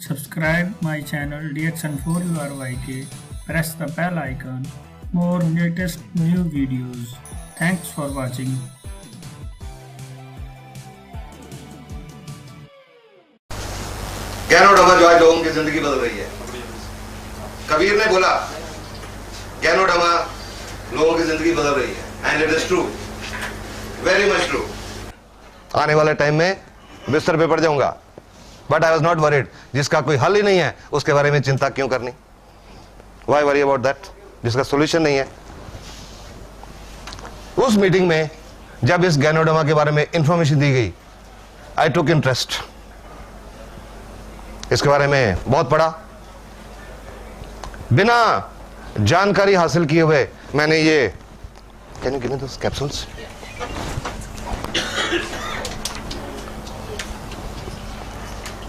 Subscribe my channel DXN4URYK. Press the bell icon. More latest new videos. Thanks for watching. Ganoderma जो है लोगों की जिंदगी बदल रही है। कबीर ने बोला गैनोडर्मा लोगों की जिंदगी बदल रही है and it is true, very much true. आने वाले टाइम में बिस्तर पे पड़ जाऊंगा, but I was not worried. जिसका कोई हल ही नहीं है उसके बारे में चिंता क्यों करनी? वाई वरी अबाउट दैट जिसका सोल्यूशन नहीं है। उस मीटिंग में जब इस गैनोडर्मा के बारे में इंफॉर्मेशन दी गई, आई टुक इंटरेस्ट। इसके बारे में बहुत पढ़ा, बिना जानकारी हासिल किए हुए मैंने ये can you give me those capsules?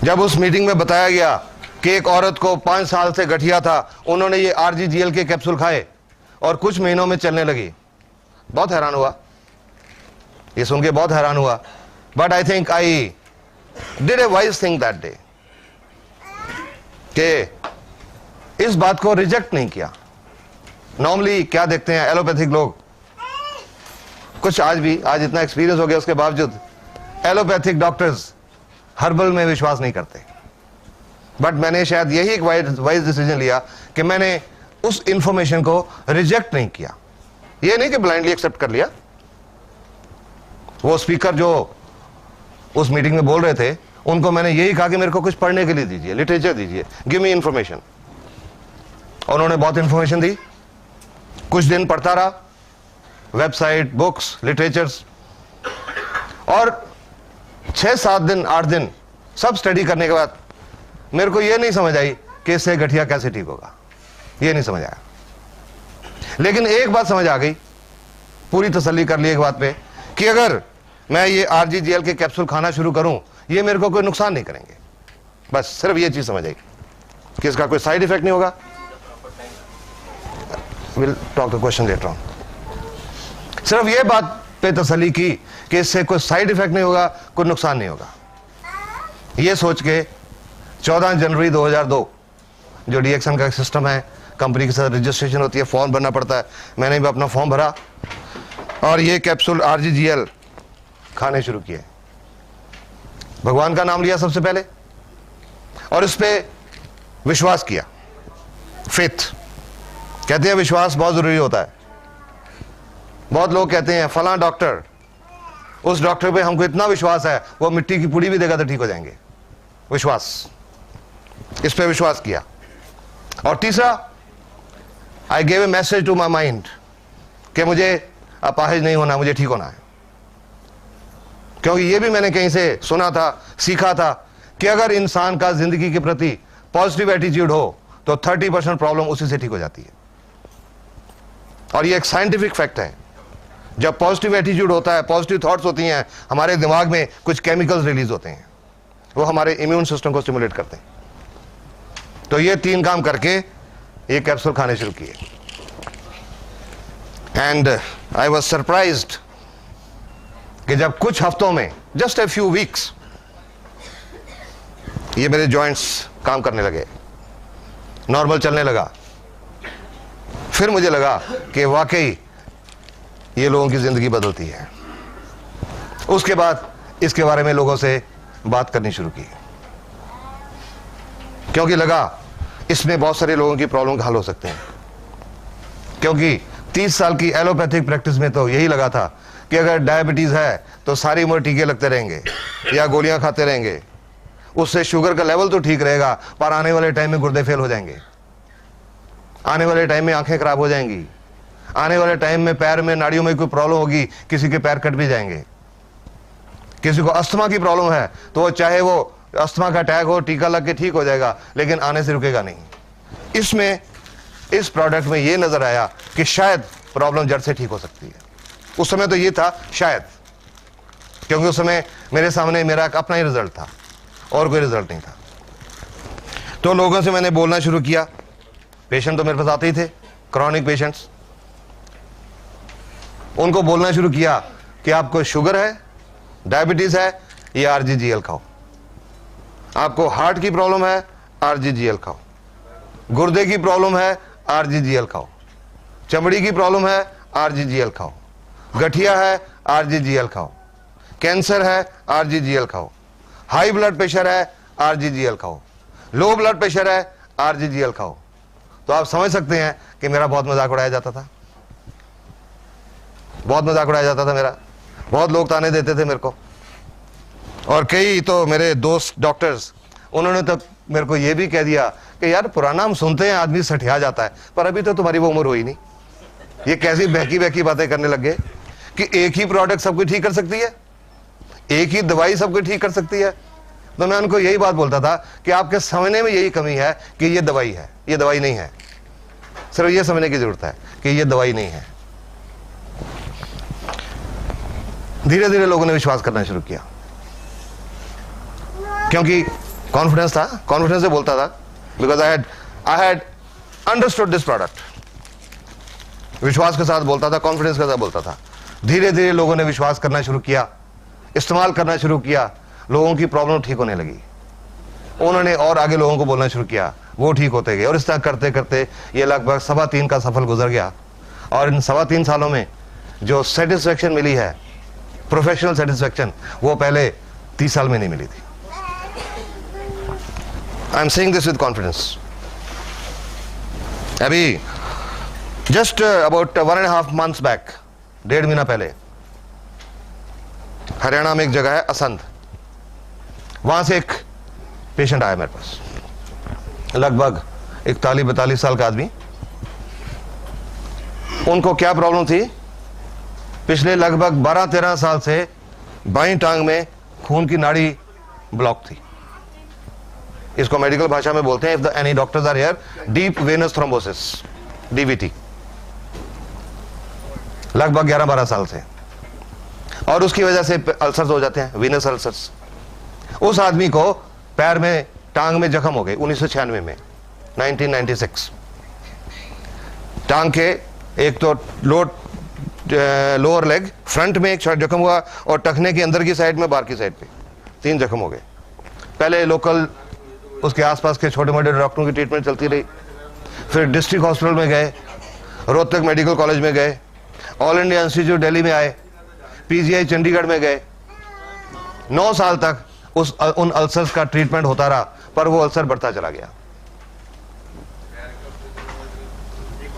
जब उस मीटिंग में बताया गया कि एक औरत को 5 साल से गठिया था, उन्होंने ये RGGL के कैप्सूल खाए और कुछ महीनों में चलने लगी, बहुत हैरान हुआ। ये सुन के बहुत हैरान हुआ, but I think I did a wise thing that day कि इस बात को रिजेक्ट नहीं किया। नॉर्मली क्या देखते हैं एलोपैथिक लोग, कुछ आज इतना एक्सपीरियंस हो गया उसके बावजूद एलोपैथिक डॉक्टर्स हर्बल में विश्वास नहीं करते। बट मैंने शायद यही एक वाइज डिसीजन लिया कि मैंने उस इंफॉर्मेशन को रिजेक्ट नहीं किया। ये नहीं कि ब्लाइंडली एक्सेप्ट कर लिया। वो स्पीकर जो उस मीटिंग में बोल रहे थे, उनको मैंने यही कहा कि मेरे को कुछ पढ़ने के लिए दीजिए, लिटरेचर दीजिए, गिव मी इंफॉर्मेशन। और उन्होंने बहुत इंफॉर्मेशन दी। कुछ दिन पढ़ता रहा, वेबसाइट, बुक्स, लिटरेचर्स, और 6-7 दिन 8 दिन सब स्टडी करने के बाद मेरे को यह नहीं समझ आई कि इससे गठिया कैसे ठीक होगा। यह नहीं समझ आया। लेकिन एक बात समझ आ गई, पूरी तसल्ली कर ली एक बात पे, कि अगर मैं ये RGGL के कैप्सूल खाना शुरू करूं, ये मेरे को कोई नुकसान नहीं करेंगे। बस सिर्फ ये चीज समझ आई कि इसका कोई साइड इफेक्ट नहीं होगा। Will talk the question later on. सिर्फ ये बात पे तसल्ली की कि इससे कोई साइड इफेक्ट नहीं होगा, कोई नुकसान नहीं होगा। ये सोच के 14 जनवरी 2002 जो DXN का सिस्टम है, कंपनी के साथ रजिस्ट्रेशन होती है, फॉर्म भरना पड़ता है, मैंने भी अपना फॉर्म भरा और ये कैप्सूल RGGL खाने शुरू किए। भगवान का नाम लिया सबसे पहले और इस पे विश्वास किया। फेथ कहते हैं, विश्वास बहुत जरूरी होता है। बहुत लोग कहते हैं फलां डॉक्टर, उस डॉक्टर पे हमको इतना विश्वास है वो मिट्टी की पुड़ी भी देगा तो ठीक हो जाएंगे। विश्वास, इस पे विश्वास किया। और तीसरा, I gave a message to my mind कि मुझे अपाहिज नहीं होना, मुझे ठीक होना है। क्योंकि ये भी मैंने कहीं से सुना था, सीखा था कि अगर इंसान का जिंदगी के प्रति पॉजिटिव एटीट्यूड हो तो 30% प्रॉब्लम उसी से ठीक हो जाती है। और ये एक साइंटिफिक फैक्ट है। जब पॉजिटिव एटीट्यूड होता है, पॉजिटिव थॉट्स होती हैं, हमारे दिमाग में कुछ केमिकल्स रिलीज होते हैं, वो हमारे इम्यून सिस्टम को स्टिमुलेट करते हैं। तो ये 3 काम करके ये कैप्सूल खाने शुरू किए। एंड आई वॉज सरप्राइज्ड कि जब कुछ हफ्तों में, जस्ट ए फ्यू वीक्स, ये मेरे जॉइंट्स काम करने लगे, नॉर्मल चलने लगा। फिर मुझे लगा कि वाकई ये लोगों की जिंदगी बदलती है। उसके बाद इसके बारे में लोगों से बात करनी शुरू की, क्योंकि लगा इसमें बहुत सारे लोगों की प्रॉब्लम का हल हो सकते हैं। क्योंकि 30 साल की एलोपैथिक प्रैक्टिस में तो यही लगा था कि अगर डायबिटीज है तो सारी उम्र टीके लगते रहेंगे या गोलियां खाते रहेंगे, उससे शुगर का लेवल तो ठीक रहेगा, पर आने वाले टाइम में गुर्दे फेल हो जाएंगे, आने वाले टाइम में आंखें खराब हो जाएंगी, आने वाले टाइम में पैर में नाड़ियों में कोई प्रॉब्लम होगी, किसी के पैर कट भी जाएंगे। किसी को अस्थमा की प्रॉब्लम है तो चाहे वो अस्थमा का अटैक हो, टीका लग के ठीक हो जाएगा, लेकिन आने से रुकेगा नहीं। इसमें, इस प्रोडक्ट में ये नजर आया कि शायद प्रॉब्लम जड़ से ठीक हो सकती है। उस समय तो ये था शायद, क्योंकि उस समय मेरे सामने मेरा अपना ही रिजल्ट था और कोई रिजल्ट नहीं था। तो लोगों से मैंने बोलना शुरू किया। पेशेंट तो मेरे पास आते ही थे, क्रॉनिक पेशेंट्स। उनको बोलना शुरू किया कि आपको शुगर है, डायबिटीज है, ये RGGL खाओ। आपको हार्ट की प्रॉब्लम है, RGGL खाओ। गुर्दे की प्रॉब्लम है, RGGL खाओ। चमड़ी की प्रॉब्लम है, RGGL खाओ। गठिया है, RGGL खाओ। कैंसर है, RGGL खाओ। हाई ब्लड प्रेशर है, RGGL खाओ। लो ब्लड प्रेशर है, RGGL खाओ। तो आप समझ सकते हैं कि मेरा बहुत मजाक उड़ाया जाता था, बहुत मजाक उड़ाया जाता था मेरा। बहुत लोग ताने देते थे मेरे को, और कई तो मेरे दोस्त डॉक्टर्स, उन्होंने तो मेरे को ये भी कह दिया कि यार पुराना हम सुनते हैं आदमी सठिया जाता है, पर अभी तो तुम्हारी वो उम्र हुई नहीं, ये कैसी बहकी बहकी बातें करने लग गए कि एक ही प्रोडक्ट सब कुछ ठीक कर सकती है, एक ही दवाई सब कुछ ठीक कर सकती है। तो मैं उनको यही बात बोलता था कि आपके समझने में यही कमी है कि ये दवाई है, ये दवाई नहीं है। सिर्फ ये समझने की जरूरत है कि ये दवाई नहीं है। धीरे धीरे लोगों ने विश्वास करना शुरू किया, क्योंकि कॉन्फिडेंस था, कॉन्फिडेंस से बोलता था, because I had understood this product. विश्वास के साथ बोलता था, कॉन्फिडेंस के साथ बोलता था। धीरे धीरे लोगों ने विश्वास करना शुरू किया, इस्तेमाल करना शुरू किया, लोगों की प्रॉब्लम ठीक होने लगी। उन्होंने और आगे लोगों को बोलना शुरू किया, वो ठीक होते गए, और इस तरह करते करते ये लगभग 3.25 का सफल गुजर गया। और इन 3.25 सालों में जो सेटिस्फेक्शन मिली है, प्रोफेशनल सेटिस्फेक्शन, वो पहले 30 साल में नहीं मिली थी। I am saying this with confidence. अभी जस्ट अबाउट 1.5 months बैक, 1.5 महीना पहले, हरियाणा में एक जगह है असंध, वहां से एक पेशेंट आया मेरे पास, लगभग 41-42 साल का आदमी। उनको क्या प्रॉब्लम थी? पिछले लगभग 12-13 साल से बाईं टांग में खून की नाड़ी ब्लॉक थी। इसको मेडिकल भाषा में बोलते हैं, if any doctors are here, deep venous thrombosis, DVT, लगभग 11-12 साल से। और उसकी वजह से अल्सर्स हो जाते हैं, वीनस अल्सर्स। उस आदमी को पैर में, टांग में जख्म हो गए 1996 में, 1996। टांग के एक तो लोअर लेग फ्रंट में एक जख्म हुआ, और टखने के अंदर की साइड में, बाहर की साइड पे 3 जख्म हो गए। पहले लोकल उसके आसपास के छोटे मोटे डॉक्टरों की ट्रीटमेंट चलती रही, फिर डिस्ट्रिक्ट हॉस्पिटल में गए, रोहतक मेडिकल कॉलेज में गए, ऑल इंडिया इंस्टीट्यूट दिल्ली में आए, PGI चंडीगढ़ में गए। 9 साल तक उन अल्सर्स का ट्रीटमेंट होता रहा, पर वो अल्सर बढ़ता चला गया।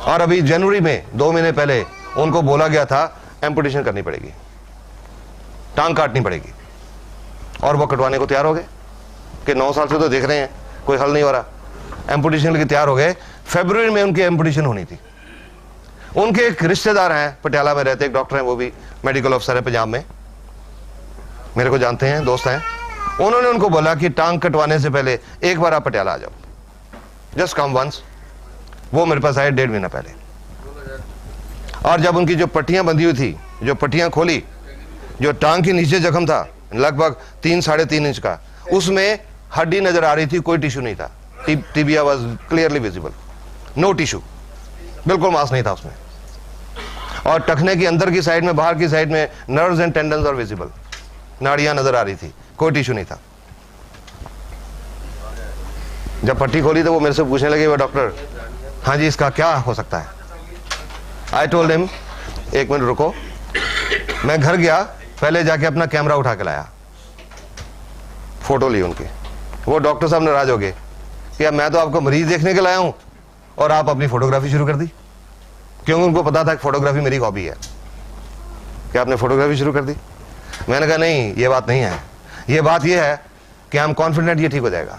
और अभी जनवरी में 2 महीने पहले उनको बोला गया था एम्पुटेशन करनी पड़ेगी, टांग काटनी पड़ेगी, और वो कटवाने को तैयार हो गए कि 9 साल से तो देख रहे हैं कोई हल नहीं हो रहा। एम्पुटेशन के लिए तैयार हो गए। फरवरी में उनकी एम्पुटेशन होनी थी। उनके एक रिश्तेदार हैं, पटियाला में रहते, एक डॉक्टर हैं, वो भी मेडिकल ऑफिसर है पंजाब में, मेरे को जानते हैं, दोस्त हैं। उन्होंने उनको बोला कि टांग कटवाने से पहले एक बार आप पटियाला आ जाओ, जस्ट कम वंस। वो मेरे पास आए 1.5 महीना पहले, और जब उनकी जो पट्टियां बंधी हुई थी, जो पट्टियां खोली, जो टांग के नीचे जख्म था लगभग 3-3.5 इंच का, उसमें हड्डी नजर आ रही थी, कोई टिश्यू नहीं था। Tibia was clearly visible, no tissue, बिल्कुल मांस नहीं था उसमें। और टखने की अंदर की साइड में, बाहर की साइड में नर्व्स एंड टेंडन्स और विजिबल, नाड़ियां नजर आ रही थी, कोई टिश्यू नहीं था। जब पट्टी खोली तो वो मेरे से पूछने लगे, वो डॉक्टर, हाँ जी इसका क्या हो सकता है? आई टोल्ड हिम, 1 मिनट रुको। मैं घर गया, पहले जाके अपना कैमरा उठा के लाया, फोटो ली उनकी। वो डॉक्टर साहब नाराज हो गए कि मैं तो आपको मरीज देखने के लाया हूं और आप अपनी फोटोग्राफी शुरू कर दी, क्योंकि उनको पता था कि फोटोग्राफी मेरी हॉबी है। कि आपने फोटोग्राफी शुरू कर दी? मैंने कहा नहीं, ये बात नहीं है, ये बात ये है कि हम कॉन्फिडेंट ये ठीक हो जाएगा,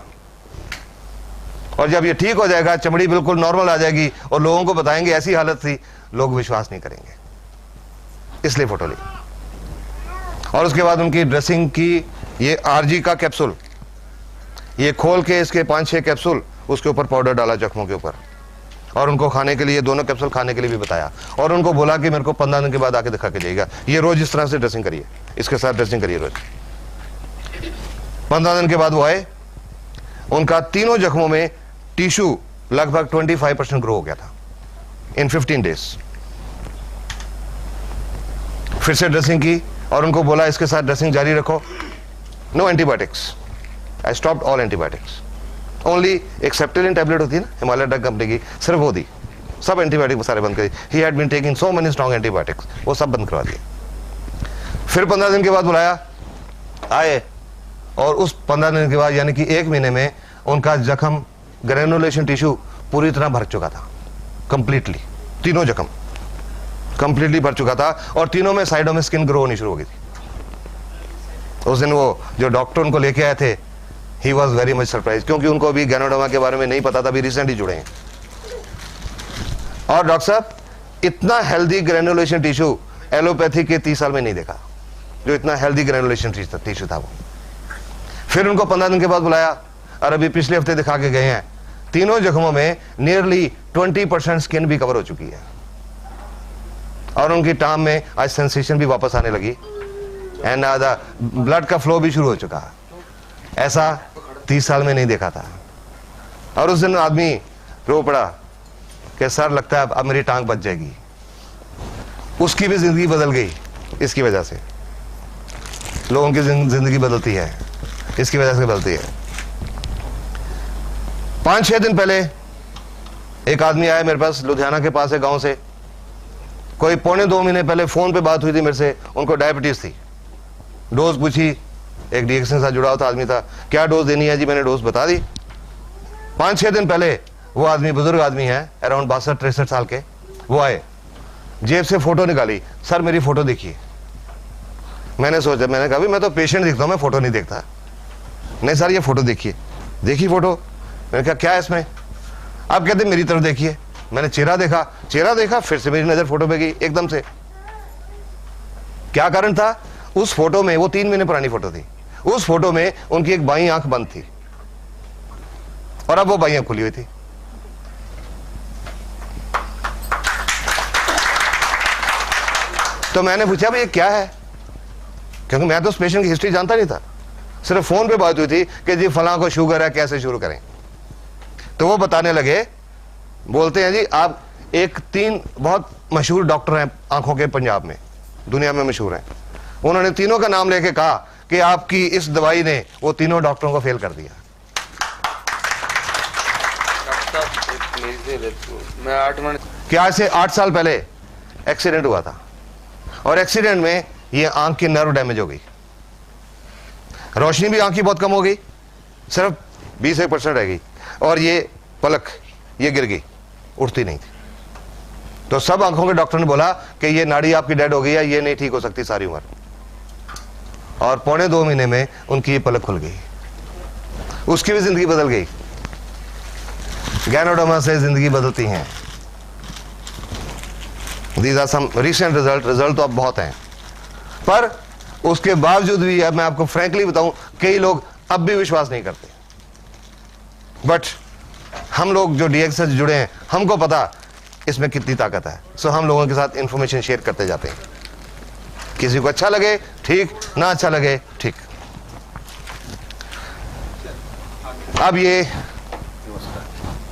और जब ये ठीक हो जाएगा, चमड़ी बिल्कुल नॉर्मल आ जाएगी, और लोगों को बताएंगे ऐसी हालत थी, लोग विश्वास नहीं करेंगे, इसलिए फोटो ली। और उसके बाद उनकी ड्रेसिंग की, ये RG का कैप्सूल, ये खोल के इसके 5-6 कैप्सूल, उसके ऊपर पाउडर डाला जख्मों के ऊपर, और उनको खाने के लिए, दोनों कैप्सूल खाने के लिए भी बताया, और उनको बोला कि मेरे को 15 दिन के बाद आके दिखा के जाइएगा, ये रोज इस तरह से ड्रेसिंग करिए, इसके साथ ड्रेसिंग करिए रोज। 15 दिन के बाद वो आए, उनका तीनों जख्मों में टिश्यू लगभग 25% ग्रो हो गया था इन 15 डेज। फिर से ड्रेसिंग की, और उनको बोला इसके साथ ड्रेसिंग जारी रखो, no antibiotics, I stopped all antibiotics. Only एक सेप्टेलिन टैबलेट होती है ना हिमालय ड्रग कंपनी की, सिर्फ वो दी, सब एंटीबायोटिक सारे बंद करी। He had been taking so many strong antibiotics, वो सब बंद करवा दिए। फिर 15 दिन के बाद बुलाया, आए, और उस 15 दिन के बाद यानी कि 1 महीने में उनका जख्म ग्रेनुलेशन टिश्यू पूरी तरह भर चुका था, कंप्लीटली, तीनों जख्म कंप्लीटली भर चुका था, और तीनों में साइडों में स्किन ग्रो होनी शुरू हो गई थी। उस दिन वो जो डॉक्टर उनको लेके आए थे, he was very much surprise, क्योंकि उनको अभी गैनोडर्मा के बारे में नहीं पता था, अभी रिसेंटली जुड़े हैं। और डॉक्टर साहब, इतना हेल्दी ग्रेनुलेशन टिश्यू एलोपैथी के 30 साल में नहीं देखा, जो इतना हेल्दी ग्रेनुलेशन टिश्यू था वो। फिर उनको 15 दिन के बाद बुलाया, और अभी पिछले हफ्ते दिखा के गए हैं, तीनों जख्मों में नियरली 20% स्किन भी कवर हो चुकी है, और उनकी टांग में आज सेंसेशन भी वापस आने लगी, एंड ब्लड का फ्लो भी शुरू हो चुका। ऐसा 30 साल में नहीं देखा था। और उस दिन आदमी रो पड़ा कि सर लगता है अब मेरी टांग बच जाएगी। उसकी भी जिंदगी बदल गई इसकी वजह से। लोगों की जिंदगी बदलती है, इसकी वजह से बदलती है। 5-6 दिन पहले एक आदमी आया मेरे पास, लुधियाना के पास है, गांव से, कोई 1.25 महीने पहले फोन पे बात हुई थी मेरे से, उनको डायबिटीज थी। डोज पूछी, एक डीएक्शन के साथ जुड़ा हुआ था आदमी था, क्या डोज देनी है जी, मैंने डोज बता दी। 5-6 दिन पहले वो आदमी, बुजुर्ग आदमी है, अराउंड 62-63 साल के, वो आए, जेब से फोटो निकाली, सर मेरी फोटो देखिए। मैंने सोचा, मैंने कहा मैं तो पेशेंट दिखता हूं, मैं फोटो नहीं देखता। नहीं सर ये फोटो देखिए। देखी फोटो, मैंने कहा क्या है इसमें? आप कहते मेरी तरफ देखिए। मैंने चेहरा देखा, फिर से मेरी नजर फोटो पे गई एकदम से। क्या कारण था? उस फोटो में, वो 3 महीने पुरानी फोटो थी, उस फोटो में उनकी एक बाईं आंख बंद थी, और अब वो बाईं आंख खुली हुई थी। तो मैंने पूछा भाई ये क्या है, क्योंकि मैं तो उस पेशेंट की हिस्ट्री जानता नहीं था, सिर्फ फोन पे बात हुई थी कि जी फलां को शुगर है, कैसे शुरू करें। तो वो बताने लगे, बोलते हैं जी आप 3 बहुत मशहूर डॉक्टर हैं आंखों के पंजाब में, दुनिया में मशहूर हैं, उन्होंने तीनों का नाम लेके कहा कि आपकी इस दवाई ने वो तीनों डॉक्टरों को फेल कर दिया। कि आज से 8 साल पहले एक्सीडेंट हुआ था, और एक्सीडेंट में ये आंख की नर्व डैमेज हो गई, रोशनी भी आंख की बहुत कम हो गई, सिर्फ 20% रह गई, और ये पलक ये गिर गई, उठती नहीं थी। तो सब आंखों के डॉक्टर ने बोला कि ये नाड़ी आपकी डेड हो गई है, ये नहीं ठीक हो सकती सारी उम्र। और 1.25 महीने में उनकी ये पलक खुल गई, उसकी भी जिंदगी बदल गई। गैनोडर्मा से जिंदगी बदलती हैं। These are some recent result तो अब बहुत हैं, पर उसके बावजूद भी, अब मैं आपको फ्रैंकली बताऊं, कई लोग अब भी विश्वास नहीं करते। बट हम लोग जो डीएक्स से जुड़े हैं, हमको पता इसमें कितनी ताकत है, सो हम लोगों के साथ इंफॉर्मेशन शेयर करते जाते हैं। किसी को अच्छा लगे ठीक, ना अच्छा लगे ठीक। अब ये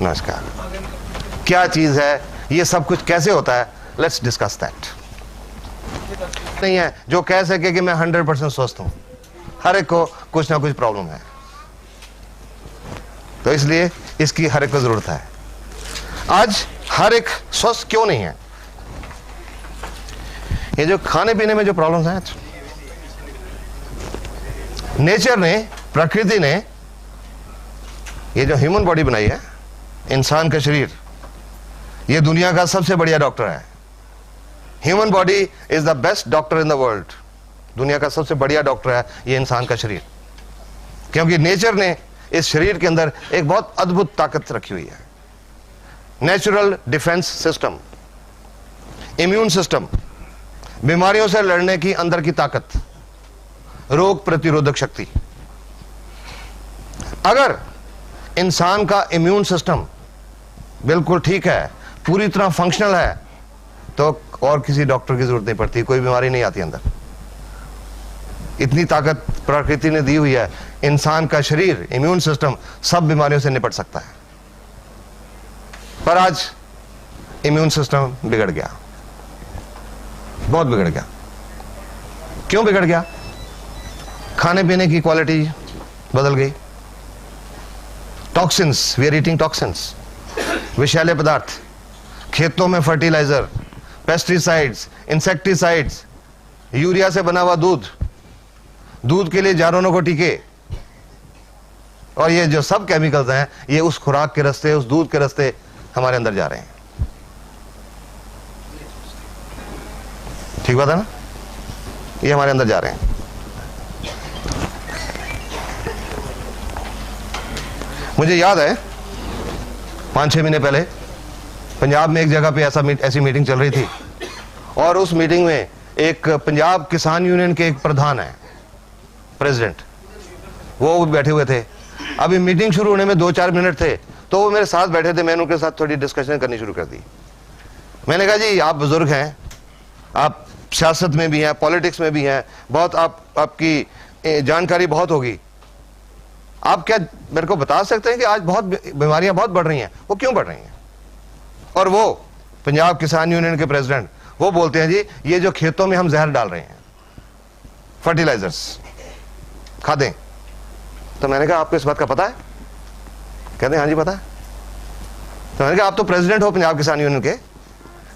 नमस्कार क्या चीज है, ये सब कुछ कैसे होता है, लेट्स डिस्कस दैट। नहीं है जो कह सके कि मैं 100% स्वस्थ हूं, हर एक को कुछ ना कुछ प्रॉब्लम है, तो इसलिए इसकी हर एक को जरूरत है। आज हर एक स्वस्थ क्यों नहीं है? ये जो खाने पीने में जो प्रॉब्लम्स हैं, नेचर ने, प्रकृति ने ये जो ह्यूमन बॉडी बनाई है, इंसान का शरीर, ये दुनिया का सबसे बढ़िया डॉक्टर है। Human body is the best doctor in the world. दुनिया का सबसे बढ़िया डॉक्टर है ये इंसान का शरीर, क्योंकि नेचर ने इस शरीर के अंदर एक बहुत अद्भुत ताकत रखी हुई है। Natural defence system, immune system, बीमारियों से लड़ने की अंदर की ताकत, रोग प्रतिरोधक शक्ति। अगर इंसान का इम्यून सिस्टम बिल्कुल ठीक है, पूरी तरह फंक्शनल है, तो और किसी डॉक्टर की जरूरत नहीं पड़ती, कोई बीमारी नहीं आती अंदर। इतनी ताकत प्रकृति ने दी हुई है, इंसान का शरीर, इम्यून सिस्टम सब बीमारियों से निपट सकता है। पर आज इम्यून सिस्टम बिगड़ गया, बहुत बिगड़ गया। क्यों बिगड़ गया? खाने पीने की क्वालिटी बदल गई, toxins, we are eating toxins, विषैले पदार्थ, खेतों में फर्टिलाइजर, पेस्टिसाइड्स, इंसेक्टिसाइड्स, यूरिया से बना हुआ दूध, दूध के लिए जानवरों को टीके, और ये जो सब केमिकल्स हैं ये उस खुराक के रास्ते, उस दूध के रास्ते हमारे अंदर जा रहे हैं। ठीक बात है ना? ये हमारे अंदर जा रहे हैं। मुझे याद है 5-6 महीने पहले पंजाब में एक जगह पे ऐसी मीटिंग चल रही थी, और उस मीटिंग में एक पंजाब किसान यूनियन के एक प्रधान है, प्रेसिडेंट, वो बैठे हुए थे। अभी मीटिंग शुरू होने में 2-4 मिनट थे, तो वो मेरे साथ बैठे थे। मैंने उनके साथ थोड़ी डिस्कशन करनी शुरू कर दी। मैंने कहा जी आप बुजुर्ग हैं, आप सियासत में भी हैं, पॉलिटिक्स में भी हैं, बहुत आपकी जानकारी बहुत होगी, आप क्या मेरे को बता सकते हैं कि आज बहुत बीमारियां बहुत बढ़ रही हैं, वो क्यों बढ़ रही हैं? और वो पंजाब किसान यूनियन के प्रेसिडेंट वो बोलते हैं जी ये जो खेतों में हम जहर डाल रहे हैं, फर्टिलाइजर्स, खादें। तो मैंने कहा आपको इस बात का पता है? कहते हैं हाँ जी पता है। तो मैंने कहा आप तो प्रेसिडेंट हो पंजाब किसान यूनियन के,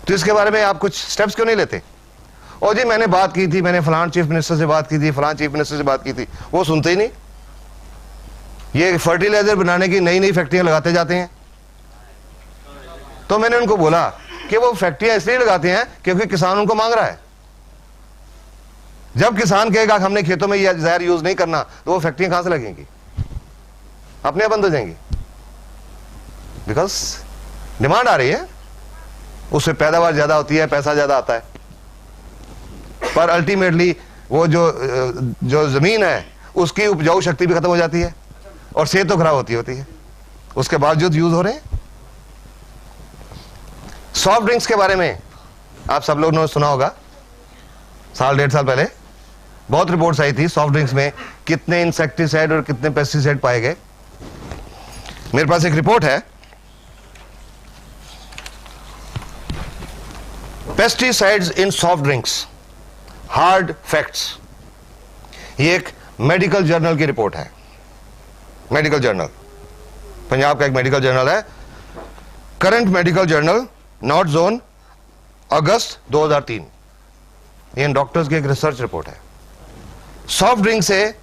तो इसके बारे में आप कुछ स्टेप्स क्यों नहीं लेते? और जी मैंने बात की थी, मैंने फलान चीफ मिनिस्टर से बात की थी, फलान चीफ मिनिस्टर से बात की थी, वो सुनते ही नहीं। ये फर्टिलाइजर बनाने की नई नई फैक्ट्रियां लगाते जाते हैं। तो मैंने उनको बोला कि वो फैक्ट्रियां इसलिए लगाते हैं क्योंकि किसान उनको मांग रहा है। जब किसान कहेगा हमने खेतों में ये जहर यूज नहीं करना, तो वो फैक्ट्रियां कहां से लगेंगी? अपने आप बंद हो जाएंगी, बिकॉज डिमांड आ रही है, उससे पैदावार ज्यादा होती है, पैसा ज्यादा आता है, पर अल्टीमेटली वो जो जमीन है उसकी उपजाऊ शक्ति भी खत्म हो जाती है और सेहत तो खराब होती है, उसके बावजूद यूज हो रहे हैं। सॉफ्ट ड्रिंक्स के बारे में आप सब लोगों ने सुना होगा, 1-1.5 साल पहले बहुत रिपोर्ट्स आई थी सॉफ्ट ड्रिंक्स में कितने इंसेक्टिसाइड और कितने पेस्टिसाइड पाए गए। मेरे पास एक रिपोर्ट है, pesticides in soft drinks, hard facts. ये एक मेडिकल जर्नल की रिपोर्ट है, मेडिकल जर्नल, पंजाब का एक मेडिकल जर्नल है, current medical journal, north zone, अगस्त 2003। ये डॉक्टर्स की एक रिसर्च रिपोर्ट है। सॉफ्ट ड्रिंक से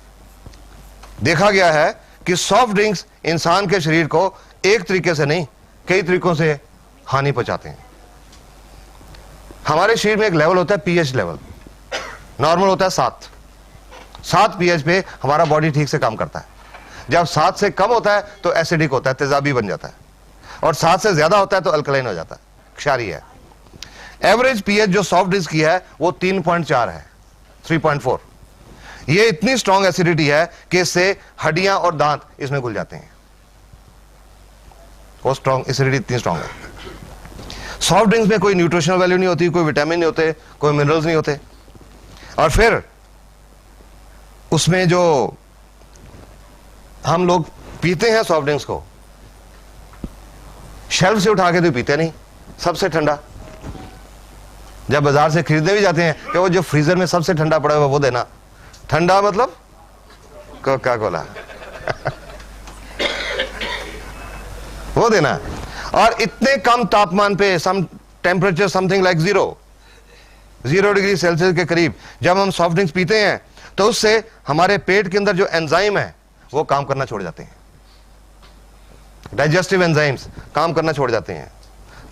देखा गया है कि सॉफ्ट ड्रिंक्स इंसान के शरीर को एक तरीके से नहीं कई तरीकों से हानि पहुंचाते हैं। हमारे शरीर में एक लेवल होता है पीएच लेवल, नॉर्मल होता है 7 पीएच पे हमारा बॉडी ठीक से काम करता है। जब 7 से कम होता है तो एसिडिक होता है, तेजाबी बन जाता है, और 7 से ज्यादा होता है तो अल्कलाइन हो जाता है, क्षारीय है। एवरेज पीएच जो सॉफ्ट ड्रिंक्स की है वो 3.4 है, 3.4। ये इतनी स्ट्रॉन्ग एसिडिटी है कि इससे हड्डियां और दांत इसमें घुल जाते हैं, वो स्ट्रॉन्ग एसिडिटी इतनी स्ट्रॉन्ग है। सॉफ्ट ड्रिंक्स में कोई न्यूट्रिशनल वैल्यू नहीं होती, कोई विटामिन नहीं होते, कोई मिनरल्स नहीं होते, और फिर उसमें जो हम लोग पीते हैं सॉफ्ट ड्रिंक्स को, शेल्फ से उठा के तो पीते नहीं, सबसे ठंडा। जब बाजार से खरीदने भी जाते हैं कि वो जो फ्रीजर में सबसे ठंडा पड़ा हुआ वो देना, ठंडा मतलब कोका कोला वो देना। और इतने कम तापमान पे, some temperature something like 0 degree Celsius के करीब जब हम सॉफ्ट ड्रिंक्स पीते हैं तो उससे हमारे पेट के अंदर जो एंजाइम है वो काम करना छोड़ जाते हैं, डाइजेस्टिव एंजाइम्स काम करना छोड़ जाते हैं,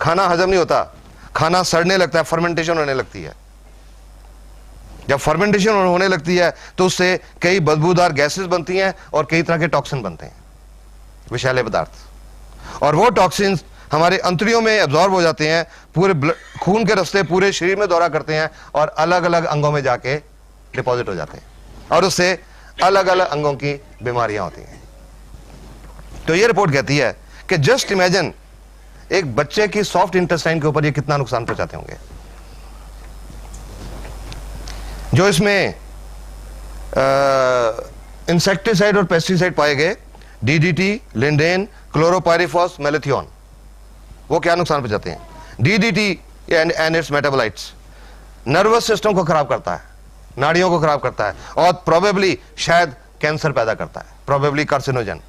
खाना हजम नहीं होता, खाना सड़ने लगता है, फर्मेंटेशन होने लगती है। जब फर्मेंटेशन होने लगती है तो उससे कई बदबूदार गैसेस बनती हैं और कई तरह के टॉक्सिन बनते हैं, विषैले पदार्थ, और वो टॉक्सिन्स हमारे अंतड़ियों में एब्जॉर्ब हो जाते हैं, पूरे खून के रास्ते पूरे शरीर में दौरा करते हैं और अलग अलग अंगों में जाके डिपॉजिट हो जाते हैं, और उससे अलग अलग अंगों की बीमारियां होती हैं। तो ये रिपोर्ट कहती है कि जस्ट इमेजिन एक बच्चे की सॉफ्ट इंटेस्टाइन के ऊपर ये कितना नुकसान पहुंचाते होंगे। जो इसमें इंसेक्टिसाइड और पेस्टिसाइड पाए गए, डीडीटी, लिंडेन, क्लोरोपाइरिफॉस, मेलेथियोन, वो क्या नुकसान पहुंचाते हैं? DDT and it's metabolites nervous system को खराब करता है, नाड़ियों को खराब करता है, और प्रोबेबली शायद कैंसर पैदा करता है, प्रोबेबली कार्सिनोजन।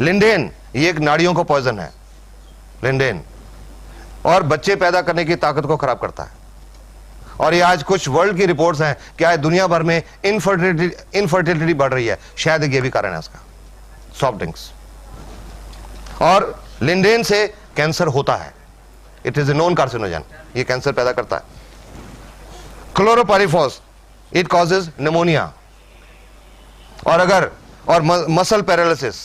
लिंडेन, ये एक नाड़ियों का पॉइजन है, लिंडेन, और बच्चे पैदा करने की ताकत को खराब करता है। और ये आज कुछ वर्ल्ड की रिपोर्ट्स हैं कि आज दुनिया भर में इनफर्टिलिटी बढ़ रही है, शायद ये भी कारण है इसका, सॉफ्ट ड्रिंक्स। और लिंडेन से कैंसर होता है, it is a non carcinogen, ये कैंसर पैदा करता है। क्लोरोपाइरिफॉस, इट कॉजेज निमोनिया, और मसल पैरालिसिस,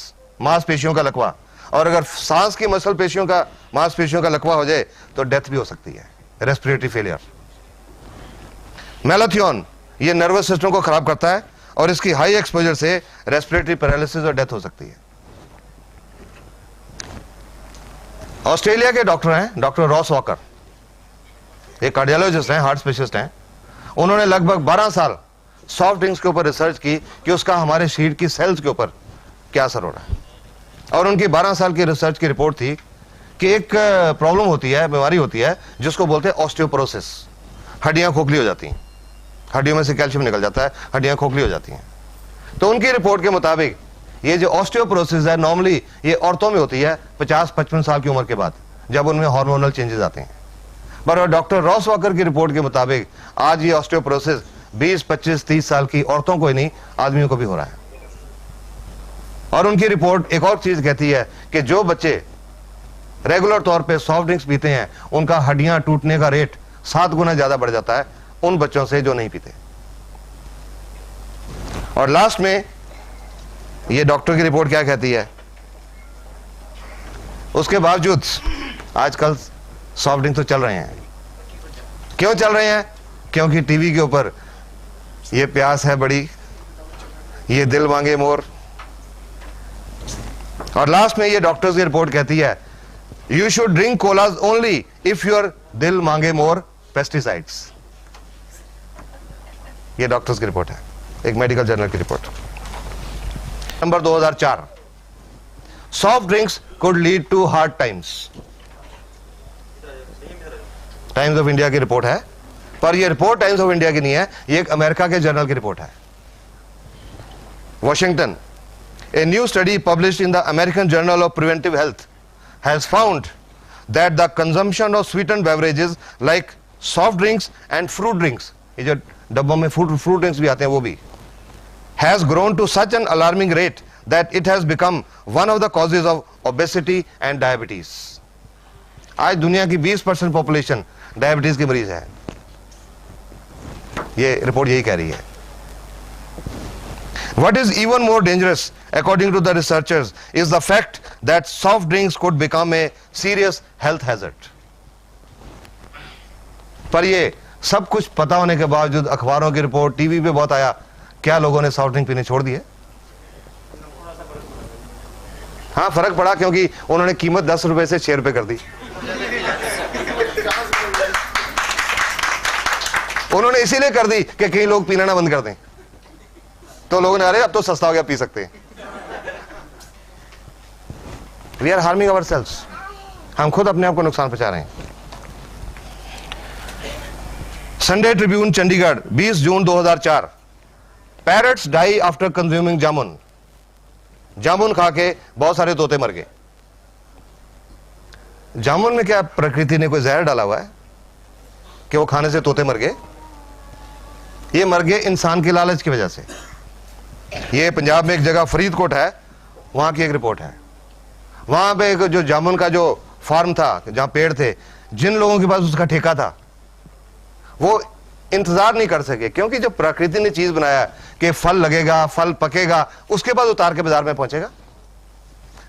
मांसपेशियों का लकवा, और अगर सांस की मांसपेशियों का लकवा हो जाए तो डेथ भी हो सकती है, रेस्पिरेटरी फेलियर। मेलाथियोन, ये नर्वस सिस्टम को खराब करता है और इसकी हाई एक्सपोजर से रेस्पिरेटरी पैरालिसिस और डेथ हो सकती है। ऑस्ट्रेलिया के डॉक्टर हैं डॉक्टर रॉस वॉकर, एक कार्डियोलॉजिस्ट हैं, हार्ट स्पेशलिस्ट हैं। उन्होंने लगभग 12 साल सॉफ्ट ड्रिंक्स के ऊपर रिसर्च की कि उसका हमारे शरीर की सेल्स के ऊपर क्या असर हो रहा है। और उनकी 12 साल की रिसर्च की रिपोर्ट थी कि एक प्रॉब्लम होती है, बीमारी होती है जिसको बोलते हैं ऑस्टियोपोरोसिस, हड्डियां खोखली हो जाती हैं, हड्डियों में से कैल्शियम निकल जाता है, हड्डियां खोखली हो जाती हैं। तो उनकी रिपोर्ट के मुताबिक ये जो ऑस्टियोपोरोसिस है नॉर्मली ये औरतों में होती है 50-55 साल की उम्र के बाद, जब उनमें हार्मोनल चेंजेस आते हैं। पर डॉक्टर रॉस वॉकर की रिपोर्ट के मुताबिक आज ये ऑस्टियोपोरोसिस 20, 25, 30 साल की औरतों को ही नहीं, आदमियों को भी हो रहा है। और उनकी रिपोर्ट एक और चीज कहती है कि जो बच्चे रेगुलर तौर पे सॉफ्ट ड्रिंक्स पीते हैं उनका हड्डियां टूटने का रेट 7 गुना ज्यादा बढ़ जाता है उन बच्चों से जो नहीं पीते। और लास्ट में ये डॉक्टर की रिपोर्ट क्या कहती है, उसके बावजूद आजकल सॉफ्ट ड्रिंक तो चल रहे हैं। क्यों चल रहे हैं? क्योंकि टीवी के ऊपर ये प्यास है बड़ी, ये दिल मांगे मोर। और लास्ट में ये डॉक्टर्स की रिपोर्ट कहती है you should drink colas only if your दिल मांगे मोर पेस्टिसाइड्स। ये डॉक्टर्स की रिपोर्ट है, एक मेडिकल जर्नल की report. Number 2004, soft drinks could lead to hard times. Times of India की रिपोर्ट है, पर यह रिपोर्ट टाइम्स ऑफ इंडिया की नहीं है, यह एक अमेरिका के जर्नल की रिपोर्ट है। Washington, a new study published in the American Journal of Preventive Health has found that the consumption of sweetened beverages like soft drinks and fruit drinks, ये जो डब्बों में fruit drinks भी आते हैं वो भी, has grown to such an alarming rate that it has become one of the causes of obesity and diabetes. आज दुनिया की 20% पॉपुलेशन डायबिटीज के मरीज है, ये रिपोर्ट यही कह रही है। What is even more dangerous, according to the researchers, is the fact that soft drinks could become a serious health hazard. पर ये सब कुछ पता होने के बावजूद अखबारों की रिपोर्ट, टीवी पे बहुत आया, क्या लोगों ने सॉफ्ट ड्रिंक पीने छोड़ दिए? हाँ, फर्क पड़ा क्योंकि उन्होंने कीमत 10 रुपए से 6 रुपए कर दी। उन्होंने इसीलिए कर दी कि कई लोग पीना ना बंद कर दें, तो लोगों ने अरे अब तो सस्ता हो गया, पी सकते हैं। We are harming ourselves, हम खुद अपने आप को नुकसान पहुंचा रहे हैं। Sunday Tribune Chandigarh 20 June 2004, parrots die after consuming jamun. जामुन खा के बहुत सारे तोते मर गए। जामुन में क्या प्रकृति ने कोई जहर डाला हुआ है कि वो खाने से तोते मर गए? ये मर गए इंसान के लालच की वजह से। ये पंजाब में एक जगह फरीदकोट है, वहां की एक रिपोर्ट है। वहां पे एक जो जामुन का जो फार्म था, जहां पेड़ थे, जिन लोगों के पास उसका ठेका था वो इंतजार नहीं कर सके, क्योंकि जो प्रकृति ने चीज बनाया कि फल लगेगा, फल पकेगा, उसके बाद उतार के बाजार में पहुंचेगा।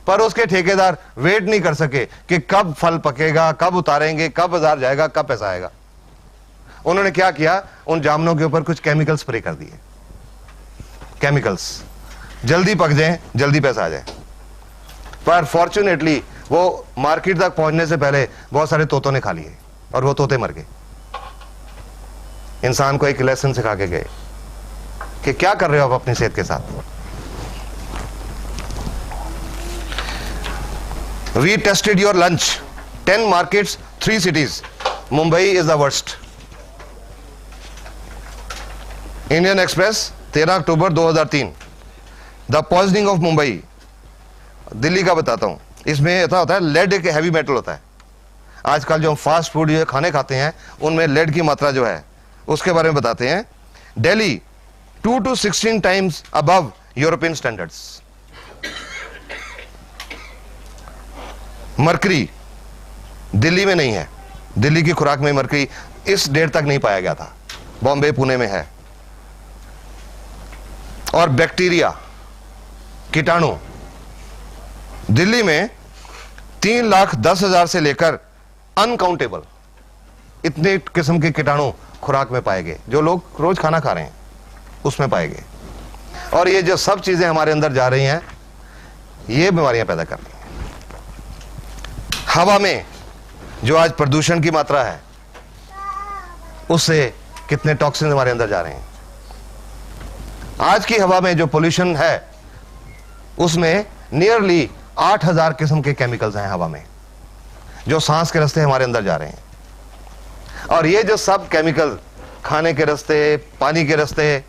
पर उसके ठेकेदार वेट नहीं कर सके कि कब फल पकेगा, कब उतारेंगे, कब बाजार जाएगा, कब पैसा आएगा। उन्होंने क्या किया, उन जामुनों के ऊपर कुछ केमिकल स्प्रे कर दिए, केमिकल्स, जल्दी पक जाए, जल्दी पैसा आ जाए। पर फॉर्चुनेटली वो मार्केट तक पहुंचने से पहले बहुत सारे तोतों ने खा लिए और वो तोते मर गए। इंसान को एक लेसन सिखा के गए कि क्या कर रहे हो आप अपनी सेहत के साथ। We tested your lunch, 10 markets, 3 cities. Mumbai is the worst. Indian Express 13 October 2003, the poisoning of Mumbai. Delhi का बताता हूँ। इसमें ऐसा होता है, लेड एक हैवी मेटल होता है। आजकल जो हम फास्ट फूड जो खाने खाते हैं उनमें लेड की मात्रा जो है उसके बारे में बताते हैं। Delhi 2 to 16 times above European standards. Mercury Delhi में नहीं है, दिल्ली की खुराक में मरकरी इस डेट तक नहीं पाया गया था, बॉम्बे पुणे में है। और बैक्टीरिया, कीटाणु, दिल्ली में 3,10,000 से लेकर अनकाउंटेबल इतने किस्म के कीटाणु खुराक में पाए गए, जो लोग रोज खाना खा रहे हैं उसमें पाए गए। और ये जो सब चीजें हमारे अंदर जा रही हैं ये बीमारियां पैदा कर रही हैं। हवा में जो आज प्रदूषण की मात्रा है उससे कितने टॉक्सिन हमारे अंदर जा रहे हैं। आज की हवा में जो पोल्यूशन है उसमें नियरली 8,000 किस्म के केमिकल्स हैं हवा में, जो सांस के रास्ते हमारे अंदर जा रहे हैं। और ये जो सब केमिकल खाने के रास्ते, पानी के रास्ते,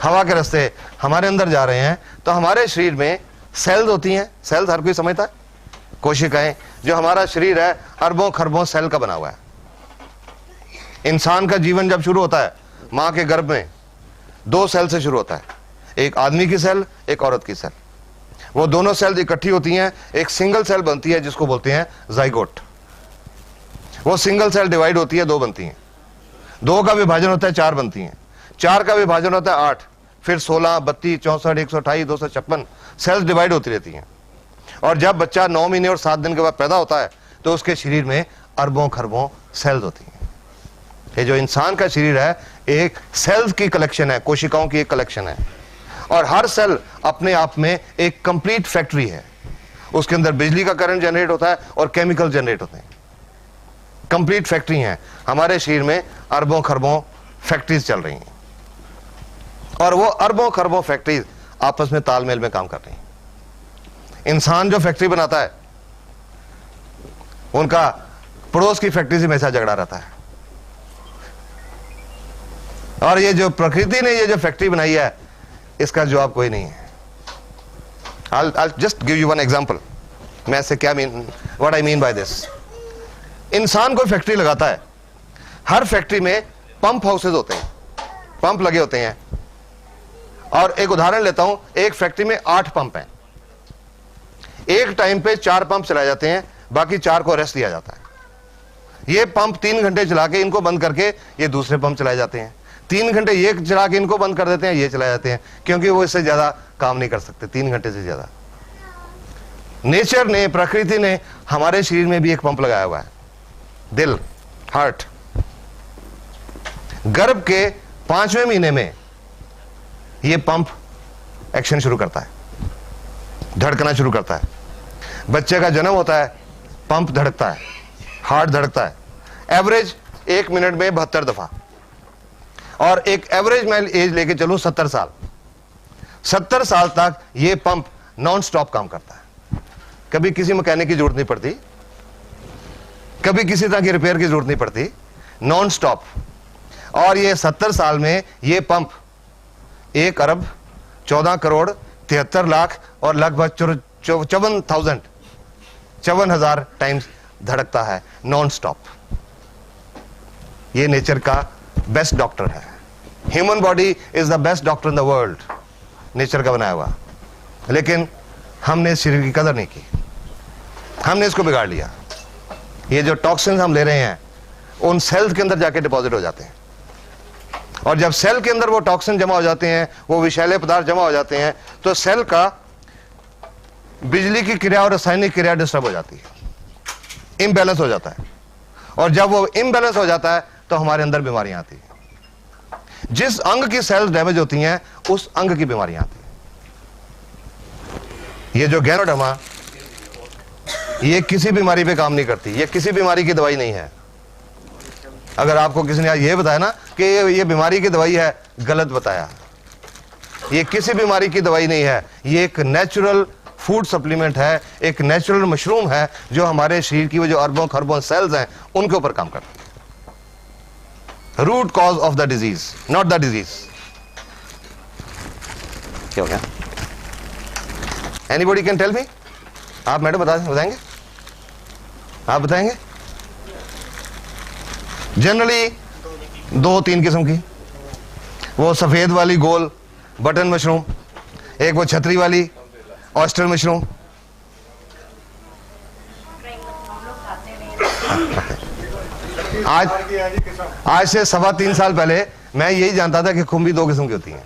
हवा के रास्ते हमारे अंदर जा रहे हैं, तो हमारे शरीर में सेल्स होती हैं। सेल्स हर कोई समझता है, कोशिकाएं। जो हमारा शरीर है अरबों खरबों सेल का बना हुआ है। इंसान का जीवन जब शुरू होता है मां के गर्भ में 2 सेल से शुरू होता है, एक आदमी की सेल, एक औरत की सेल। वो दोनों सेल इकट्ठी होती हैं, एक सिंगल सेल बनती है जिसको बोलते हैं जाइगोट। वो सिंगल सेल डिवाइड होती है, 2 बनती हैं। 2 का विभाजन होता है 4 बनती हैं। 4 का विभाजन होता है 8, फिर 16, 32, 64, 128, 256 सेल्स डिवाइड होती रहती हैं। और जब बच्चा 9 महीने और 7 दिन के बाद पैदा होता है तो उसके शरीर में अरबों खरबों सेल्स होती हैं। ये जो इंसान का शरीर है एक सेल्स की कलेक्शन है, कोशिकाओं की एक कलेक्शन है। और हर सेल अपने आप में एक कंप्लीट फैक्ट्री है। उसके अंदर बिजली का करंट जनरेट होता है और केमिकल जनरेट होते हैं। कंप्लीट फैक्ट्री है। हमारे शरीर में अरबों खरबों फैक्ट्रीज चल रही हैं और वो अरबों खरबों फैक्ट्रीज आपस में तालमेल में काम कर रही हैं। इंसान जो फैक्ट्री बनाता है उनका पड़ोस की फैक्ट्री से हमेशा झगड़ा रहता है। और ये जो प्रकृति ने ये जो फैक्ट्री बनाई है इसका जवाब कोई नहीं है। I'll just give you one example। मैं इससे क्या what I mean by this। इंसान कोई फैक्ट्री लगाता है, हर फैक्ट्री में पंप हाउसेज होते हैं, पंप लगे होते हैं। और एक उदाहरण लेता हूं, एक फैक्ट्री में 8 पंप हैं। एक टाइम पे 4 पंप चलाए जाते हैं, बाकी 4 को रेस्ट दिया जाता है। ये पंप 3 घंटे चला के इनको बंद करके ये दूसरे पंप चलाए जाते हैं। 3 घंटे ये चला के इनको बंद कर देते हैं, ये चलाए जाते हैं, क्योंकि वो इससे ज्यादा काम नहीं कर सकते 3 घंटे से ज्यादा। नेचर ने, प्रकृति ने हमारे शरीर में भी एक पंप लगाया हुआ है, दिल, हार्ट। गर्भ के 5वें महीने में ये पंप एक्शन शुरू करता है, धड़कना शुरू करता है। बच्चे का जन्म होता है, पंप धड़कता है, हार्ट धड़कता है। एवरेज 1 मिनट में 72 दफा। और एक एवरेज मैं एज लेके चलूं 70 साल, 70 साल तक ये पंप नॉन स्टॉप काम करता है। कभी किसी मैकेनिक की जरूरत नहीं पड़ती, कभी किसी तरह की रिपेयर की जरूरत नहीं पड़ती, नॉन स्टॉप। और ये 70 साल में ये पंप 1 अरब 14 करोड़ 73 लाख और लगभग 54,000 टाइम्स धड़कता है नॉन स्टॉप। ये नेचर का बेस्ट डॉक्टर है। Human body is the best doctor in the world, nature का बनाया हुआ। लेकिन हमने इस शरीर की कदर नहीं की, हमने इसको बिगाड़ लिया। ये जो टॉक्सिन्स हम ले रहे हैं उन सेल्स के अंदर जाके डिपॉजिट हो जाते हैं। और जब सेल के अंदर वो टॉक्सिन जमा हो जाते हैं, वो विषैले पदार्थ जमा हो जाते हैं, तो सेल का बिजली की क्रिया और रासायनिक क्रिया डिस्टर्ब हो जाती है, इम्बैलेंस हो जाता है। और जब वो इम्बैलेंस हो जाता है तो हमारे अंदर बीमारियां आती हैं। जिस अंग की सेल्स डैमेज होती हैं उस अंग की बीमारियां आती हैं। ये जो गैनोडर्मा, ये किसी बीमारी पे काम नहीं करती, ये किसी बीमारी की दवाई नहीं है। अगर आपको किसी ने आज ये बताया ना कि ये बीमारी की दवाई है, गलत बताया। ये किसी बीमारी की दवाई नहीं है, ये एक नेचुरल फूड सप्लीमेंट है, एक नेचुरल मशरूम है जो हमारे शरीर की वो जो अरबों खरबों सेल्स हैं उनके ऊपर काम करता है। Root cause of the disease, not the disease. क्या हो गया? Anybody can tell me? आप मैडम बताएंगे? आप बताएंगे? जनरली 2-3 किस्म की, वो सफेद वाली गोल बटन मशरूम, एक वो छतरी वाली ऑयस्टर मशरूम। आज से 3.25 साल पहले मैं यही जानता था कि खुम्बी 2 किस्म की होती हैं,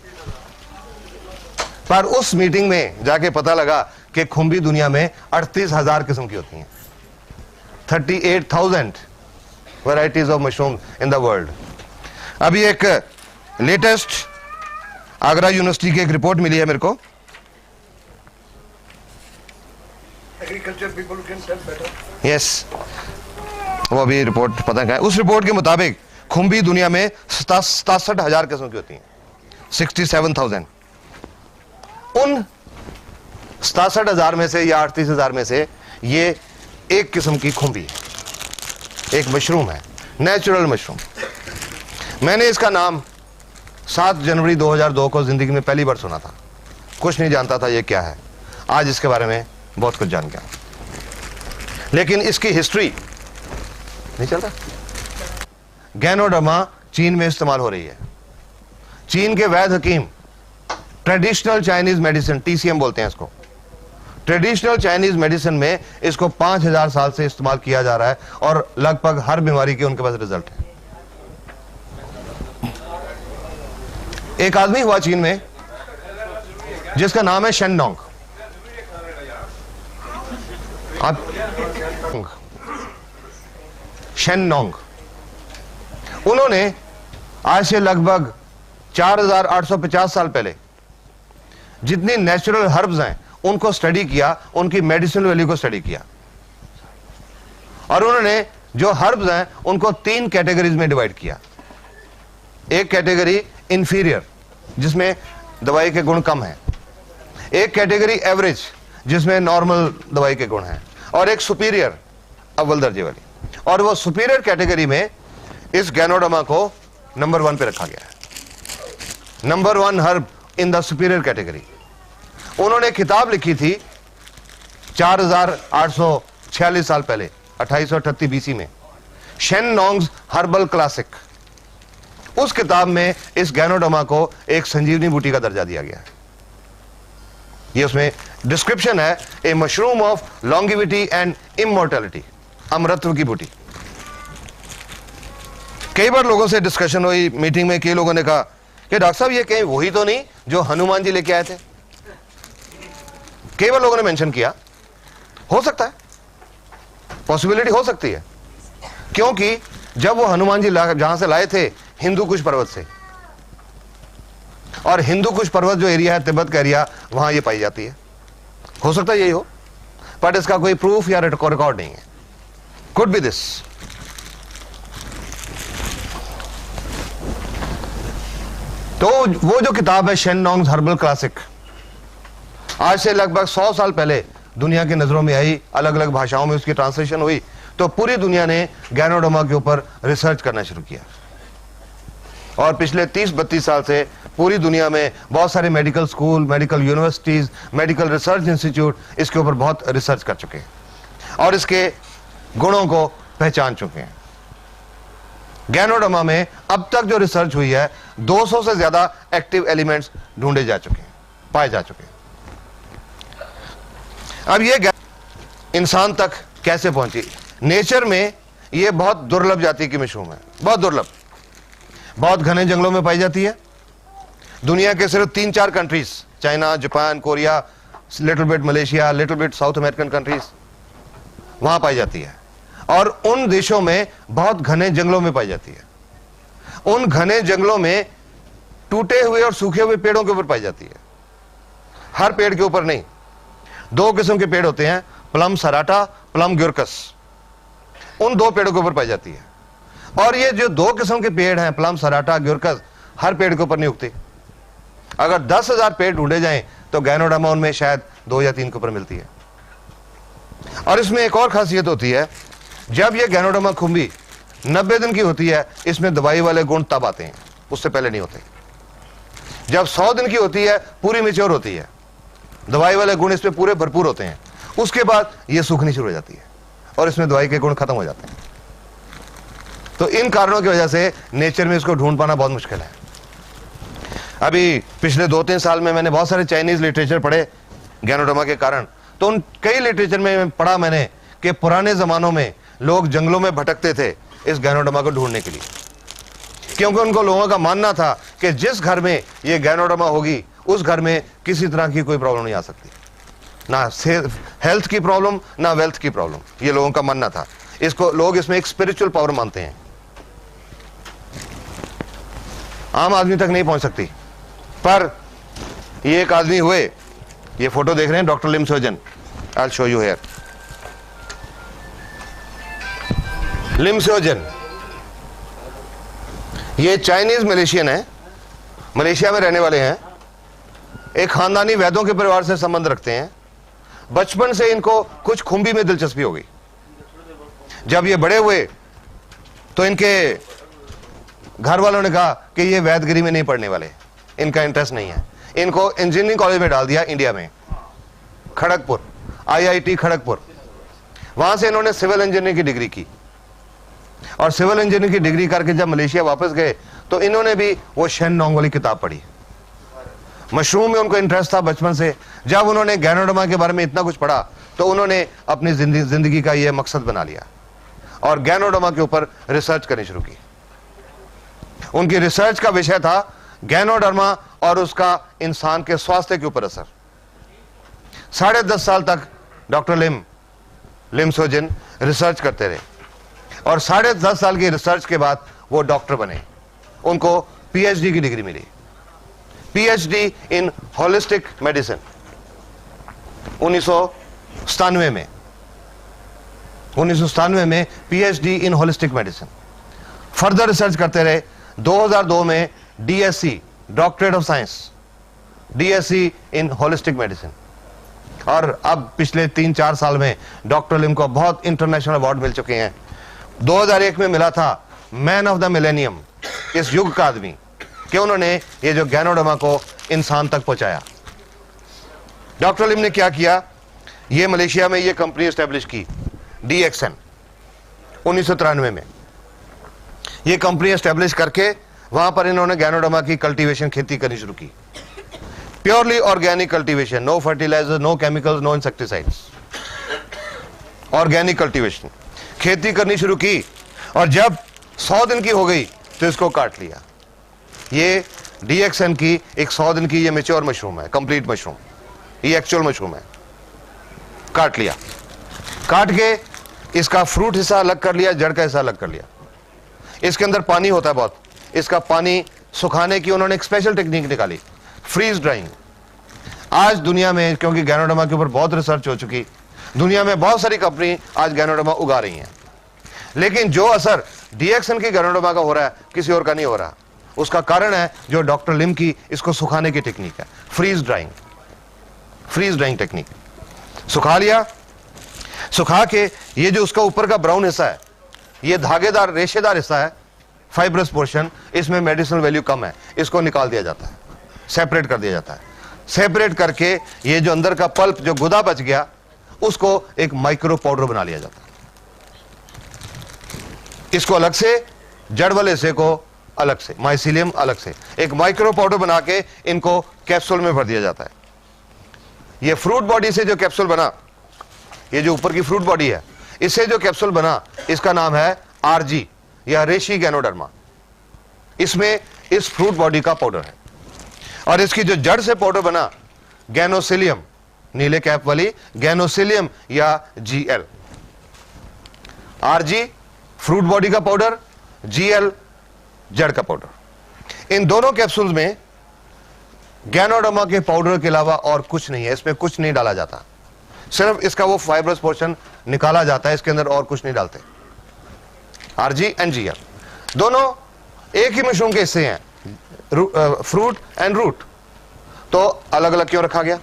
पर उस मीटिंग में जाके पता लगा कि खुम्बी दुनिया में 38,000 किस्म की होती हैं। 38,000 varieties of mushroom in the world. अभी एक लेटेस्ट आगरा यूनिवर्सिटी की एक रिपोर्ट मिली है मेरे को, agriculture people can tell better. Yes, वो अभी रिपोर्ट पता है। उस रिपोर्ट के मुताबिक खुम्बी दुनिया में 67,000 किस्म की होती हैं, 67,000। उन 67,000 में से या 38,000 में से ये एक किस्म की खुम्बी है, एक मशरूम है, नेचुरल मशरूम। मैंने इसका नाम 7 जनवरी 2002 को जिंदगी में पहली बार सुना था, कुछ नहीं जानता था ये क्या है। आज इसके बारे में बहुत कुछ जान गया, लेकिन इसकी हिस्ट्री नहीं चलता। गैनोडर्मा चीन में इस्तेमाल हो रही है। चीन के वैद्य हकीम ट्रेडिशनल चाइनीज मेडिसिन, TCM बोलते हैं इसको, ट्रेडिशनल चाइनीज मेडिसिन में इसको 5000 साल से इस्तेमाल किया जा रहा है और लगभग हर बीमारी के उनके पास रिजल्ट है। एक आदमी हुआ चीन में जिसका नाम है शेननोंग। शेननोंग, उन्होंने आज से लगभग 4850 साल पहले जितनी नेचुरल हर्ब्स हैं उनको स्टडी किया, उनकी मेडिसिनल वैल्यू को स्टडी किया, और उन्होंने जो हर्ब्स हैं उनको 3 कैटेगरीज में डिवाइड किया। एक कैटेगरी इंफीरियर, जिसमें दवाई के गुण कम हैं, एक कैटेगरी एवरेज, जिसमें नॉर्मल दवाई के गुण हैं, और एक सुपीरियर, अव्वल दर्जे वाली। और वो सुपीरियर कैटेगरी में इस गैनोडर्मा को नंबर 1 पे रखा गया है, number 1 herb in the superior category. उन्होंने किताब लिखी थी 4846 साल पहले, 2838 BC में, शेननोंग्स हर्बल क्लासिक। उस किताब में इस गैनोडर्मा को एक संजीवनी बूटी का दर्जा दिया गया है। ये उसमें डिस्क्रिप्शन है, a mushroom of longevity and immortality, अमरत्व की बूटी। कई बार लोगों से डिस्कशन हुई मीटिंग में, कई लोगों ने कहा कि डॉक्टर साहब ये कहीं वही तो नहीं जो हनुमान जी लेके आए थे। कई बार लोगों ने मेंशन किया, हो सकता है, पॉसिबिलिटी हो सकती है, क्योंकि जब वो हनुमान जी जहां से लाए थे हिंदू कुश पर्वत से, और हिंदू कुश पर्वत जो एरिया है, तिब्बत का एरिया, वहां ये पाई जाती है। हो सकता है यही हो, बट इसका कोई प्रूफ या रिकॉर्ड नहीं है। Could be this. तो वो जो किताब है शेननोंग्स हर्बल क्लासिक, आज से लगभग 100 साल पहले दुनिया की नजरों में आई, अलग अलग भाषाओं में उसकी ट्रांसलेशन हुई, तो पूरी दुनिया ने गैनोडर्मा के ऊपर रिसर्च करना शुरू किया। और पिछले 30-32 साल से पूरी दुनिया में बहुत सारे medical school, medical universities, medical research institute इसके ऊपर बहुत रिसर्च कर चुके हैं और इसके गुणों को पहचान चुके हैं। गैनोडर्मा में अब तक जो रिसर्च हुई है, 200 से ज्यादा एक्टिव एलिमेंट्स ढूंढे जा चुके हैं, पाए जा चुके हैं। अब ये इंसान तक कैसे पहुंची? नेचर में ये बहुत दुर्लभ जाति की मशरूम है, बहुत दुर्लभ, बहुत घने जंगलों में पाई जाती है। दुनिया के सिर्फ 3-4 countries, China, Japan, Korea, little bit Malaysia, little bit south American countries, वहां पाई जाती है। और उन देशों में बहुत घने जंगलों में पाई जाती है। उन घने जंगलों में टूटे हुए और सूखे हुए पेड़ों के ऊपर पाई जाती है, हर पेड़ के ऊपर नहीं। 2 किस्म के पेड़ होते हैं, प्लम सराटा, प्लम ग्यूरकस, उन 2 पेड़ों के ऊपर पाई जाती है। और ये जो 2 किस्म के पेड़ हैं, प्लम सराटा ग्यूरकस, हर पेड़ के ऊपर नहीं उगते। अगर 10,000 पेड़ ढूंढे जाएं तो गैनोडर्मा उनमें शायद 2 या 3 के ऊपर मिलती है। और इसमें एक और खासियत होती है, जब ये गैनोडर्मा खुम्बी 90 दिन की होती है, इसमें दवाई वाले गुण तब आते हैं, उससे पहले नहीं होते। जब 100 दिन की होती है, पूरी मैच्योर होती है, दवाई वाले गुण इसमें पूरे भरपूर होते हैं। उसके बाद ये सूखनी शुरू हो जाती है और इसमें दवाई के गुण खत्म हो जाते हैं। तो इन कारणों की वजह से नेचर में इसको ढूंढ पाना बहुत मुश्किल है। अभी पिछले 2-3 साल में मैंने बहुत सारे चाइनीज लिटरेचर पढ़े गैनोडर्मा के कारण। तो उन कई लिटरेचर में पढ़ा मैंने कि पुराने जमानों में लोग जंगलों में भटकते थे इस गैनोडर्मा को ढूंढने के लिए, क्योंकि उनको लोगों का मानना था कि जिस घर में ये गैनोडर्मा होगी उस घर में किसी तरह की कोई प्रॉब्लम नहीं आ सकती, ना हेल्थ की प्रॉब्लम ना वेल्थ की प्रॉब्लम, ये लोगों का मानना था। इसको लोग इसमें एक स्पिरिचुअल पावर मानते हैं, आम आदमी तक नहीं पहुंच सकती। पर ये एक आदमी हुए, ये फोटो देख रहे हैं, doctor Lim Sojan, I will show you here. Lim Sojan ये चाइनीज मलेशियन है, मलेशिया में रहने वाले हैं, एक खानदानी वैद्यों के परिवार से संबंध रखते हैं। बचपन से इनको कुछ खुंबी में दिलचस्पी हो गई। जब ये बड़े हुए तो इनके घर वालों ने कहा कि ये वैदगिरी में नहीं पढ़ने वाले, इनका इंटरेस्ट नहीं है। इनको इंजीनियरिंग कॉलेज में डाल दिया इंडिया में, खड़गपुर, IIT खड़गपुर। वहां से इन्होंने सिविल इंजीनियरिंग की डिग्री की और सिविल इंजीनियरिंग की डिग्री करके जब मलेशिया वापस गए तो इन्होंने भी वो शेन नोंग वाली किताब पढ़ी। मशरूम में उनको इंटरेस्ट था बचपन से। जब उन्होंने गैनोडर्मा के बारे में इतना कुछ पढ़ा तो उन्होंने अपनी जिंदगी का ये मकसद बना लिया और गैनोडर्मा के ऊपर रिसर्च करनी शुरू की। उनकी रिसर्च का विषय था गैनोडर्मा और उसका इंसान के स्वास्थ्य के ऊपर असर। 10.5 साल तक डॉक्टर लिम सोजिन रिसर्च करते रहे और 10.5 साल की रिसर्च के बाद वो डॉक्टर बने। उनको PhD की डिग्री मिली, PhD इन होलिस्टिक मेडिसिन 1997 में PhD इन होलिस्टिक मेडिसिन। फर्दर रिसर्च करते रहे। 2002 में DSc, doctorate of science, DSc in holistic medicine. और अब पिछले 3-4 साल में डॉक्टर लिम को बहुत इंटरनेशनल अवार्ड मिल चुके हैं। 2001 में मिला था मैन ऑफ द मिलेनियम, इस युग का आदमी, कि उन्होंने ये जो गैनोडर्मा को इंसान तक पहुंचाया। डॉक्टर लिम ने क्या किया, ये मलेशिया में ये कंपनी एस्टेब्लिश की, DXN 1993 में। ये कंपनी एस्टेब्लिश करके वहां पर इन्होंने गैनोडर्मा की कल्टीवेशन, खेती करनी शुरू की। Purely organic cultivation, no fertiliser, no chemicals, no insecticides, organic cultivation, खेती करनी शुरू की। और जब 100 दिन की हो गई तो इसको काट लिया। ये DXN की एक 100 दिन की ये मैच्योर मशरूम है, कंप्लीट मशरूम, ये एक्चुअल मशरूम है। काट लिया, काट के इसका फ्रूट हिस्सा अलग कर लिया, जड़ का हिस्सा अलग कर लिया। इसके अंदर पानी होता है बहुत, इसका पानी सुखाने की उन्होंने एक स्पेशल टेक्निक निकाली, फ्रीज ड्राइंग। आज दुनिया में, क्योंकि गैनोडर्मा के ऊपर बहुत रिसर्च हो चुकी, दुनिया में बहुत सारी कंपनी आज गैनोडर्मा उगा रही हैं, लेकिन जो असर DXN की गैनोडर्मा का हो रहा है किसी और का नहीं हो रहा। उसका कारण है जो डॉक्टर लिम की इसको सुखाने की टेक्निक है, फ्रीज ड्राइंग टेक्निक। सुखा लिया, सुखा के ये जो उसका ऊपर का ब्राउन हिस्सा है, ये धागेदार रेशेदार हिस्सा है, फाइब्रस पोर्शन, इसमें मेडिसिनल वैल्यू कम है, इसको निकाल दिया जाता है, सेपरेट कर दिया जाता है। सेपरेट करके ये जो अंदर का पल्प, जो गुदा बच गया, उसको एक माइक्रो पाउडर बना लिया जाता है। इसको अलग से, जड़ वाले हिस्से को अलग से, माइसीलियम अलग से, एक माइक्रो पाउडर बना के इनको कैप्सूल में भर दिया जाता है। ये फ्रूट बॉडी से जो कैप्सूल बना, ये जो ऊपर की फ्रूट बॉडी है, इससे जो कैप्सूल बना, इसका नाम है RG या रेशी गैनोडर्मा। इसमें इस फ्रूट बॉडी का पाउडर है। और इसकी जो जड़ से पाउडर बना, गैनोसिलियम, नीले कैप वाली गैनोसिलियम या GL। RG फ्रूट बॉडी का पाउडर, GL जड़ का पाउडर। इन दोनों कैप्सूल्स में गैनोडर्मा के पाउडर के अलावा और कुछ नहीं है, इसमें कुछ नहीं डाला जाता, सिर्फ इसका वो फाइब्रस पोर्शन निकाला जाता है, इसके अंदर और कुछ नहीं डालते। RG एंड GL दोनों एक ही मशरूम के हिस्से हैं, फ्रूट एंड रूट। तो अलग अलग क्यों रखा गया?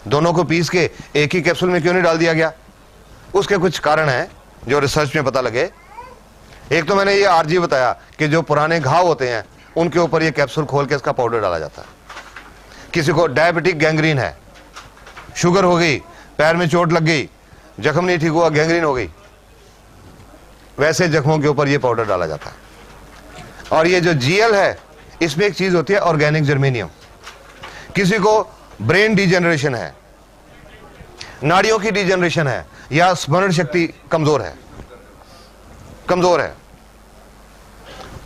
दोनों को पीस के एक ही कैप्सूल में क्यों नहीं डाल दिया गया? उसके कुछ कारण हैं जो रिसर्च में पता लगे। एक तो मैंने ये RG बताया कि जो पुराने घाव होते हैं उनके ऊपर ये कैप्सूल खोल के इसका पाउडर डाला जाता है। किसी को डायबिटिक गैंग्रीन है, शुगर हो गई, पैर में चोट लग गई, जख्म नहीं ठीक हुआ, गैंग्रीन हो गई, वैसे जख्मों के ऊपर ये पाउडर डाला जाता है। और ये जो जीएल है, इसमें एक चीज होती है ऑर्गेनिक जर्मेनियम। किसी को ब्रेन डिजेनरेशन है, नाड़ियों की डिजेनरेशन है, या स्मरण शक्ति कमजोर है,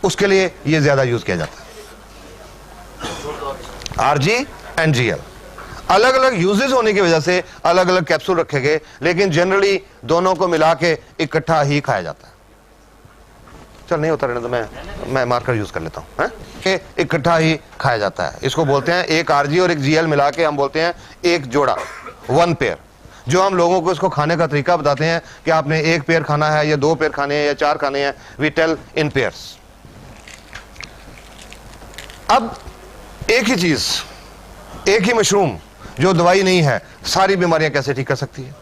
उसके लिए यह ज्यादा यूज किया जाता है। आरजी एंड जीएल अलग अलग यूजेस होने की वजह से अलग अलग कैप्सूल रखे गए, लेकिन जनरली दोनों को मिला के इकट्ठा ही खाया जाता है। चल नहीं होता रहने तो मैं मार्कर यूज कर लेता हूं। इकट्ठा ही खाया जाता है। इसको बोलते हैं, एक आरजी और एक जीएल मिला के हम बोलते हैं एक जोड़ा, 1 पेयर। जो हम लोगों को इसको खाने का तरीका बताते हैं कि आपने 1 पेयर खाना है या 2 पेयर खाने हैं या 4 खाने हैं, वी टेल इन पेयर्स। अब एक ही चीज, एक ही मशरूम जो दवाई नहीं है, सारी बीमारियां कैसे ठीक कर सकती है?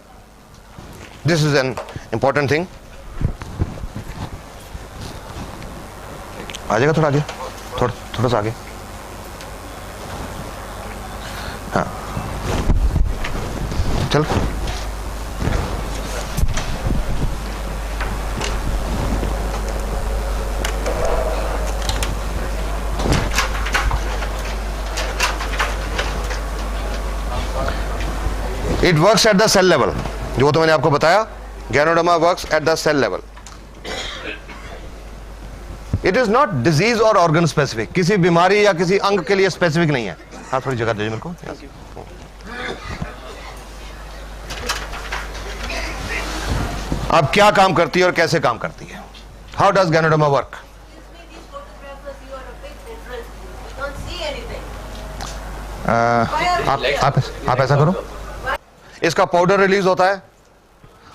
This is an important thing. आ जाएगा थोड़ा आगे, थोड़ा सा आगे। हाँ चल। It works at the cell level, जो तो मैंने आपको बताया, Ganoderma works at the cell level. It is not disease और ऑर्गन स्पेसिफिक, किसी बीमारी या किसी अंग के लिए स्पेसिफिक नहीं है। हाँ थोड़ी जगह दीजिए मेरे को। अब क्या काम करती है और कैसे काम करती है? How does ganoderma work? आप ऐसा करो, इसका पाउडर रिलीज होता है,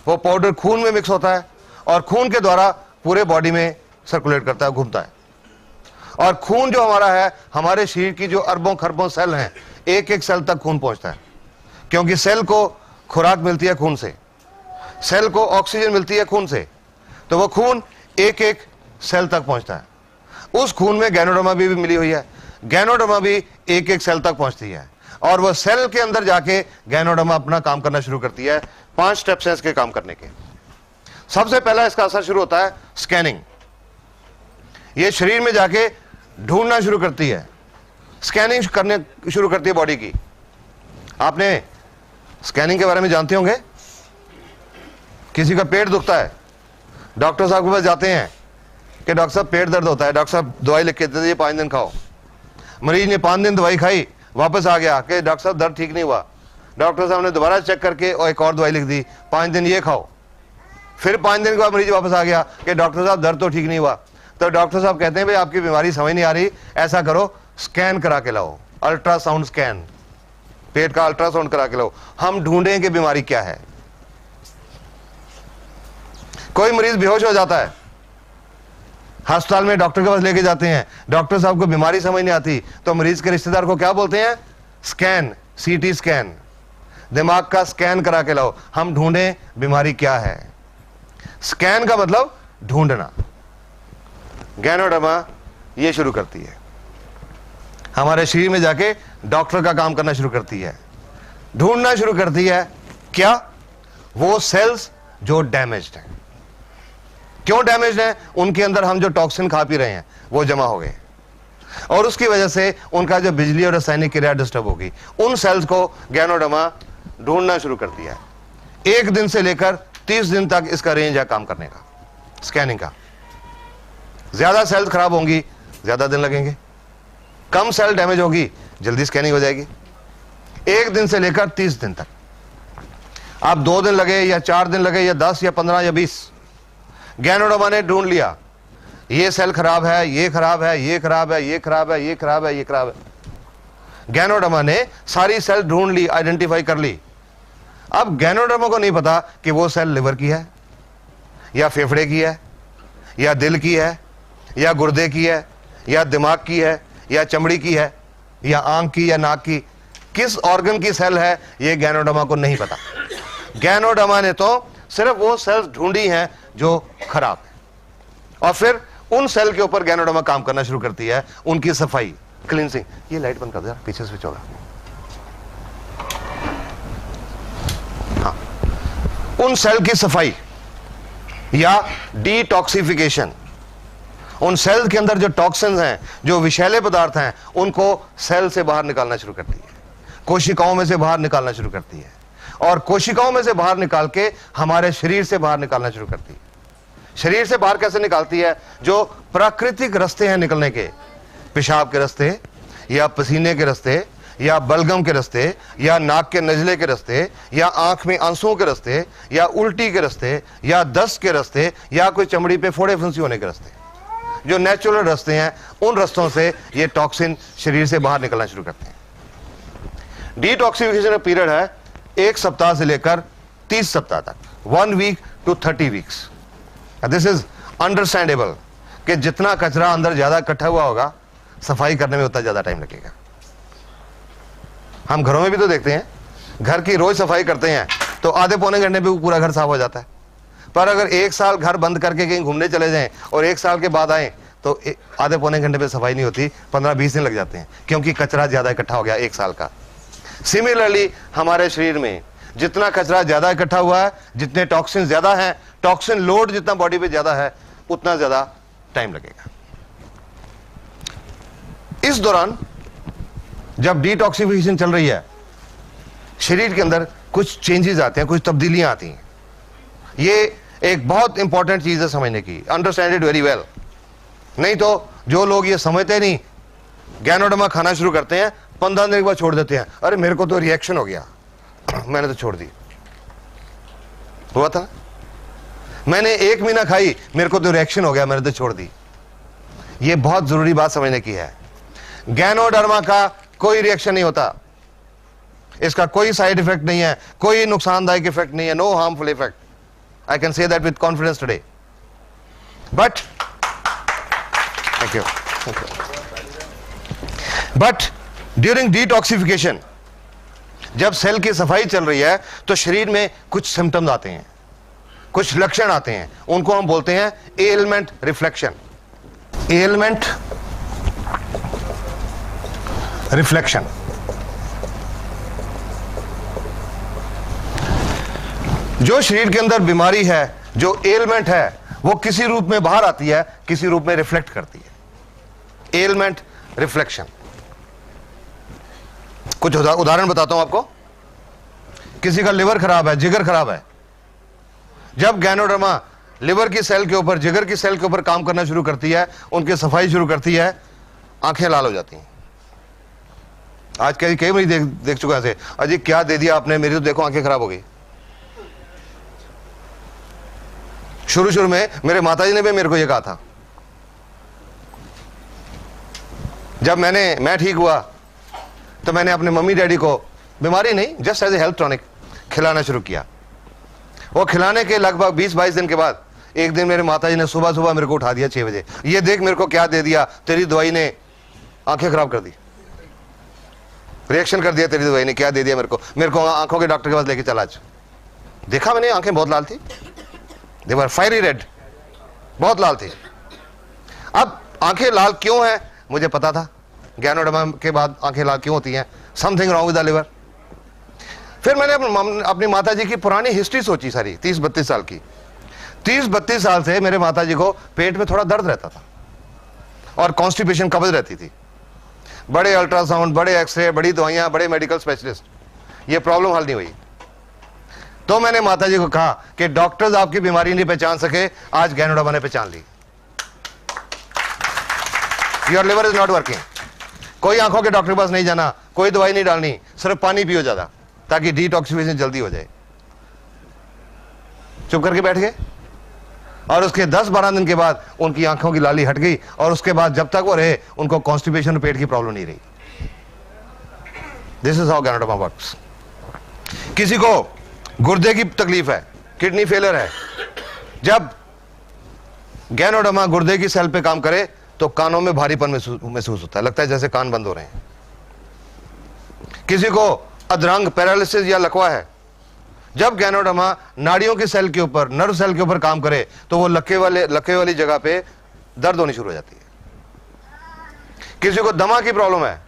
वो पाउडर खून में मिक्स होता है और खून के द्वारा पूरे बॉडी में सर्कुलेट करता है, घूमता है। और खून जो हमारा है, हमारे शरीर की जो अरबों खरबों सेल हैं, एक एक सेल तक खून पहुंचता है, क्योंकि सेल को खुराक मिलती है खून से, सेल को ऑक्सीजन मिलती है खून से, तो वो खून एक एक सेल तक पहुंचता है। उस खून में गैनोडर्मा भी मिली हुई है, गैनोडर्मा भी एक एक सेल तक पहुंचती है और वो सेल के अंदर जाके गैनोडर्मा अपना काम करना शुरू करती है। 5 स्टेप्स हैं इसके काम करने के। सबसे पहला इसका असर शुरू होता है स्कैनिंग। ये शरीर में जाके ढूंढना शुरू करती है, स्कैनिंग करने शुरू करती है बॉडी की। आपने स्कैनिंग के बारे में जानते होंगे। किसी का पेट दुखता है, डॉक्टर साहब के पास जाते हैं कि डॉक्टर साहब पेट दर्द होता है, डॉक्टर साहब दवाई लिख के देते हैं 5 दिन खाओ। मरीज ने 5 दिन दवाई खाई, वापस आ गया कि डॉक्टर साहब दर्द ठीक नहीं हुआ। डॉक्टर साहब ने दोबारा चेक करके और एक और दवाई लिख दी, 5 दिन ये खाओ। फिर 5 दिन के बाद मरीज वापस आ गया कि डॉक्टर साहब दर्द तो ठीक नहीं हुआ। तो डॉक्टर साहब कहते हैं भाई आपकी बीमारी समझ नहीं आ रही, ऐसा करो स्कैन करा के लाओ, अल्ट्रासाउंड स्कैन, पेट का अल्ट्रासाउंड करा के लाओ, हम ढूंढें कि बीमारी क्या है। कोई मरीज बेहोश हो जाता है, अस्पताल में डॉक्टर के पास लेके जाते हैं, डॉक्टर साहब को बीमारी समझ नहीं आती, तो मरीज के रिश्तेदार को क्या बोलते हैं? स्कैन, सीटी स्कैन, दिमाग का स्कैन करा के लाओ, हम ढूंढें बीमारी क्या है। स्कैन का मतलब ढूंढना। गैनोडर्मा ये शुरू करती है, हमारे शरीर में जाके डॉक्टर का काम करना शुरू करती है, ढूंढना शुरू करती है क्या? वो सेल्स जो डैमेज्ड हैं। क्यों डैमेज्ड हैं? उनके अंदर हम जो टॉक्सिन खा पी रहे हैं वो जमा हो गए और उसकी वजह से उनका जो बिजली और रासायनिक क्रिया डिस्टर्ब होगी। उन सेल्स को गैनोडर्मा ढूंढना शुरू करती है। 1 दिन से लेकर 30 दिन तक इसका रेंज है काम करने का, स्कैनिंग का। ज्यादा सेल्स खराब होंगी, ज्यादा दिन लगेंगे, कम सेल डैमेज होगी, जल्दी स्कैनिंग हो जाएगी। 1 दिन से लेकर 30 दिन तक। आप 2 दिन लगे या 4 दिन लगे या 10 या 15 या 20, गैनोडर्मा ने ढूंढ लिया ये सेल खराब है, ये खराब है, ये खराब है, ये खराब है, ये खराब है, ये खराब है। गैनोडर्मा ने सारी सेल ढूंढ ली, आइडेंटिफाई कर ली। अब गैनोडर्मा को नहीं पता कि वो सेल लिवर की है या फेफड़े की है या दिल की है या गुर्दे की है या दिमाग की है या चमड़ी की है या आंख की या नाक की, किस ऑर्गन की सेल है ये गैनोडर्मा को नहीं पता। गैनोडर्मा ने तो सिर्फ वो सेल्स ढूंढी हैं जो खराब है और फिर उन सेल के ऊपर गैनोडर्मा काम करना शुरू करती है, उनकी सफाई, क्लींसिंग। ये लाइट बंद कर दे, पीछे स्विच होगा। हाँ, उन सेल की सफाई या डिटॉक्सिफिकेशन, उन सेल के अंदर जो टॉक्सिन्स हैं, जो विषैले पदार्थ हैं, उनको सेल से बाहर निकालना शुरू करती है, कोशिकाओं में से बाहर निकालना शुरू करती है, और कोशिकाओं में से बाहर निकाल के हमारे शरीर से बाहर निकालना शुरू करती है। शरीर से बाहर कैसे निकालती है? जो प्राकृतिक रास्ते हैं निकलने के, पेशाब के रास्ते या पसीने के रास्ते या बलगम के रास्ते या नाक के नजले के रास्ते या आंख में आंसुओं के रास्ते या उल्टी के रास्ते या दस्त के रास्ते या कोई चमड़ी पे फोड़े फुंसी होने के रास्ते, जो नेचुरल रास्ते हैं, उन रास्तों से ये टॉक्सिन शरीर से बाहर निकलना शुरू करते हैं। डिटॉक्सिफिकेशन का पीरियड है 1 सप्ताह से लेकर 30 सप्ताह तक, 1 week to 30 weeks. This is understandable कि जितना कचरा अंदर ज्यादा इकट्ठा हुआ होगा, सफाई करने में उतना ज्यादा टाइम लगेगा। हम घरों में भी तो देखते हैं, घर की रोज सफाई करते हैं तो आधे पौने घंटे में पूरा घर साफ हो जाता है, पर अगर 1 साल घर बंद करके कहीं घूमने चले जाएं और 1 साल के बाद आए तो आधे पौने घंटे में सफाई नहीं होती, 15-20 दिन लग जाते हैं, क्योंकि कचरा ज्यादा इकट्ठा हो गया 1 साल का। सिमिलरली हमारे शरीर में जितना कचरा ज्यादा इकट्ठा हुआ है, जितने टॉक्सिन ज्यादा हैं, टॉक्सिन लोड जितना बॉडी पे ज्यादा है, उतना ज्यादा टाइम लगेगा। इस दौरान जब डिटॉक्सिफिकेशन चल रही है, शरीर के अंदर कुछ चेंजेस आते हैं, कुछ तब्दीलियां आती हैं। ये एक बहुत इंपॉर्टेंट चीज है समझने की, अंडरस्टैंड इट वेरी वेल। नहीं तो जो लोग ये समझते नहीं, गैनोडर्मा खाना शुरू करते हैं, 15 दिन के बाद छोड़ देते हैं। अरे मेरे को तो रिएक्शन हो गया, मैंने तो छोड़ दी। हुआ था, मैंने 1 महीना खाई, मेरे को तो रिएक्शन हो गया, मैंने तो छोड़ दी। ये बहुत जरूरी बात समझने की है। गैनोडर्मा का कोई रिएक्शन नहीं होता, इसका कोई साइड इफेक्ट नहीं है, कोई नुकसानदायक इफेक्ट नहीं है, no harmful effect. I can say that with confidence today. But, thank you. But during detoxification, जब सेल की सफाई चल रही है तो शरीर में कुछ सिम्टम्स आते हैं, कुछ लक्षण आते हैं, उनको हम बोलते हैं एलमेंट रिफ्लेक्शन। Element reflection. जो शरीर के अंदर बीमारी है, जो एलमेंट है, वो किसी रूप में बाहर आती है, किसी रूप में रिफ्लेक्ट करती है। Ailment reflection. कुछ उदाहरण बताता हूं आपको। किसी का लिवर खराब है, जिगर खराब है, जब गैनोडर्मा लिवर की सेल के ऊपर, जिगर की सेल के ऊपर काम करना शुरू करती है, उनकी सफाई शुरू करती है, आंखें लाल हो जाती हैं। आज कई मरीज देख चुका है, अजी क्या दे दिया आपने, मेरी तो देखो आंखें खराब हो गई। शुरू में मेरे माताजी ने भी मेरे को यह कहा था। जब मैं ठीक हुआ तो मैंने अपने मम्मी डैडी को, बीमारी नहीं, just as a health tonic खिलाना शुरू किया। वो खिलाने के लगभग 20-22 दिन के बाद एक दिन मेरे माताजी ने सुबह मेरे को उठा दिया 6 बजे, ये देख मेरे को क्या दे दिया, तेरी दवाई ने आंखें खराब कर दी, रिएक्शन कर दिया तेरी दवाई ने, क्या दे दिया मेरे को आंखों के डॉक्टर के पास लेके चला। आज देखा मैंने, आंखें बहुत लाल थी, दे वर फायरी रेड, बहुत लाल थी। अब आंखें लाल क्यों है मुझे पता था, गैनोडर्मा के बाद आंखें लाल क्यों होती हैं, something wrong with the liver. फिर मैंने अपनी माताजी की पुरानी हिस्ट्री सोची सारी, 30-32 साल की। 30-32 साल से मेरे माताजी को पेट में थोड़ा दर्द रहता था और कॉन्स्टिपेशन, कब्ज रहती थी। बड़े अल्ट्रासाउंड, बड़े एक्सरे, बड़ी दवाइयां, बड़े मेडिकल स्पेशलिस्ट, ये प्रॉब्लम हल नहीं हुई। तो मैंने माताजी को कहा कि डॉक्टर्स आपकी बीमारी नहीं पहचान सके, आज गैनोडर्मा ने पहचान ली। Your liver is not working. कोई आंखों के डॉक्टर के पास नहीं जाना, कोई दवाई नहीं डालनी, सिर्फ पानी पियो ज्यादा, ताकि डिटॉक्सिफिकेशन जल्दी हो जाए। चुप करके बैठ गए और उसके 10-12 दिन के बाद उनकी आंखों की लाली हट गई, और उसके बाद जब तक वो रहे उनको कॉन्स्टिपेशन, पेट की प्रॉब्लम नहीं रही। This is how ganoderma works. किसी को गुर्दे की तकलीफ है, किडनी फेलियर है, जब गैनोडर्मा गुर्दे की सेल पे काम करे तो कानों में भारीपन महसूस होता है, लगता है जैसे कान बंद हो रहे हैं। किसी को अधरंग, पैरालिसिस या लकवा है, जब गैनोडर्मा नाड़ियों की सेल के ऊपर, नर्व सेल के ऊपर काम करे तो वो लक्के वाली जगह पे दर्द होनी शुरू हो जाती है। किसी को दमा की प्रॉब्लम है,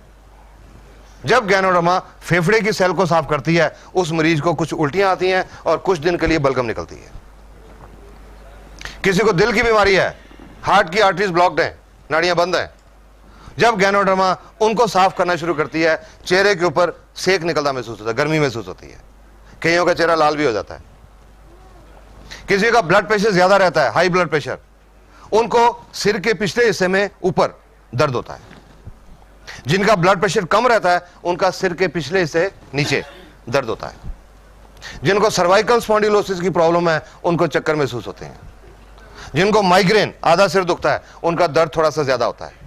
जब गैनोडर्मा फेफड़े की सेल को साफ करती है, उस मरीज को कुछ उल्टियां आती हैं और कुछ दिन के लिए बलगम निकलती है। किसी को दिल की बीमारी है, हार्ट की आर्टरीज ब्लॉक्ड हैं, नाड़ियां बंद हैं, जब गैनोडर्मा उनको साफ करना शुरू करती है, चेहरे के ऊपर सेक निकलता महसूस होता है, गर्मी महसूस होती है, कईयों का चेहरा लाल भी हो जाता है। किसी का ब्लड प्रेशर ज्यादा रहता है, हाई ब्लड प्रेशर, उनको सिर के पिछले हिस्से में ऊपर दर्द होता है। जिनका ब्लड प्रेशर कम रहता है, उनका सिर के पिछले हिस्से नीचे दर्द होता है। जिनको सर्वाइकल स्पॉन्डिलोसिस की प्रॉब्लम है, उनको चक्कर महसूस होते हैं। जिनको माइग्रेन, आधा सिर दुखता है, उनका दर्द थोड़ा सा ज्यादा होता है।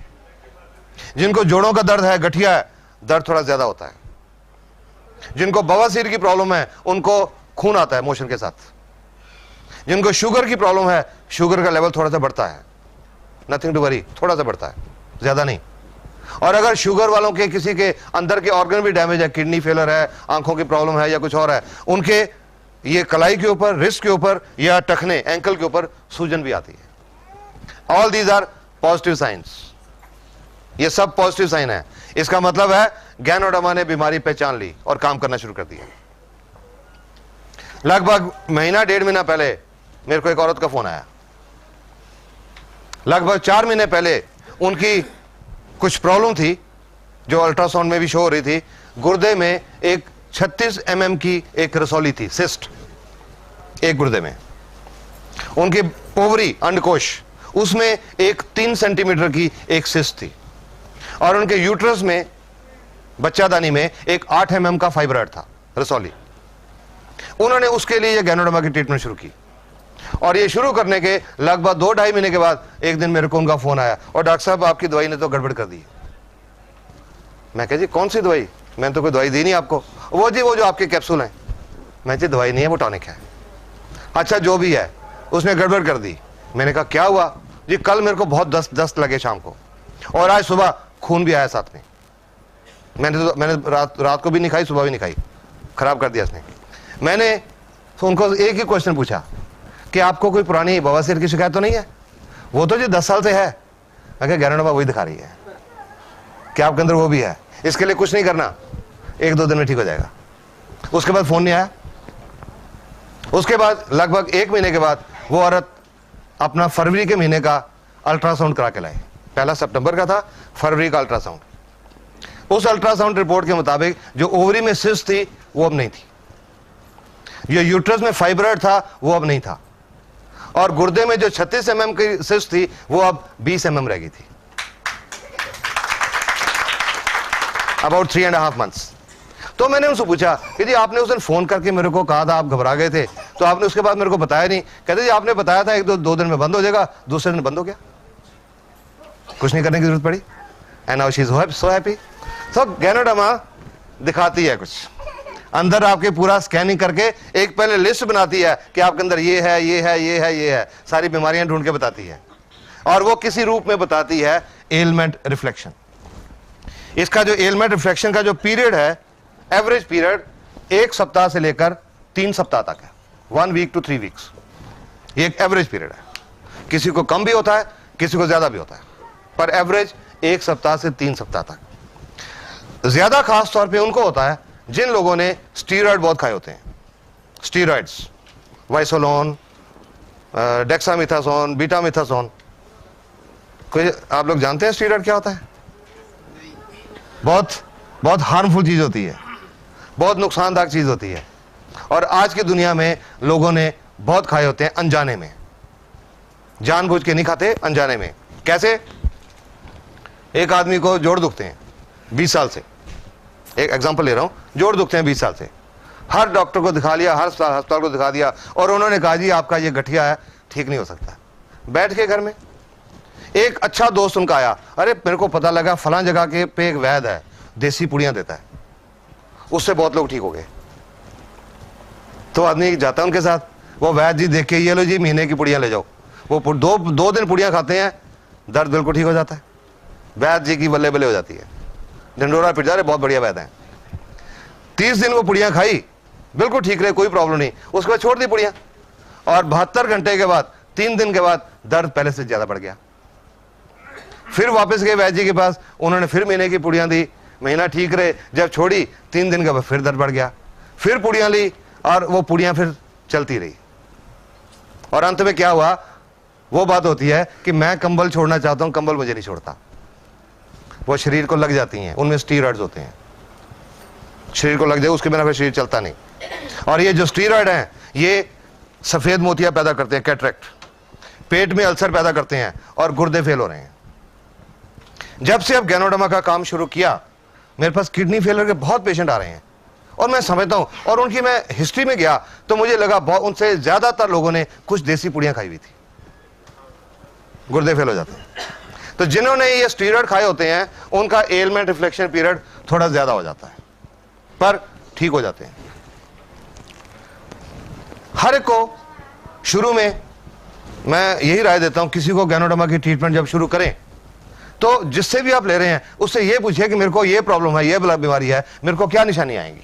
जिनको जोड़ों का दर्द है, गठिया है, दर्द थोड़ा ज्यादा होता है। जिनको बवासीर की प्रॉब्लम है, उनको खून आता है मोशन के साथ। जिनको शुगर की प्रॉब्लम है, शुगर का लेवल थोड़ा सा बढ़ता है, नथिंग टू वरी, थोड़ा सा बढ़ता है, ज्यादा नहीं। और अगर शुगर वालों के किसी के अंदर के ऑर्गन भी डैमेज है, किडनी फेलर है, आंखों की प्रॉब्लम है या कुछ और है, उनके ये कलाई के ऊपर, रिस्ट के ऊपर या टखने, एंकल के ऊपर सूजन भी आती है। All these are positive science. ये सब पॉजिटिव साइन है। इसका मतलब है गैनोडर्मा ने बीमारी पहचान ली और काम करना शुरू कर दिया। लगभग महीना 1.5 महीना पहले मेरे को एक औरत का फोन आया। लगभग 4 महीने पहले उनकी कुछ प्रॉब्लम थी जो अल्ट्रासाउंड में भी शो हो रही थी। गुर्दे में एक 36 mm की एक रसौली थी, सिस्ट, एक गुर्दे में। उनकी ओवरी, अंडकोश, उसमें एक 3 सेंटीमीटर की एक सिस्ट थी। और उनके यूट्रस में, बच्चादानी में, एक 8 mm का फाइब्रॉइड था, रसौली। उन्होंने उसके लिए गैनोडर्मा की ट्रीटमेंट शुरू की। और ये शुरू करने के लगभग 2-2.5 महीने के बाद एक दिन मेरे को उनका फोन आया, और डॉक्टर साहब आपकी दवाई ने तो गड़बड़ कर दी। मैं कह जी कौन सी दवाई? मैंने तो कोई दवाई दी नहीं आपको। वो जी वो जो आपके कैप्सूल हैं। मैं जी दवाई नहीं है, वो टॉनिक है। अच्छा जो भी है, उसने गड़बड़ कर दी। मैंने कहा क्या हुआ? जी कल मेरे को बहुत दस्त लगे शाम को, और आज सुबह खून भी आया साथ में। मैंने रात को भी नहीं खाई, सुबह भी नहीं खाई, खराब कर दिया इसने। मैंने तो उनको एक ही क्वेश्चन पूछा कि आपको कोई पुरानी बवासीर की शिकायत तो नहीं है? वो तो जी 10 साल से है। मैं कहा गैनोडर्मा वही दिखा रही है कि आपके अंदर वो भी है। इसके लिए कुछ नहीं करना, 1-2 दिन में ठीक हो जाएगा। उसके बाद फोन नहीं आया। उसके बाद लगभग 1 महीने के बाद वो औरत अपना फरवरी के महीने का अल्ट्रासाउंड करा के लाई। पहला सितंबर का था, फरवरी का अल्ट्रासाउंड। उस अल्ट्रासाउंड रिपोर्ट के मुताबिक जो ओवरी में सिस्ट थी वो अब नहीं थी, जो यूट्रस में फाइब्रॉइड था वो अब नहीं था, और गुर्दे में जो 36 mm की सिस्ट थी वो अब 20 mm रह गई थी। About 3.5 months। तो मैंने उनसे पूछा कि जी आपने उस दिन फोन करके मेरे को कहा था, आप घबरा गए थे, तो आपने उसके बाद मेरे को बताया नहीं। कहते जी आपने बताया था 1-2 दिन में बंद हो जाएगा, दूसरे दिन बंद हो गया, कुछ नहीं करने की जरूरत पड़ी। And now she is so happy. So ganoderma दिखाती है कुछ अंदर, आपके पूरा स्कैनिंग करके एक पहले लिस्ट बनाती है कि आपके अंदर ये है, ये है, ये है, ये है, सारी बीमारियां ढूंढ के बताती है। और वो किसी रूप में बताती है एलमेंट रिफ्लेक्शन। इसका जो एलमेंट रिफ्लेक्शन का जो पीरियड है, एवरेज पीरियड 1 सप्ताह से लेकर 3 सप्ताह तक है, 1 week to 3 weeks। ये एक एवरेज पीरियड है। किसी को कम भी होता है, किसी को ज्यादा भी होता है, पर एवरेज 1 सप्ताह से 3 सप्ताह तक। ज्यादा खास तौर पे उनको होता है जिन लोगों ने स्टीरॉयड बहुत खाए होते हैं। Steroids, Wysolone, dexamethasone, betamethasone. कोई आप लोग जानते हैं स्टीरॉयड क्या होता है? बहुत हार्मफुल चीज होती है, बहुत नुकसानदायक चीज होती है, और आज की दुनिया में लोगों ने बहुत खाए होते हैं अनजाने में। जानबूझ के नहीं खाते, अनजाने में। कैसे? एक आदमी को जोड़ दुखते हैं 20 साल से, एक एग्जांपल ले रहा हूं, जोड़ दुखते हैं 20 साल से, हर डॉक्टर को दिखा लिया, हर अस्पताल को दिखा दिया, और उन्होंने कहा जी आपका ये गठिया है, ठीक नहीं हो सकता। बैठ के घर में एक अच्छा दोस्त उनका आया, अरे मेरे को पता लगा फलां जगह के पे एक वैद्य है, देसी पुड़ियां देता है, उससे बहुत लोग ठीक हो गए। तो आदमी जाता है उनके साथ, वो वैद्य जी देख के ये लो जी महीने की पुड़ियां ले जाओ। वो दो दिन पुड़ियां खाते हैं, दर्द बिल्कुल ठीक हो जाता है। वैद्य जी की बल्ले बल्ले हो जाती है, ढंडोरा पिट जा रहे, बहुत बढ़िया वैद्य है। 30 दिन वो पुड़ियां खाई, बिल्कुल ठीक रहे, कोई प्रॉब्लम नहीं। उसके बाद छोड़ दी पुड़ियां, और 72 घंटे के बाद, 3 दिन के बाद दर्द पहले से ज्यादा बढ़ गया। फिर वापस गए वैद्य जी के पास, उन्होंने फिर महीने की पुड़ियां दी, महीना ठीक रहे, जब छोड़ी 3 दिन के बाद फिर दर्द बढ़ गया, फिर पुड़ियां ली और वो पुड़ियां फिर चलती रही। और अंत में क्या हुआ, वो बात होती है कि मैं कंबल छोड़ना चाहता हूं, कंबल मुझे नहीं छोड़ता, वो शरीर को लग जाती हैं, उनमें स्टीरॉइड्स होते हैं, शरीर को लग जाए उसके बिना फिर शरीर चलता नहीं। और ये जो स्टीरॉइड हैं ये सफेद मोतियां पैदा करते हैं, कैटरेक्ट, पेट में अल्सर पैदा करते हैं और गुर्दे फेल हो रहे हैं। जब से अब गैनोडर्मा का काम शुरू किया, मेरे पास किडनी फेलियर के बहुत पेशेंट आ रहे हैं और मैं समझता हूं, और उनकी मैं हिस्ट्री में गया तो मुझे लगा उनसे ज्यादातर लोगों ने कुछ देसी पुड़ियां खाई हुई थी, गुर्दे फेल हो जाते हैं। तो जिन्होंने ये स्टीरॉइड खाए होते हैं उनका एलमेंट रिफ्लेक्शन पीरियड थोड़ा ज्यादा हो जाता है, पर ठीक हो जाते हैं। हर एक को शुरू में मैं यही राय देता हूं, किसी को गैनोडर्मा की ट्रीटमेंट जब शुरू करें तो जिससे भी आप ले रहे हैं उससे यह पूछिए कि मेरे को ये प्रॉब्लम है, ये बीमारी है, मेरे को क्या निशानी आएंगी,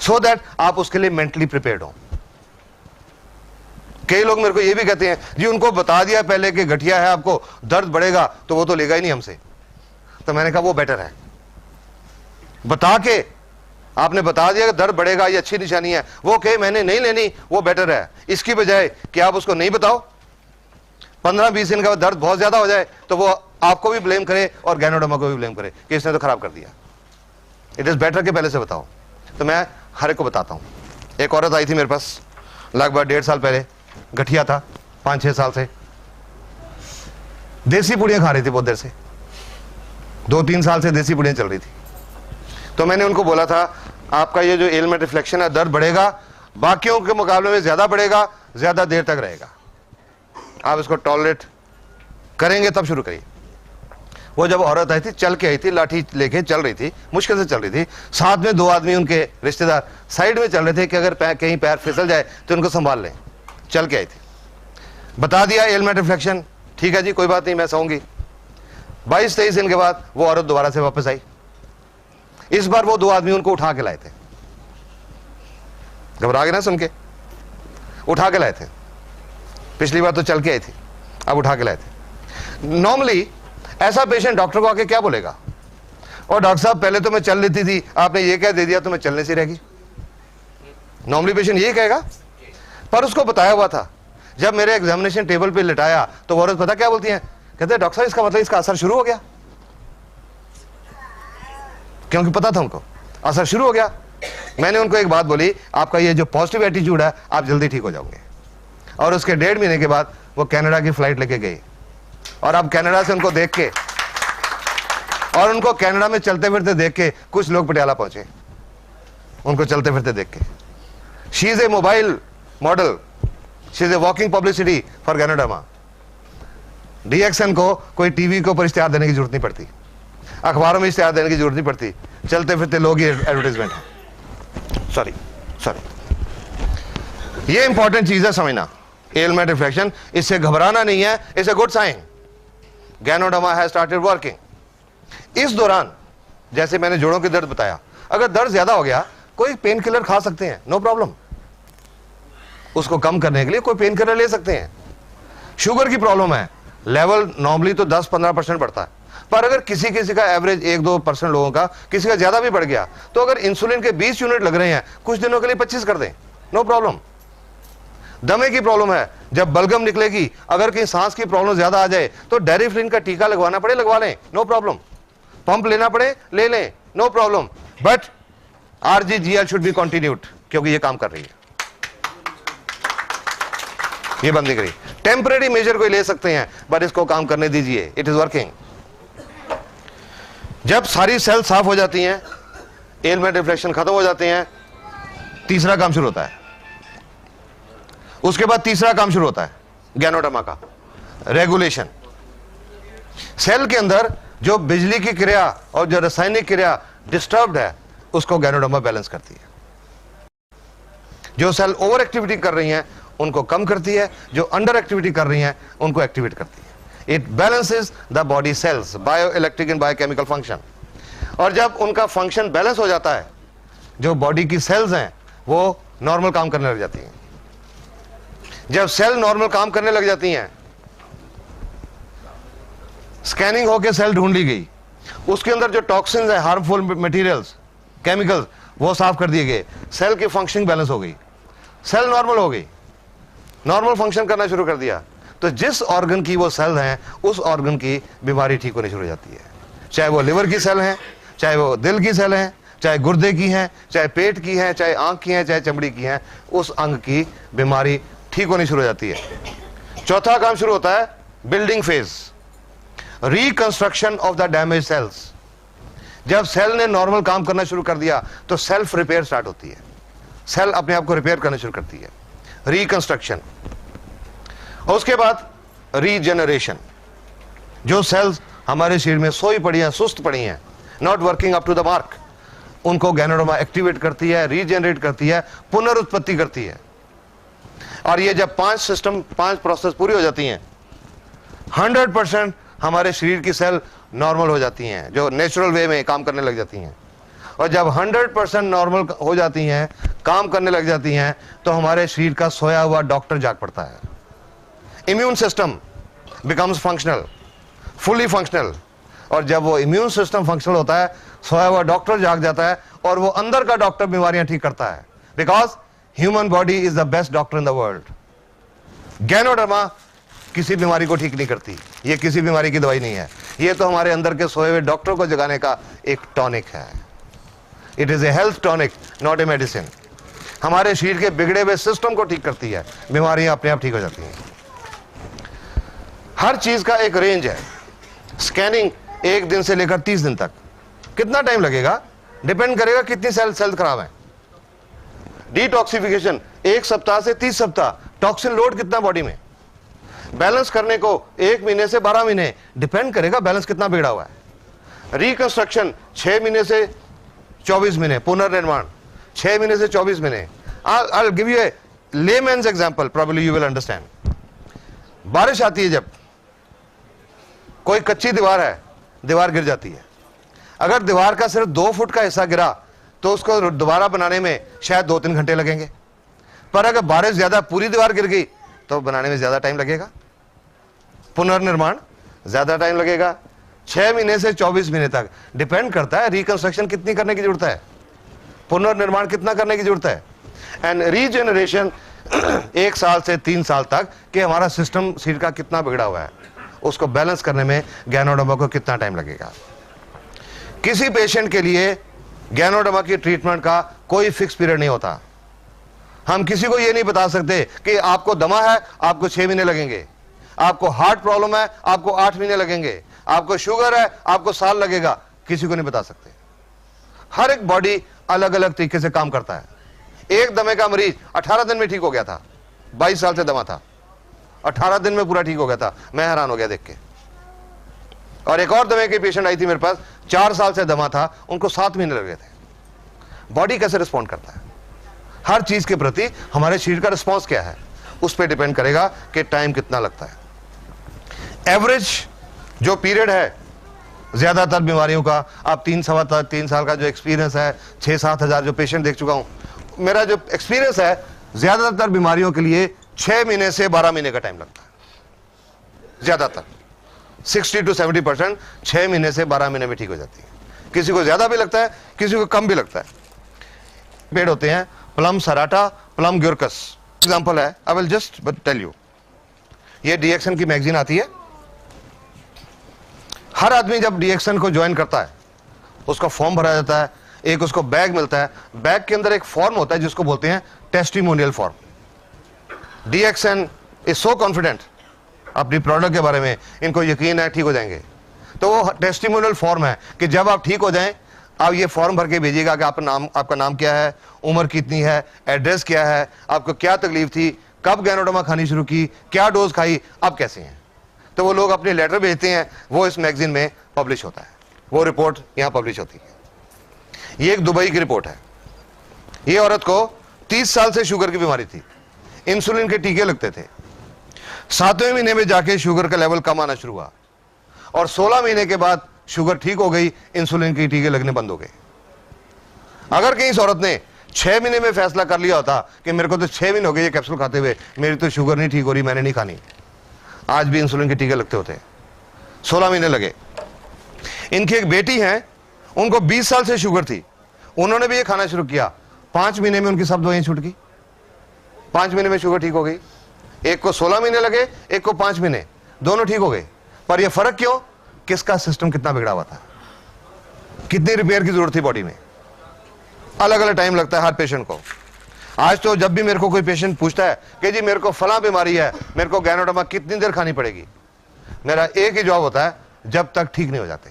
सो दैट आप उसके लिए मेंटली प्रिपेयर्ड हो। कई लोग मेरे को ये भी कहते हैं जी उनको बता दिया पहले कि गठिया है, आपको दर्द बढ़ेगा, तो वो तो लेगा ही नहीं हमसे। तो मैंने कहा वो बेटर है, बता के आपने बता दिया कि दर्द बढ़ेगा, ये अच्छी निशानी है, वो कहे मैंने नहीं लेनी, वो बेटर है, इसकी बजाय कि आप उसको नहीं बताओ, 15-20 दिन का दर्द बहुत ज्यादा हो जाए तो वो आपको भी ब्लेम करे और गैनोडर्मा को भी ब्लेम करे कि इसने तो खराब कर दिया। इट इज बेटर कि पहले से बताओ। तो मैं हर एक को बताता हूं। एक औरत आई थी मेरे पास लगभग 1.5 साल पहले, गठिया था 5-6 साल से, देसी पुड़ियां खा रही थी बहुत देर से, 2-3 साल से देसी पुड़ियां चल रही थी। तो मैंने उनको बोला था आपका ये जो एलमेंट रिफ्लेक्शन है दर्द बढ़ेगा, बाकियों के मुकाबले में ज्यादा बढ़ेगा, ज्यादा देर तक रहेगा, आप इसको टॉलरेट करेंगे तब शुरू करिए। वो जब औरत आई थी, चल के आई थी, लाठी लेके चल रही थी, मुश्किल से चल रही थी, साथ में 2 आदमी उनके रिश्तेदार साइड में चल रहे थे कि अगर कहीं पैर फिसल जाए तो उनको संभाल लें। चल के आई थी, बता दिया एलमेंट रिफ्लेक्शन, ठीक है जी कोई बात नहीं मैं सोऊंगी। 22-23 दिन के बाद वो औरत दोबारा से वापस आई। इस बार वो 2 आदमी उनको उठा के लाए थे, घबरा गए ना सुन के, उठा के लाए थे। पिछली बार तो चल के आई थी, अब उठा के लाए थे। नॉर्मली ऐसा पेशेंट डॉक्टर को आके क्या बोलेगा, और डॉक्टर साहब पहले तो मैं चल लेती थी, आपने ये कह दे दिया तो मैं चलने से रहेगी। नॉर्मली पेशेंट यही कहेगा, पर उसको बताया हुआ था। जब मेरे एग्जामिनेशन टेबल पे लिटाया तो वो औरत पता क्या बोलती है, कहते हैं डॉक्टर साहब इसका मतलब इसका असर शुरू हो गया, क्योंकि पता था उनको असर शुरू हो गया। मैंने उनको एक बात बोली, आपका ये जो पॉजिटिव एटीट्यूड है आप जल्दी ठीक हो जाओगे। और उसके 1.5 महीने के बाद वो कनाडा की फ्लाइट लेके गई, और अब कनाडा से उनको देख के, और उनको कनाडा में चलते फिरते देख के कुछ लोग पटियाला पहुंचे, उनको चलते फिरते देख के। She is a mobile model, she is a walking publicity for Ganoderma. DXN को कोई टीवी के ऊपर इश्तेहार देने की जरूरत नहीं पड़ती, अखबारों में इश्तेहार देने की जरूरत नहीं पड़ती, चलते फिरते लोग ही एडवर्टाइजमेंट है। सॉरी, ये इंपॉर्टेंट चीज है समझना, एलमेंट रिफ्लेक्शन, इससे घबराना नहीं है, it's a good sign. Ganoderma has started working. इस दौरान जैसे मैंने जोड़ों के दर्द बताया, अगर दर्द ज्यादा हो गया कोई पेन किलर खा सकते हैं, नो प्रॉब्लम, उसको कम करने के लिए कोई पेन किलर ले सकते हैं। शुगर की प्रॉब्लम है, लेवल नॉर्मली तो 10-15% बढ़ता है, पर अगर किसी का एवरेज 1-2% लोगों का, किसी का ज्यादा भी बढ़ गया, तो अगर इंसुलिन के 20 यूनिट लग रहे हैं, कुछ दिनों के लिए 25 कर दें, नो प्रॉब्लम। दमे की प्रॉब्लम है, जब बलगम निकलेगी, अगर कहीं सांस की प्रॉब्लम ज्यादा आ जाए तो डेरिफ्लिन का टीका लगवाना पड़े, लगवा लें, नो प्रॉब्लम। पंप लेना पड़े, ले लें, no problem. But RGGL should be continued, क्योंकि ये काम कर रही है, ये बंद नहीं करी। टेम्परेरी मेजर कोई ले सकते हैं, बट इसको काम करने दीजिए, इट इज वर्किंग। जब सारी सेल साफ हो जाती हैं, एलमेंट रिफ्लेक्शन खत्म हो जाते हैं, तीसरा काम शुरू होता है। उसके बाद तीसरा काम शुरू होता है गैनोडर्मा का, रेगुलेशन। सेल के अंदर जो बिजली की क्रिया और जो रासायनिक क्रिया डिस्टर्ब्ड है, उसको गैनोडर्मा बैलेंस करती है। जो सेल ओवर एक्टिविटी कर रही हैं उनको कम करती है, जो अंडर एक्टिविटी कर रही हैं उनको एक्टिवेट करती है। It balances the body cells, bio electric and biochemical function. और जब उनका फंक्शन बैलेंस हो जाता है, जो बॉडी की सेल्स हैं वो नॉर्मल काम करने लग जाती हैं। जब सेल नॉर्मल काम करने लग जाती हैं, स्कैनिंग होकर सेल ढूंढ ली गई, उसके अंदर जो टॉक्सिन्स है, हार्मफुल मटेरियल्स, केमिकल्स, वो साफ कर दिए गए। सेल की फंक्शनिंग बैलेंस हो गई, सेल नॉर्मल हो गई, नॉर्मल फंक्शन करना शुरू कर दिया। तो जिस ऑर्गन की वो सेल है, उस ऑर्गन की बीमारी ठीक होनी शुरू हो जाती है। चाहे वो लिवर की सेल है, चाहे वो दिल की सेल है, चाहे गुर्दे की है, चाहे पेट की है, चाहे आंख की है, चाहे चमड़ी की है, उस अंग की बीमारी ठीक होनी शुरू हो जाती है। चौथा काम शुरू होता है building phase, reconstruction of the damage cells. जब सेल ने नॉर्मल काम करना शुरू कर दिया तो सेल्फ रिपेयर स्टार्ट होती है, सेल अपने आप को रिपेयर करना शुरू करती है, रिकंस्ट्रक्शन। और उसके बाद रीजेनरेशन। जो सेल्स हमारे शरीर में सोई पड़ी हैं, सुस्त पड़ी हैं, not working up to the mark, उनको गैनोडर्मा एक्टिवेट करती है, रीजेनरेट करती है, पुनरुत्पत्ति करती है। और ये जब 5 प्रोसेस पूरी हो जाती हैं, 100% हमारे शरीर की सेल नॉर्मल हो जाती हैं, जो नेचुरल वे में काम करने लग जाती हैं। और जब 100% नॉर्मल हो जाती हैं, काम करने लग जाती हैं, तो हमारे शरीर का सोया हुआ डॉक्टर जाग पड़ता है। Immune system becomes functional, fully functional. और जब वो इम्यून सिस्टम फंक्शनल होता है, सोया हुआ डॉक्टर जाग जाता है, और वो अंदर का डॉक्टर बीमारियां ठीक करता है। Because human body is the best doctor in the world. Ganoderma किसी बीमारी को ठीक नहीं करती, ये किसी बीमारी की दवाई नहीं है, ये तो हमारे अंदर के सोए हुए डॉक्टर को जगाने का एक टॉनिक है। It is a health tonic, not a medicine. हमारे शरीर के बिगड़े हुए सिस्टम को ठीक करती है, बीमारियां अपने आप ठीक हो जाती हैं। हर चीज का एक रेंज है। स्कैनिंग 1 दिन से लेकर 30 दिन तक, कितना टाइम लगेगा डिपेंड करेगा कितनी सेल खराब है। डिटॉक्सिफिकेशन 1 सप्ताह से 30 सप्ताह, टॉक्सिन लोड कितना बॉडी में, बैलेंस करने को 1 महीने से 12 महीने, डिपेंड करेगा बैलेंस कितना बिगड़ा हुआ है। रिकंस्ट्रक्शन 6 महीने से 24 महीने, पुनर्निर्माण 6 महीने से 24 महीने। I'll give you a layman's example, probably you will understand. बारिश आती है, जब कोई कच्ची दीवार है, दीवार गिर जाती है। अगर दीवार का सिर्फ 2 फुट का हिस्सा गिरा तो उसको दोबारा बनाने में शायद 2-3 घंटे लगेंगे। पर अगर बारिश ज्यादा, पूरी दीवार गिर गई, तो बनाने में ज्यादा टाइम लगेगा, पुनर्निर्माण ज्यादा टाइम लगेगा। 6 महीने से 24 महीने तक डिपेंड करता है रिकंस्ट्रक्शन कितनी करने की जरूरत है, पुनर्निर्माण कितना करने की जरूरत है। एंड रीजेनरेशन 1 साल से 3 साल तक कि हमारा सिस्टम शरीर का कितना बिगड़ा हुआ है, उसको बैलेंस करने में गैनोडर्मा को कितना टाइम लगेगा। किसी पेशेंट के लिए गैनोडर्मा की ट्रीटमेंट का कोई फिक्स पीरियड नहीं होता। हम किसी को यह नहीं बता सकते कि आपको दमा है, आपको 6 महीने लगेंगे, आपको हार्ट प्रॉब्लम है, आपको 8 महीने लगेंगे, आपको शुगर है, आपको साल लगेगा, किसी को नहीं बता सकते। हर एक बॉडी अलग अलग तरीके से काम करता है। एक दमे का मरीज 18 दिन में ठीक हो गया था, 22 साल से दमा था, 18 दिन में पूरा ठीक हो गया था, मैं हैरान हो गया देख के। और एक और दमे की पेशेंट आई थी मेरे पास, 4 साल से दमा था, उनको 7 महीने लगे थे। बॉडी कैसे रिस्पॉन्ड करता है, हर चीज के प्रति हमारे शरीर का रिस्पॉन्स क्या है, उस पर डिपेंड करेगा कि टाइम कितना लगता है। एवरेज जो पीरियड है ज्यादातर बीमारियों का, आप 3 साल का जो एक्सपीरियंस है, 6-7 हजार जो पेशेंट देख चुका हूं, मेरा जो एक्सपीरियंस है, ज्यादातर बीमारियों के लिए 6 महीने से 12 महीने का टाइम लगता है। ज्यादातर 60 to 70% 6 महीने से 12 महीने में ठीक हो जाती है। किसी को ज्यादा भी लगता है, किसी को कम भी लगता है। पेड़ होते हैं प्लम सराटा, प्लम ग्यूरकस एग्जांपल है। I will just tell you, ये डीएक्सन की मैगजीन आती है। हर आदमी जब डीएक्सन को ज्वाइन करता है, उसका फॉर्म भरा जाता है, एक उसको बैग मिलता है, बैग के अंदर एक फॉर्म होता है जिसको बोलते हैं testimonial form. DXN is so confident अपनी प्रोडक्ट के बारे में, इनको यकीन है ठीक हो जाएंगे, तो वो टेस्टिमोनियल फॉर्म है कि जब आप ठीक हो जाएं, आप ये फॉर्म भर के भेजिएगा कि आपका नाम क्या है, उम्र कितनी है, एड्रेस क्या है, आपको क्या तकलीफ थी, कब गैनोडर्मा खानी शुरू की, क्या डोज खाई, अब कैसे हैं। तो वो लोग अपने लेटर भेजते हैं, वो इस मैगजीन में पब्लिश होता है, वो रिपोर्ट यहां पब्लिश होती है। ये एक दुबई की रिपोर्ट है। ये औरत को 30 साल से शुगर की बीमारी थी, इंसुलिन के टीके लगते थे। 7वें महीने में जाके शुगर का लेवल कम आना शुरू हुआ, और 16 महीने के बाद शुगर ठीक हो गई, इंसुलिन के टीके लगने बंद हो गए। अगर कहीं इस औरत ने 6 महीने में फैसला कर लिया होता कि मेरे को तो 6 महीने हो गए ये कैप्सूल खाते हुए, मेरी तो शुगर नहीं ठीक हो रही, मैंने नहीं खानी, आज भी इंसुलिन के टीके लगते होते। 16 महीने लगे। इनकी एक बेटी है, उनको 20 साल से शुगर थी, उन्होंने भी ये खाना शुरू किया, 5 महीने में उनकी सब दवाइयां छूट गई, 5 महीने में शुगर ठीक हो गई। एक को 16 महीने लगे, एक को 5 महीने, दोनों ठीक हो गए। पर यह फर्क क्यों? किसका सिस्टम कितना बिगड़ा हुआ था, कितनी रिपेयर की जरूरत थी बॉडी में। अलग अलग टाइम लगता है हर पेशेंट को। आज तो जब भी मेरे को कोई पेशेंट पूछता है कि जी मेरे को फला बीमारी है, मेरे को गैनोडर्मा कितनी देर खानी पड़ेगी, मेरा एक ही जवाब होता है, जब तक ठीक नहीं हो जाते।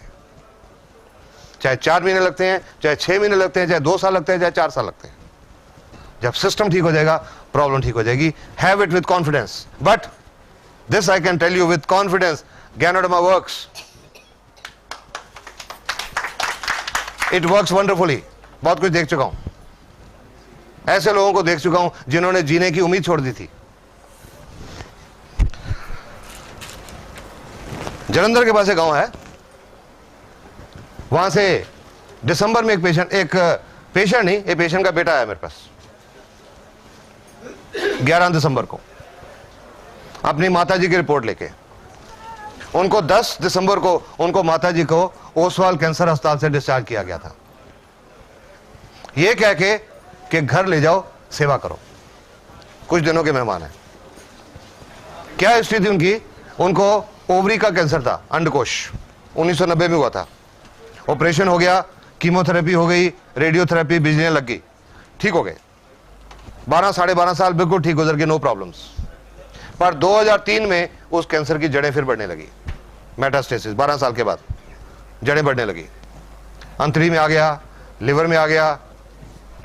चाहे 4 महीने लगते हैं, चाहे 6 महीने लगते हैं, चाहे 2 साल लगते हैं, चाहे 4 साल लगते हैं। जब सिस्टम ठीक हो जाएगा, प्रॉब्लम ठीक हो जाएगी। Have it with confidence, but this I can tell you with confidence, Ganoderma works, it works wonderfully. बहुत कुछ देख चुका हूं, ऐसे लोगों को देख चुका हूं जिन्होंने जीने की उम्मीद छोड़ दी थी। जलंधर के पास एक गांव है, वहां से दिसंबर में एक पेशेंट नहीं, एक पेशेंट का बेटा आया मेरे पास 11 दिसंबर को अपनी माताजी की रिपोर्ट लेके। उनको 10 दिसंबर को उनको माताजी को ओसवाल कैंसर अस्पताल से डिस्चार्ज किया गया था, यह कह के कि घर ले जाओ, सेवा करो, कुछ दिनों के मेहमान हैं। क्या हिस्ट्री थी उनकी? उनको ओवरी का कैंसर था, अंडकोश, 1990 में हुआ था। ऑपरेशन हो गया, कीमोथेरेपी हो गई, रेडियोथेरेपी, बिजलियां लग गई, ठीक हो गए। 12 साढ़े 12 साल बिल्कुल ठीक गुजर गए, नो प्रॉब्लम्स। पर 2003 में उस कैंसर की जड़ें फिर बढ़ने लगी, मेटास्टेसिस। 12 साल के बाद जड़ें बढ़ने लगी, अंतरी में आ गया, लिवर में आ गया,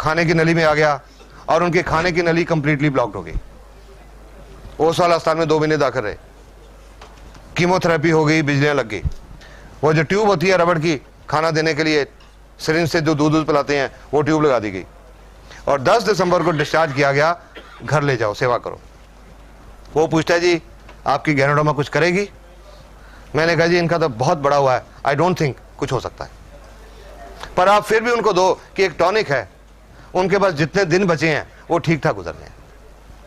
खाने की नली में आ गया, और उनके खाने की नली कंप्लीटली ब्लॉक्ड हो गई। ओसवाल अस्पताल में 2 महीने दाखिल रहे, कीमोथेरेपी हो गई, बिजलियां लग गई। वो जो ट्यूब होती है रबड़ की, खाना देने के लिए सिरिंज से जो दूध पिलाते हैं, वो ट्यूब लगा दी गई, और 10 दिसंबर को डिस्चार्ज किया गया, घर ले जाओ, सेवा करो। वो पूछता है जी आपकी गैनोडर्मा कुछ करेगी? मैंने कहा जी इनका तो बहुत बड़ा हुआ है, आई डोंट थिंक कुछ हो सकता है, पर आप फिर भी उनको दो कि एक टॉनिक है, उनके पास जितने दिन बचे हैं वो ठीक ठाक गुजरने हैं,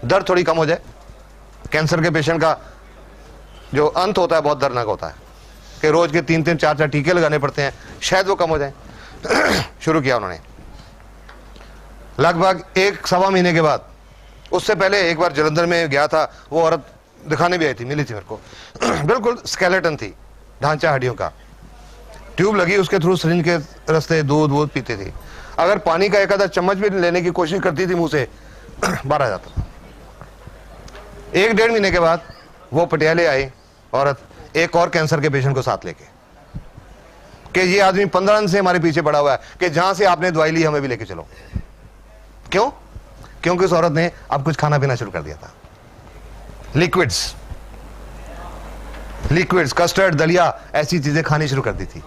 दर्द थोड़ी कम हो जाए। कैंसर के पेशेंट का जो अंत होता है बहुत दर्दनाक होता है कि रोज के 3-3 4-4 टीके लगाने पड़ते हैं, शायद वो कम हो जाए। शुरू किया उन्होंने लगभग 1-1.25 महीने के बाद। उससे पहले एक बार जलंधर में गया था, वो औरत दिखाने भी आई थी, मिली थी मेरे को। बिल्कुल स्केलेटन थी, ढांचा हड्डियों का, ट्यूब लगी, उसके थ्रू सिरिंज के रास्ते दूध पीते थे। अगर पानी का एक आधा चम्मच भी लेने की कोशिश करती थी मुंह से, बाहर आ जाता था। 1-1.5 महीने के बाद वो पटियाले आई औरत, एक और कैंसर के पेशेंट को साथ लेके, कि ये आदमी 15 दिन से हमारे पीछे पड़ा हुआ है कि जहां से आपने दवाई ली हमें भी लेके चलो। क्यों? क्योंकि उस औरत ने अब कुछ खाना पीना शुरू कर दिया था, लिक्विड्स, कस्टर्ड, दलिया, ऐसी चीजें खानी शुरू कर दी थी।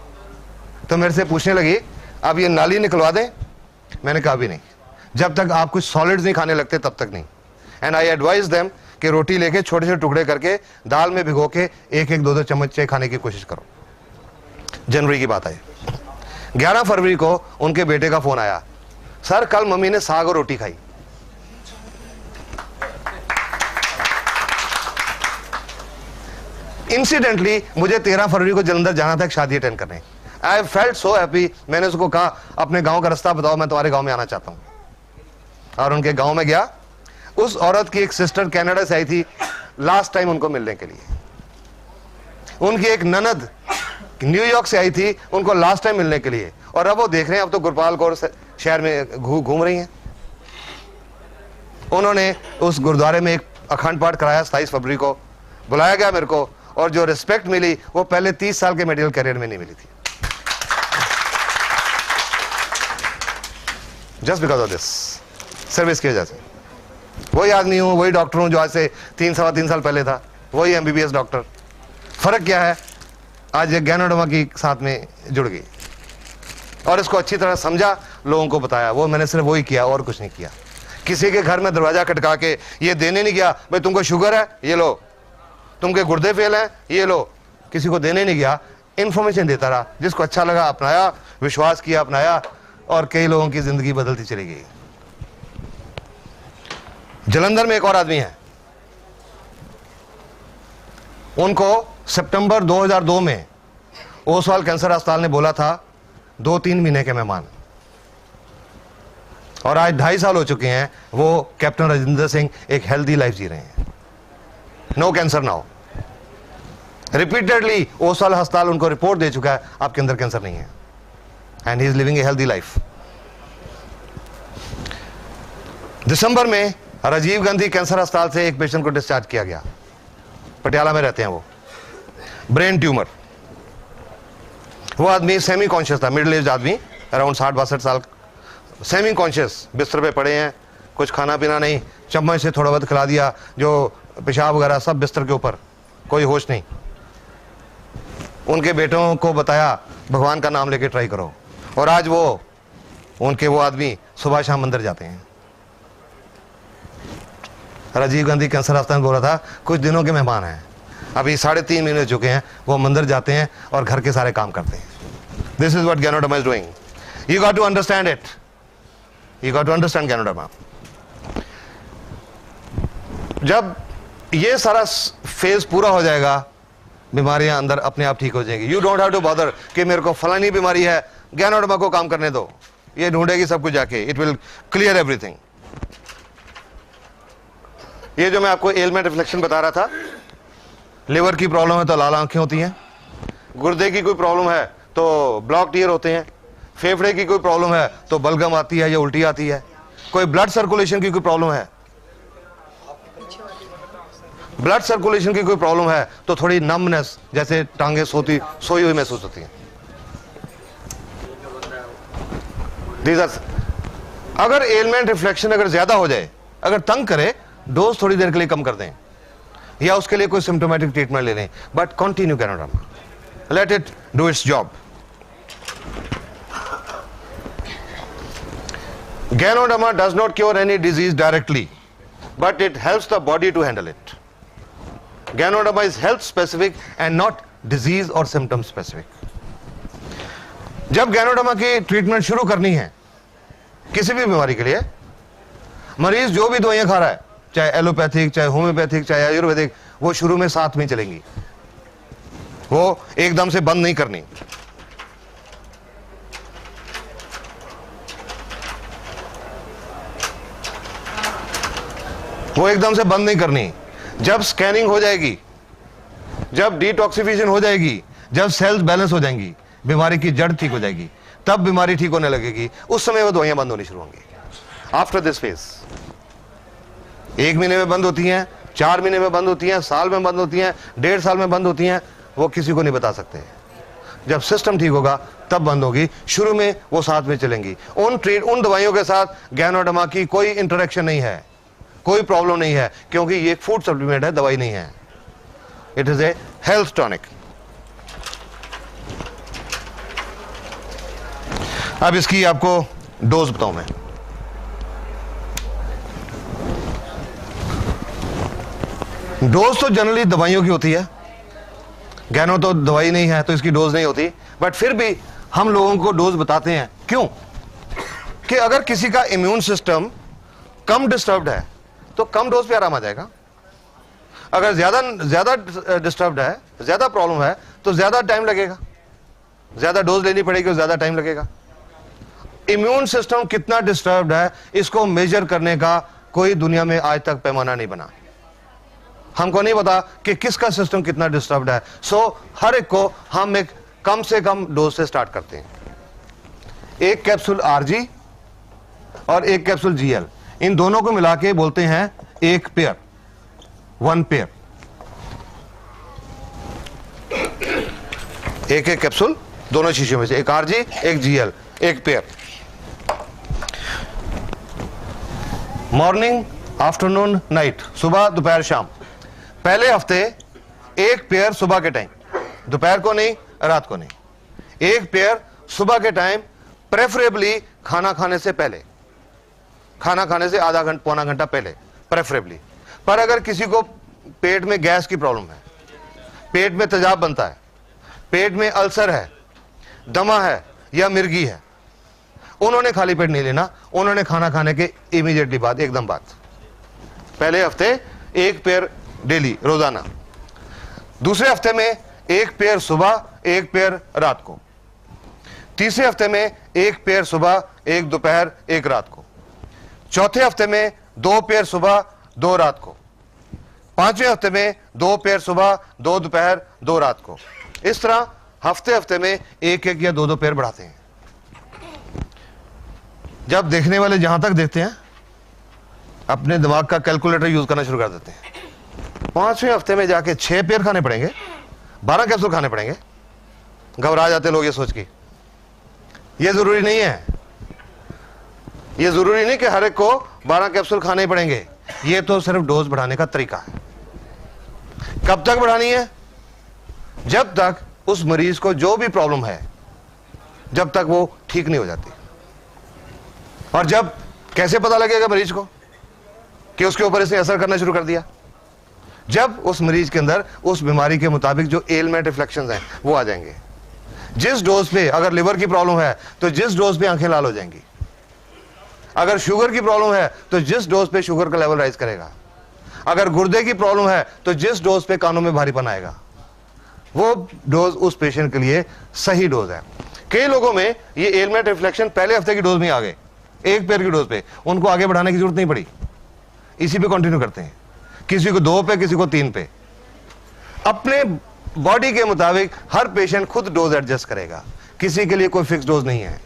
तो मेरे से पूछने लगी अब ये नाली निकलवा दें? मैंने कहा भी नहीं, जब तक आप कुछ सॉलिड्स नहीं खाने लगते तब तक नहीं। एंड आई एडवाइज देम कि रोटी लेके छोटे छोटे टुकड़े करके दाल में भिगो के 1-1, 2-2 चम्मच खाने की कोशिश करो। जनवरी की बात आई, 11 फरवरी को उनके बेटे का फोन आया, सर कल मम्मी ने साग और रोटी खाई। इंसिडेंटली मुझे 13 फरवरी को जलंधर जाना था एक शादी अटेंड करने। I felt so happy. मैंने उसको कहा अपने गांव का रास्ता बताओ, मैं तुम्हारे गांव में आना चाहता हूं। और उनके गांव में गया। उस औरत की एक सिस्टर कनाडा से आई थी लास्ट टाइम उनको मिलने के लिए। उनकी एक ननद न्यूयॉर्क से आई थी उनको लास्ट टाइम मिलने के लिए। और अब वो देख रहे हैं अब तो गुरपाल कौर शहर में घूम रही हैं। उन्होंने उस गुरुद्वारे में एक अखंड पाठ कराया। 27 फरवरी को बुलाया गया मेरे को, और जो रिस्पेक्ट मिली वो पहले 30 साल के मेडिकल करियर में नहीं मिली थी। Just because of this service की वजह से। वही आदमी हूं, वही डॉक्टर हूं जो आज से 3-3.25 साल पहले था, वही MBBS डॉक्टर। फर्क क्या है, आज ये गैनोडर्मा की साथ में जुड़ गई और इसको अच्छी तरह समझा, लोगों को बताया। वो मैंने सिर्फ वही किया और कुछ नहीं किया। किसी के घर में दरवाजा खटका के ये देने नहीं गया भाई तुमको शुगर है ये लो, तुमके गुर्दे फेल हैं ये लो, किसी को देने नहीं गया। इंफॉर्मेशन देता रहा, जिसको अच्छा लगा अपनाया, विश्वास किया अपनाया, और कई लोगों की जिंदगी बदलती चली गई। जलंधर में एक और आदमी है, उनको सितंबर 2002 में ओसवाल कैंसर अस्पताल ने बोला था 2-3 महीने के मेहमान, और आज 2.5 साल हो चुके हैं वो कैप्टन राजेंद्र सिंह एक हेल्दी लाइफ जी रहे हैं। No cancer now. Repeatedly Oswal अस्पताल उनको रिपोर्ट दे चुका है आपके अंदर कैंसर नहीं है, and he is living a healthy life. दिसंबर में राजीव गांधी कैंसर अस्पताल से एक पेशेंट को डिस्चार्ज किया गया, पटियाला में रहते हैं वो, ब्रेन ट्यूमर। वो आदमी सेमी कॉन्शियस था, मिडिल एज आदमी, अराउंड 60-62 साल, सेमी कॉन्शियस, बिस्तर पे पड़े हैं, कुछ खाना पीना नहीं, चम्मच से थोड़ा बहुत खिला दिया, जो पेशाब वगैरह सब बिस्तर के ऊपर, कोई होश नहीं। उनके बेटों को बताया भगवान का नाम लेके ट्राई करो, और आज वो आदमी सुबह शाम मंदिर जाते हैं। राजीव गांधी कैंसर अस्पताल बोला था कुछ दिनों के मेहमान हैं, अभी 3.5 महीने हो चुके हैं, वो मंदिर जाते हैं और घर के सारे काम करते हैं। This is what Ganoderma is doing. You got to understand it, you got to understand Ganoderma. जब ये सारा फेज पूरा हो जाएगा, बीमारियां अंदर अपने आप ठीक हो जाएंगी। You don't have to bother कि मेरे को फलानी बीमारी है, गैनोडर्मा को काम करने दो, ये ढूंढेगी सब कुछ जाके, इट विल क्लियर एवरीथिंग। ये जो मैं आपको एलमेंट रिफ्लेक्शन बता रहा था, लिवर की प्रॉब्लम है तो लाल आंखें होती हैं, गुर्दे की कोई प्रॉब्लम है तो ब्लॉक ईयर होते हैं, फेफड़े की कोई प्रॉब्लम है तो बलगम आती है या उल्टी आती है, कोई ब्लड सर्कुलेशन की कोई प्रॉब्लम है, ब्लड सर्कुलेशन की कोई प्रॉब्लम है तो थोड़ी नमनेस, जैसे टांगे सोई हुई महसूस होती हैं। अगर एलमेंट रिफ्लेक्शन अगर ज्यादा हो जाए, अगर तंग करे, डोज थोड़ी देर के लिए कम कर दें या उसके लिए कोई सिम्टोमेटिक ट्रीटमेंट ले लें, but continue ganoderma, let it do it's job. Ganoderma does not cure any disease directly, but it helps the body to handle it. Ganoderma is health specific and not disease or symptom specific. जब ganoderma की treatment शुरू करनी है किसी भी बीमारी के लिए, मरीज जो भी दवाइयां खा रहा है, चाहे एलोपैथिक, चाहे होम्योपैथिक, चाहे आयुर्वेदिक, वो शुरू में साथ में चलेंगी, वो एकदम से बंद नहीं करनी। वो एकदम से बंद नहीं करनी। जब स्कैनिंग हो जाएगी, जब डिटॉक्सिफिकेशन हो जाएगी, जब सेल्स बैलेंस हो जाएंगी, बीमारी की जड़ ठीक हो जाएगी, तब बीमारी ठीक होने लगेगी, उस समय वो दवाइयां बंद होनी शुरू होंगी। आफ्टर दिस फेज 1 महीने में बंद होती हैं, 4 महीने में बंद होती हैं, साल में बंद होती हैं, 1.5 साल में बंद होती हैं, वो किसी को नहीं बता सकते। जब सिस्टम ठीक होगा तब बंद होगी, शुरू में वो साथ में चलेंगी। उन दवाइयों के साथ गैनोडर्मा की कोई इंटरेक्शन नहीं है, कोई प्रॉब्लम नहीं है, क्योंकि ये एक फूड सप्लीमेंट है, दवाई नहीं है। It is a health tonic. अब इसकी आपको डोज बताऊं मैं। डोज तो जनरली दवाइयों की होती है, गैनो तो दवाई नहीं है तो इसकी डोज नहीं होती, बट फिर भी हम लोगों को डोज बताते हैं। क्यों? कि अगर किसी का इम्यून सिस्टम कम डिस्टर्ब्ड है तो कम डोज पे आराम आ जाएगा, अगर ज्यादा डिस्टर्ब्ड है, ज्यादा प्रॉब्लम है, तो ज्यादा टाइम लगेगा, ज्यादा डोज लेनी पड़ेगी और ज्यादा टाइम लगेगा। इम्यून सिस्टम कितना डिस्टर्ब्ड है इसको मेजर करने का कोई दुनिया में आज तक पैमाना नहीं बना। हमको नहीं पता कि किसका सिस्टम कितना डिस्टर्ब्ड है, सो हर एक को हम एक कम से कम डोज से स्टार्ट करते हैं। एक कैप्सूल आरजी और एक कैप्सूल जीएल, इन दोनों को मिला के बोलते हैं एक पेयर, 1 पेयर। एक कैप्सूल दोनों शीशियों में से, एक आरजी एक जीएल, एक पेयर। मॉर्निंग, आफ्टरनून, नाइट, सुबह दोपहर शाम। पहले हफ्ते एक पेयर सुबह के टाइम, दोपहर को नहीं, रात को नहीं, एक पेयर सुबह के टाइम, प्रेफरेबली खाना खाने से पहले, खाना खाने से आधा घंटा पौना घंटा पहले प्रेफरेबली। पर अगर किसी को पेट में गैस की प्रॉब्लम है, पेट में तेजाब बनता है, पेट में अल्सर है, दमा है या मिर्गी है, उन्होंने खाली पेट नहीं लेना, उन्होंने खाना खाने के इमीडिएटली बाद, एकदम बाद, पहले हफ्ते एक पेयर डेली रोजाना, दूसरे हफ्ते में एक पेयर सुबह, एक पेयर रात को। तीसरे हफ्ते में एक पेयर सुबह, एक दोपहर, एक रात को। चौथे हफ्ते में 2 पेयर सुबह, 2 रात को। पांचवें हफ्ते में 2 पेयर सुबह, 2 दोपहर, 2 रात को। इस तरह हफ्ते हफ्ते में एक एक या 2 पेयर बढ़ाते हैं। जब देखने वाले जहां तक देखते हैं अपने दिमाग का कैलकुलेटर यूज करना शुरू कर देते हैं। 5वें हफ्ते में जाके 6 पेयर खाने पड़ेंगे, 12 कैप्सूल खाने पड़ेंगे। घबरा जाते लोग ये सोच के। ये जरूरी नहीं है, ये जरूरी नहीं कि हर एक को 12 कैप्सूल खाने पड़ेंगे। ये तो सिर्फ डोज बढ़ाने का तरीका है। कब तक बढ़ानी है? जब तक उस मरीज को जो भी प्रॉब्लम है, जब तक वो ठीक नहीं हो जाती। और जब कैसे पता लगेगा मरीज को कि उसके ऊपर इसने असर करना शुरू कर दिया? जब उस मरीज के अंदर उस बीमारी के मुताबिक जो एलमेंट रिफ्लेक्शंस हैं वो आ जाएंगे। जिस डोज पे, अगर लिवर की प्रॉब्लम है तो जिस डोज पे आंखें लाल हो जाएंगी। अगर शुगर की प्रॉब्लम है तो जिस डोज पे शुगर का लेवल राइज करेगा। अगर गुर्दे की प्रॉब्लम है तो जिस डोज पे कानों में भारीपन आएगा, वो डोज उस पेशेंट के लिए सही डोज है। कई लोगों में ये एलमेंट रिफ्लेक्शन पहले हफ्ते की डोज में आ गए, एक पेयर की डोज पे, उनको आगे बढ़ाने की जरूरत नहीं पड़ी, इसी पे कंटिन्यू करते हैं। किसी को 2 पे, किसी को 3 पे। अपने बॉडी के मुताबिक हर पेशेंट खुद डोज एडजस्ट करेगा, किसी के लिए कोई फिक्स डोज नहीं है।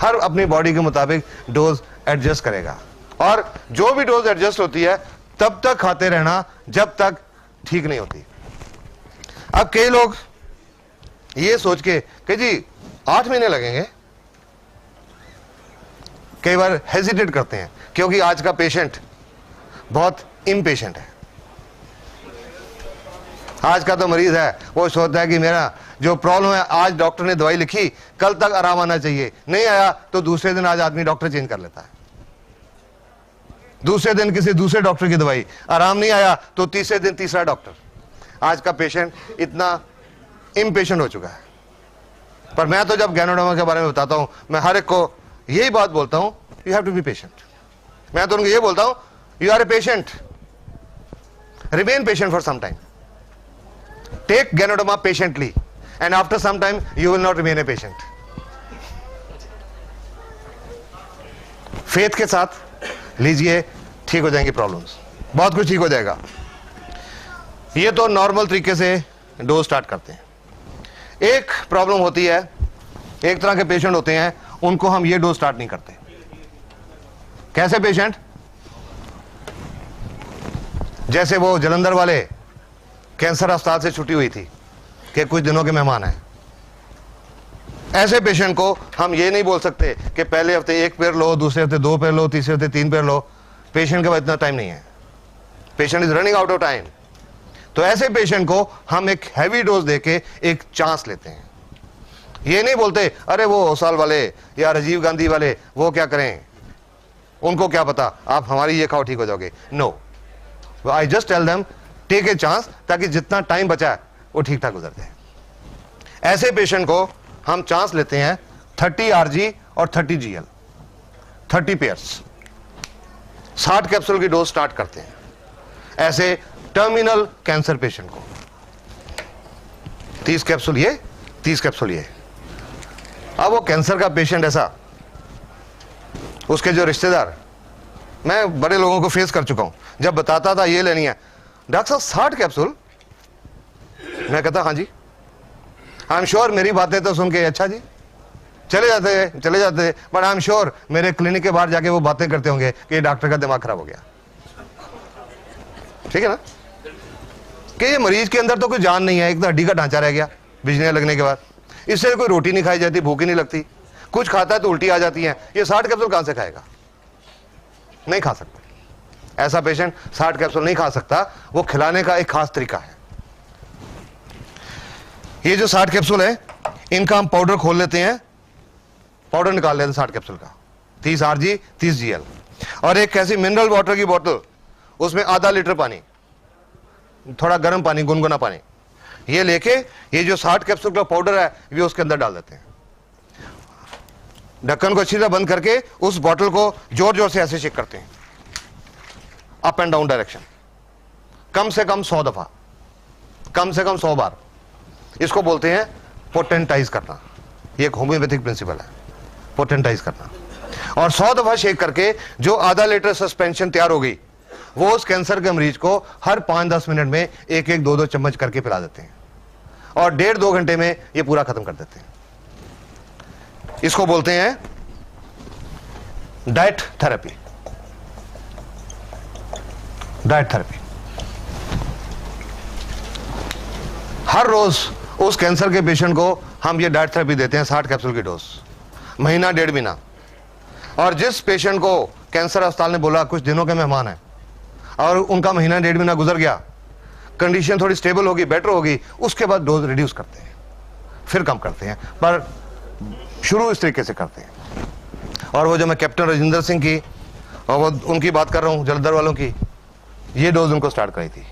हर अपनी बॉडी के मुताबिक डोज एडजस्ट करेगा, और जो भी डोज एडजस्ट होती है तब तक खाते रहना जब तक ठीक नहीं होती। अब कई लोग ये सोच के कि जी 8 महीने लगेंगे, कई बार हेजिटेट करते हैं, क्योंकि आज का पेशेंट बहुत इम्पेशेंट है। आज का तो मरीज है, वो सोचता है कि मेरा जो प्रॉब्लम है, आज डॉक्टर ने दवाई लिखी, कल तक आराम आना चाहिए, नहीं आया तो दूसरे दिन आज आदमी डॉक्टर चेंज कर लेता है। दूसरे दिन किसी दूसरे डॉक्टर की दवाई, आराम नहीं आया तो तीसरे दिन तीसरा डॉक्टर। आज का पेशेंट इतना इम्पेशेंट हो चुका है। पर मैं तो जब गैनोडर्मा के बारे में बताता हूं, मैं हर एक को यही बात बोलता हूं, you have to be patient. मैं तो उनको ये बोलता हूं, you are a patient, remain patient for some time, take Ganoderma patiently, and after some time you will not remain a patient. Faith के साथ लीजिए, ठीक हो जाएंगी प्रॉब्लम्स, बहुत कुछ ठीक हो जाएगा। ये तो नॉर्मल तरीके से डोज स्टार्ट करते हैं। एक प्रॉब्लम होती है, एक तरह के पेशेंट होते हैं, उनको हम ये डोज स्टार्ट नहीं करते। कैसे पेशेंट? जैसे वो जलंधर वाले कैंसर अस्पताल से छुट्टी हुई थी कि कुछ दिनों के मेहमान हैं। ऐसे पेशेंट को हम ये नहीं बोल सकते कि पहले हफ्ते 1 पेयर लो, दूसरे हफ्ते 2 पेयर लो, तीसरे हफ्ते 3 पेयर लो। पेशेंट के पास इतना टाइम नहीं है, patient is running out of time. तो ऐसे पेशेंट को हम एक हैवी डोज देके एक चांस लेते हैं। ये नहीं बोलते अरे वो ओसाल वाले या राजीव गांधी वाले वो क्या करें, उनको क्या पता, आप हमारी ये खाओ ठीक हो जाओगे। No, I just tell them take a chance, ताकि जितना टाइम बचा है वो ठीक ठाक गुजर जाए। ऐसे पेशेंट को हम चांस लेते हैं 30 RG और 30 GL, 30 पेयर्स, 60 कैप्सूल की डोज स्टार्ट करते हैं ऐसे टर्मिनल कैंसर पेशेंट को। 30 कैप्सूल ये, 30 कैप्सूल ये। अब वो कैंसर का पेशेंट ऐसा, उसके जो रिश्तेदार, मैं बड़े लोगों को फेस कर चुका हूं, जब बताता था ये लेनी है, डॉक्टर साहब 60 कैप्सूल, मैं कहता हाँ जी, आई एम श्योर। मेरी बातें तो सुन के अच्छा जी चले जाते, बट आई एम श्योर मेरे क्लिनिक के बाहर जाके वो बातें करते होंगे कि डॉक्टर का दिमाग खराब हो गया। ठीक है ना, कि ये मरीज के अंदर तो कोई जान नहीं है, एक तो हड्डी का ढांचा रह गया बिजलियां लगने के बाद, इससे कोई रोटी नहीं खाई जाती, भूख ही नहीं लगती, कुछ खाता है तो उल्टी आ जाती है। ये 60 कैप्सूल कहां से खाएगा? नहीं खा सकता। ऐसा पेशेंट 60 कैप्सूल नहीं खा सकता, वो खिलाने का एक खास तरीका है। ये जो 60 कैप्सूल है, इनका हम पाउडर खोल लेते हैं, पाउडर निकाल लेते हैं 60 कैप्सूल का, 30 RG 30 GL, और एक ऐसी मिनरल वाटर की बोतल, उसमें आधा लीटर पानी, थोड़ा गर्म पानी, गुनगुना पानी, ये लेके ये जो 60 कैप्सूल का पाउडर है ये उसके अंदर डाल देते हैं। ढक्कन को अच्छी तरह बंद करके उस बोतल को जोर जोर से ऐसे शेक करते हैं, अप एंड डाउन डायरेक्शन, कम से कम 100 दफा, कम से कम 100 बार। इसको बोलते हैं पोटेंटाइज करना। ये एक होम्योपैथिक प्रिंसिपल है, पोटेंटाइज करना। और 100 दफा शेक करके जो आधा लीटर सस्पेंशन तैयार हो गई, वो उस कैंसर के मरीज को हर 5-10 मिनट में 1-2 चम्मच करके पिला देते हैं और 1.5-2 घंटे में ये पूरा खत्म कर देते हैं। इसको बोलते हैं डाइट थेरेपी। डाइट थेरेपी हर रोज उस कैंसर के पेशेंट को हम ये डाइट थेरेपी देते हैं, 60 कैप्सूल की डोज, महीना 1.5 महीना। और जिस पेशेंट को कैंसर अस्पताल ने बोला कुछ दिनों के मेहमान हैं और उनका महीना 1.5 महीना गुजर गया, कंडीशन थोड़ी स्टेबल होगी, बेटर होगी, उसके बाद डोज रिड्यूस करते हैं, फिर कम करते हैं, पर शुरू इस तरीके से करते हैं। और वो जो मैं कैप्टन राजेंद्र सिंह की और वो उनकी बात कर रहा हूँ, जलंधर वालों की, ये डोज उनको स्टार्ट कराई थी,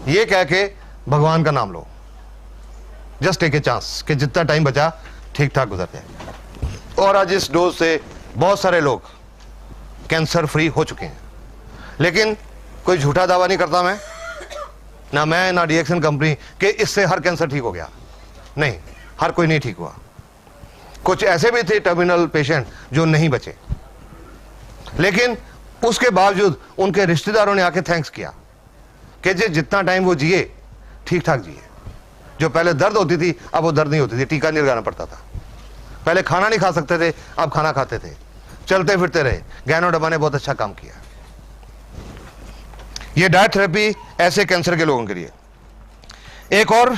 ये कह के भगवान का नाम लो, जस्ट टेक ए चांस कि जितना टाइम बचा ठीक ठाक गुजर जाए। और आज इस डोज से बहुत सारे लोग कैंसर फ्री हो चुके हैं। लेकिन कोई झूठा दावा नहीं करता मैं ना डीएक्सन कंपनी कि इससे हर कैंसर ठीक हो गया। नहीं, हर कोई नहीं ठीक हुआ। कुछ ऐसे भी थे टर्मिनल पेशेंट जो नहीं बचे, लेकिन उसके बावजूद उनके रिश्तेदारों ने आके थैंक्स किया कि जितना टाइम वो जिए ठीक ठाक जिए। जो पहले दर्द होती थी अब वो दर्द नहीं होती थी, टीका नहीं लगाना पड़ता था। पहले खाना नहीं खा सकते थे, अब खाना खाते थे, चलते फिरते रहे। गैनो डब्बा ने बहुत अच्छा काम किया। ये डाइट थेरेपी ऐसे कैंसर के लोगों के लिए। एक और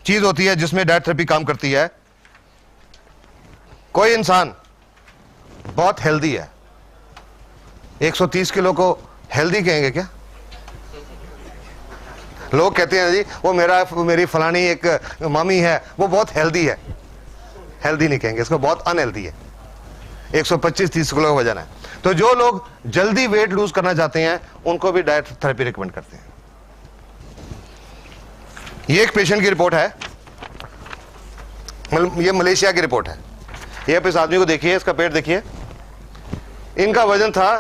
चीज होती है जिसमें डाइट थेरेपी काम करती है। कोई इंसान बहुत हेल्दी है, 130 किलो को हेल्दी कहेंगे क्या? लोग कहते हैं जी वो मेरी फलानी एक मामी है, वो बहुत हेल्दी है। हेल्दी नहीं कहेंगे इसको, बहुत अनहेल्दी है। 125-30 किलो का वजन है। तो जो लोग जल्दी वेट लूज करना चाहते हैं उनको भी डाइट थेरेपी रिकमेंड करते हैं। ये एक पेशेंट की रिपोर्ट है, ये मलेशिया की रिपोर्ट है। ये आप इस आदमी को देखिए, इसका पेट देखिए। इनका वजन था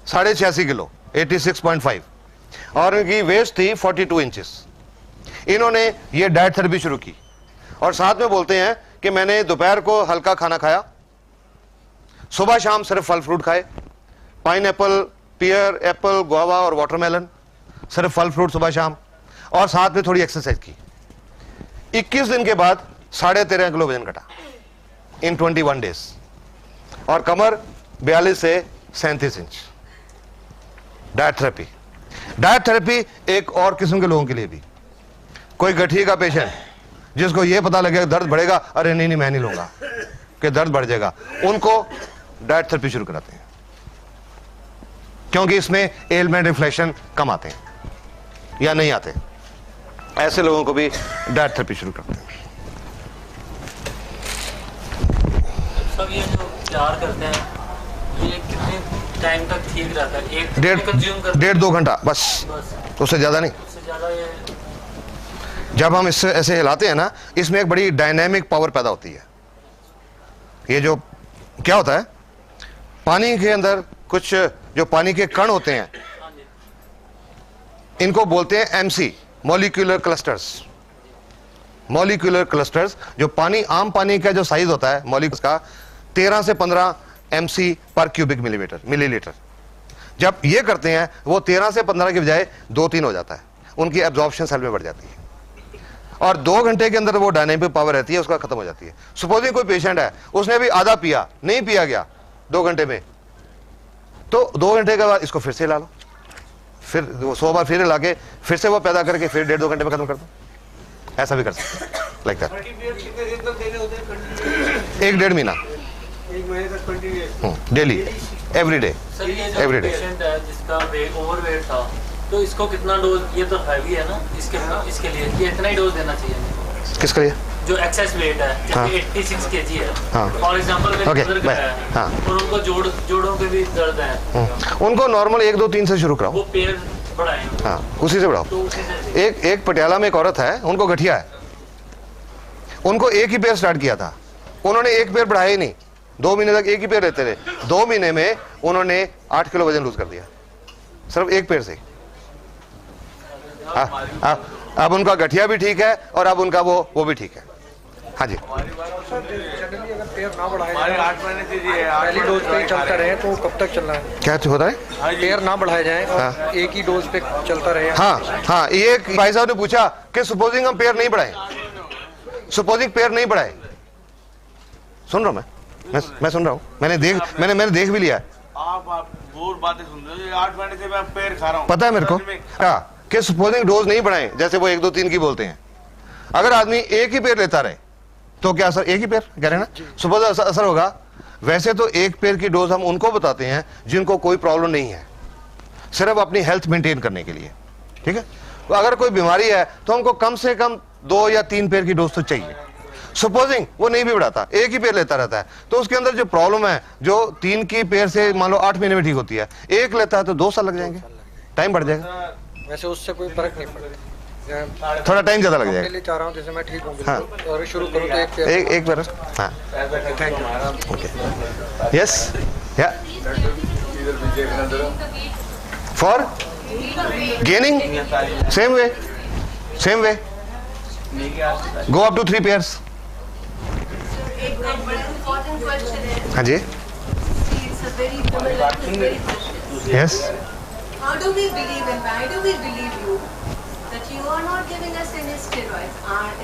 86.5 किलो, 86.5, और इनकी वेस्ट थी 42 इंचेस। इन्होंने ये डाइट थेरेपी शुरू की और साथ में बोलते हैं कि मैंने दोपहर को हल्का खाना खाया, सुबह शाम सिर्फ फल फ्रूट खाए, पाइनएप्पल, पियर, एप्पल, गुआवा और वाटरमेलन, सिर्फ फल फ्रूट सुबह शाम, और साथ में थोड़ी एक्सरसाइज की। 21 दिन के बाद 13.5 किलो वजन घटा इन 21 डेज, और कमर 42 से 37 inch. Diet therapy. Diet therapy एक और किस्म के लोगों के लिए भी, कोई गठिए का पेशेंट जिसको ये पता लगेगा दर्द बढ़ेगा, अरे नहीं मैं नहीं लूंगा कि दर्द बढ़ जाएगा, उनको डाइट थेरेपी शुरू कराते हैं, क्योंकि इसमें एलमेंट रिफ्लेक्शन कम आते हैं या नहीं आते। ऐसे लोगों को भी डाइट थेरेपी शुरू करते हैं। सब ये जो तैयार करते हैं ये कितने टाइम तक ठीक रहता है? 1.5-2 घंटा बस, उससे ज्यादा नहीं। उससे ज्यादा ये जब हम इससे ऐसे हिलाते हैं ना, इसमें एक बड़ी डायनेमिक पावर पैदा होती है। ये जो क्या होता है, पानी के अंदर कुछ जो पानी के कण होते हैं, इनको बोलते हैं MC, molecular clusters. Molecular clusters, जो पानी, आम पानी का जो साइज होता है मॉलिक्यूल्स का 13 से 15 एमसी पर क्यूबिक मिलीलीटर। जब ये करते हैं वो 13 से 15 की बजाय 2-3 हो जाता है, उनकी एब्जॉर्प्शन सेल में बढ़ जाती है, और 2 घंटे के अंदर वो डायनेमिक पावर रहती है, उसका खत्म हो जाती है। सपोजिंग कोई पेशेंट है, उसने भी आधा पिया, नहीं पिया गया 2 घंटे में, तो 2 घंटे के बाद इसको फिर से हिला लो, फिर 100 बार फिर हिला के फिर से वो पैदा करके फिर 1.5-2 घंटे में खत्म कर दो। ऐसा भी कर सकते हैं, लाइक दैट। 1-1.5 महीना डेली, एवरी डे। सर ये जो पेशेंट है जिसका ओवरवेट था, तो इसको कितना डोज, ये तो हैवी है ना, इसके लिए ये इतना ही डोज देना चाहिए? किसके लिए? जो एक्सेस वेट है, जैसे 86 केजी है, फॉर एग्जांपल में गुजर गया है, और उनको जोड़ों पे भी दर्द है, उनको नॉर्मल 1, 2, 3 से शुरू कराओ, वो पैर बढ़ाएं, हाँ उसी से बढ़ाओ। तो उसी से एक पटियाला में एक औरत है, उनको गठिया है, उनको एक ही पैर स्टार्ट किया था, उन्होंने एक पैर बढ़ाया ही नहीं, 2 महीने तक एक ही पैर रहते रहे। 2 महीने में उन्होंने 8 किलो वजन लूज कर दिया, सिर्फ एक पैर से। अब उनका गठिया भी ठीक है और अब उनका वो भी ठीक है। हाँ जी, जनरली अगर पेयर ना बढ़ाए पहली डोज पे ही चलता रहे तो कब तक चलना है? क्या होता है? पेयर ना बढ़ाए जाएं और हाँ। एक ही डोज पे चलता रहे। हाँ हाँ, ये भाई साहब ने पूछा कि सपोजिंग हम पेयर नहीं बढ़ाएं, सपोजिंग पेयर नहीं बढ़ाए, सुन रहा हूं मैं सुन रहा हूं, मैंने देख भी लिया है। आप बहुत बातें सुन रहे हो, 8 महीने से मैं पेड़ खा रहा हूँ, पता है मेरे को कि सपोजिंग डोज नहीं बढ़ाएं, जैसे वो 1 2 3 की बोलते हैं, अगर आदमी एक ही पेड़ लेता रहे तो क्या असर, एक ही पेड़ कह रहे हैं ना, सुबह असर होगा। वैसे तो एक पेड़ की डोज हम उनको बताते हैं जिनको कोई प्रॉब्लम नहीं है, सिर्फ अपनी हेल्थ मेंटेन करने के लिए, ठीक है। तो अगर कोई बीमारी है तो हमको कम से कम 2 या 3 पेड़ की डोज तो चाहिए। सपोजिंग वो नहीं भी बढ़ाता, एक ही पेड़ लेता रहता है, तो उसके अंदर जो प्रॉब्लम है, जो 3 की पेड़ से मान लो 8 महीने में ठीक होती है, एक लेता है तो 2 साल लग जाएंगे, टाइम बढ़ जाएगा। वैसे उससे कोई फर्क नहीं पड़ता, थोड़ा टाइम ज्यादा लग जाएगा। लिए चाह रहा हूँ जैसे मैं ठीक हूँ हाँ। और शुरू करूँ तो एक बार हाँ, yes yeah for gaining same way go up to 3 pairs. हाँ जी, yes. How do we believe and why do we believe you that you are not giving us any steroids?